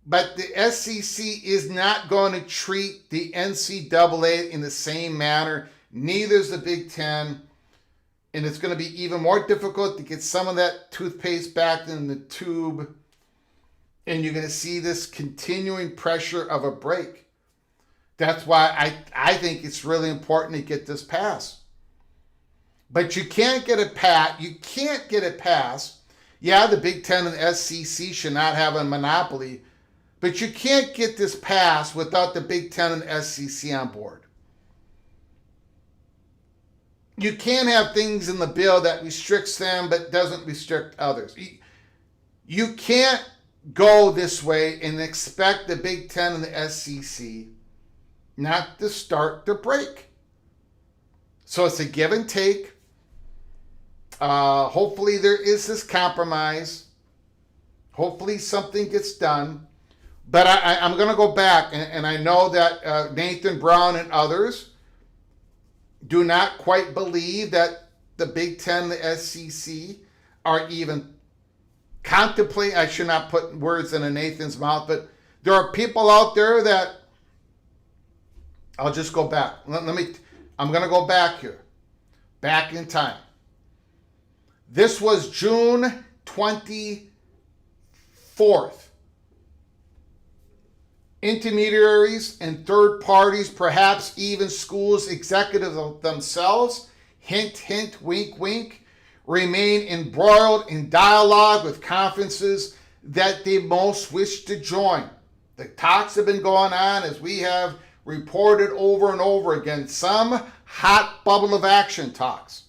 But the SEC is not going to treat the NCAA in the same manner Neither is the Big Ten. And it's going to be even more difficult to get some of that toothpaste back in the tube. And you're going to see this continuing pressure of a break. That's why I think it's really important to get this passed. But you can't get it passed. Yeah, the Big Ten and the SEC should not have a monopoly. But you can't get this passed without the Big Ten and the SEC on board. You can't have things in the bill that restricts them but doesn't restrict others. You can't go this way and expect the Big Ten and the SEC not to start to break. So it's a give and take. Hopefully there is this compromise. Hopefully something gets done. But I'm going to go back, and I know that Nathan Brown and others do not quite believe that the Big Ten and the SEC are even contemplating. I should not put words in Nathan's mouth, but there are people out there that, I'll just go back. I'm going to go back here. Back in time. This was June 24th. Intermediaries and third parties, perhaps even schools, executives themselves, hint, hint, wink, wink, remain embroiled in dialogue with conferences that they most wish to join. The talks have been going on, as we have reported over and over again, some hot bubble of action talks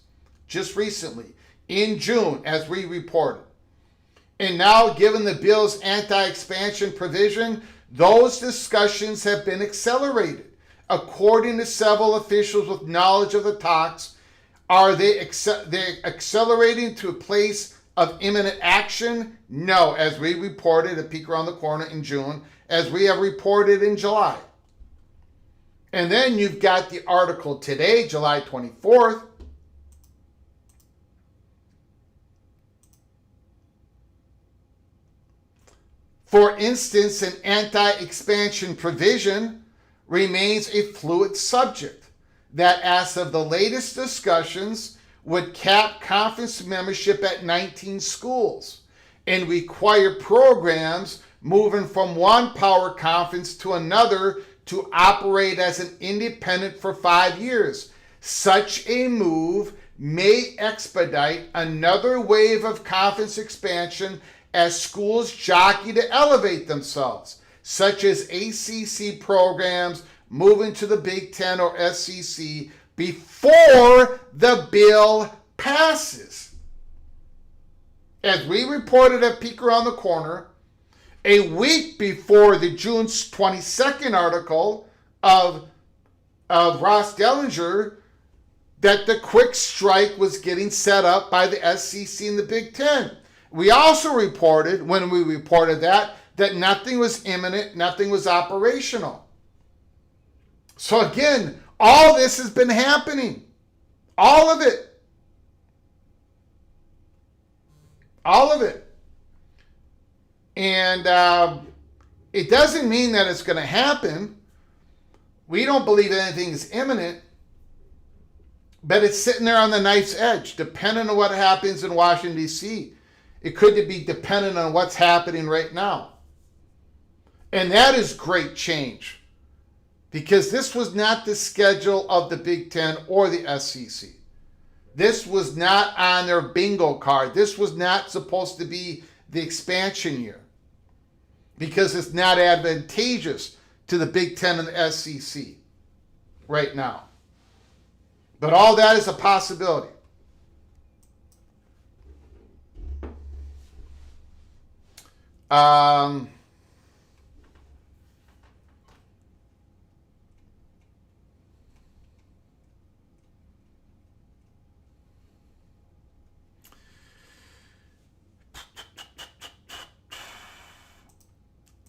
just recently in June, as we reported. And now, given the bill's anti-expansion provision, those discussions have been accelerated. According to several officials with knowledge of the talks, are they accelerating to a place of imminent action? No, as we reported at Peek Around the Corner in June, as we have reported in July. And then you've got the article today, July 24th. For instance, an anti-expansion provision remains a fluid subject that, as of the latest discussions, would cap conference membership at 19 schools and require programs moving from one power conference to another to operate as an independent for 5 years. Such a move may expedite another wave of conference expansion as schools jockey to elevate themselves, such as ACC programs moving to the Big Ten or SEC before the bill passes. As we reported at Peek Around the Corner, a week before the June 22nd article of Ross Dellinger, that the quick strike was getting set up by the SEC and the Big Ten. We also reported, when we reported that nothing was imminent, nothing was operational. So again, all this has been happening. All of it. All of it. And it doesn't mean that it's going to happen. We don't believe anything is imminent. But it's sitting there on the knife's edge, depending on what happens in Washington, D.C. It could be dependent on what's happening right now. And that is great change. Because this was not the schedule of the Big Ten or the SEC. This was not on their bingo card. This was not supposed to be the expansion year. Because it's not advantageous to the Big Ten and the SEC right now. But all that is a possibility.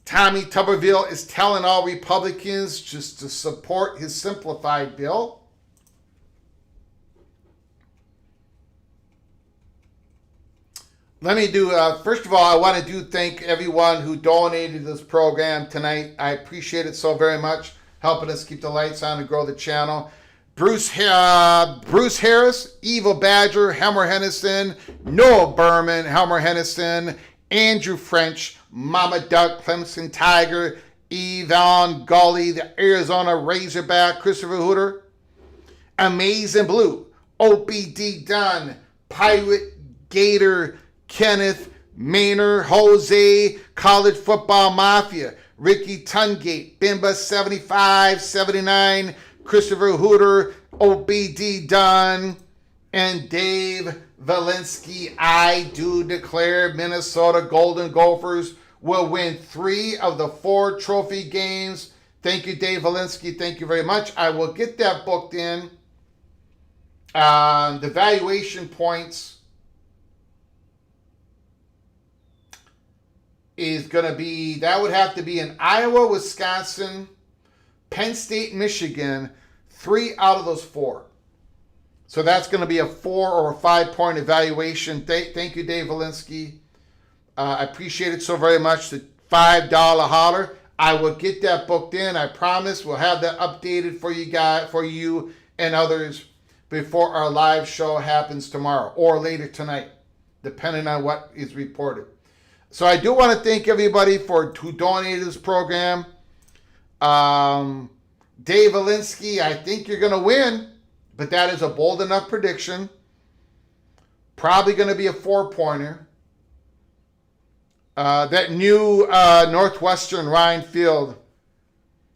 Tommy Tuberville is telling all Republicans just to support his simplified bill. Let me do, first of all, I want to thank everyone who donated to this program tonight. I appreciate it so very much, helping us keep the lights on and grow the channel. Bruce Harris, Evil Badger, Helmer Hennison, Noah Berman, Helmer Hennison, Andrew French, Mama Duck, Clemson Tiger, Yvonne Gully, the Arizona Razorback, Christopher Hooter, Amazing Blue, OPD Dunn, Pirate Gator, Kenneth Maynard, Jose, College Football Mafia, Ricky Tungate, Bimba 75, 79, Christopher Hooter, OBD Dunn, and Dave Valinsky. I do declare Minnesota Golden Gophers will win 3 of the 4 trophy games. Thank you, Dave Valinsky. Thank you very much. I will get that booked in. The valuation points is going to be, that would have to be in Iowa, Wisconsin, Penn State, Michigan, 3 out of those 4. So that's going to be a 4 or a 5 point evaluation. Thank you, Dave Valinsky. I appreciate it so very much. The $5 holler. I will get that booked in. I promise we'll have that updated for you and others before our live show happens tomorrow or later tonight, depending on what is reported. So I do want to thank everybody who donated to this program. Dave Valinsky, I think you're going to win, but that is a bold enough prediction. Probably going to be a 4-pointer. That new Northwestern Ryan Field,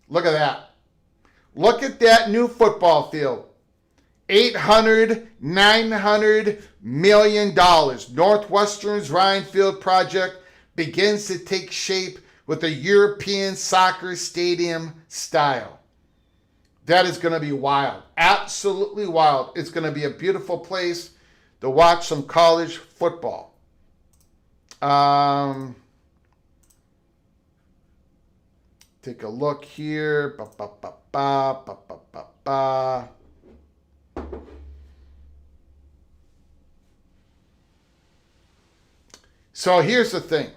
look at that. Look at that new football field. $800, $900 million. Northwestern's Ryan Field project begins to take shape with a European soccer stadium style. That is going to be wild. Absolutely wild. It's going to be a beautiful place to watch some college football. Take a look here. So here's the thing.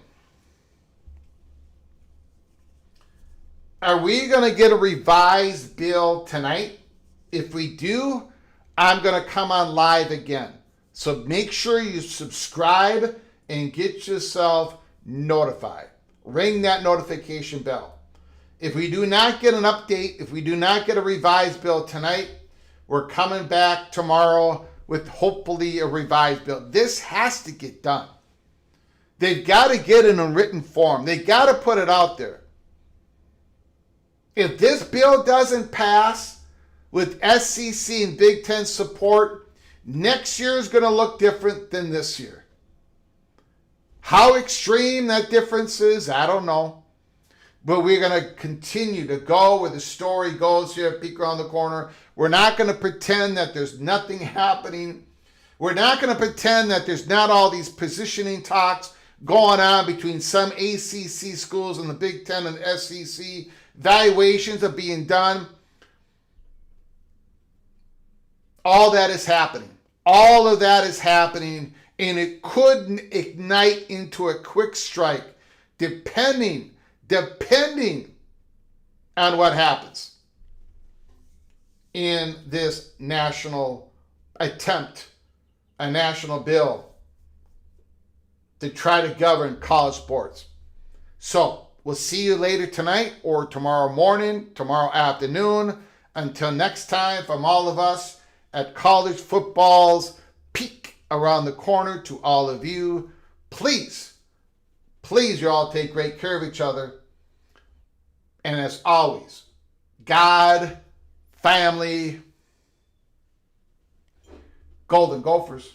Are we going to get a revised bill tonight? If we do, I'm going to come on live again. So make sure you subscribe and get yourself notified. Ring that notification bell. If we do not get an update, if we do not get a revised bill tonight, we're coming back tomorrow with hopefully a revised bill. This has to get done. They've got to get it in written form. They've got to put it out there. If this bill doesn't pass with SEC and Big Ten support, next year is going to look different than this year. How extreme that difference is, I don't know. But we're going to continue to go where the story goes here at Peek Around the Corner. We're not going to pretend that there's nothing happening. We're not going to pretend that there's not all these positioning talks going on between some ACC schools and the Big Ten and SEC. Valuations are being done. All that is happening. All of that is happening, and it could ignite into a quick strike depending on what happens in this national attempt, a national bill to try to govern college sports. So we'll see you later tonight or tomorrow morning, tomorrow afternoon. Until next time, from all of us at College Football's Peek Around the Corner, to all of you, please you all take great care of each other. And as always, God, family, Golden Gophers.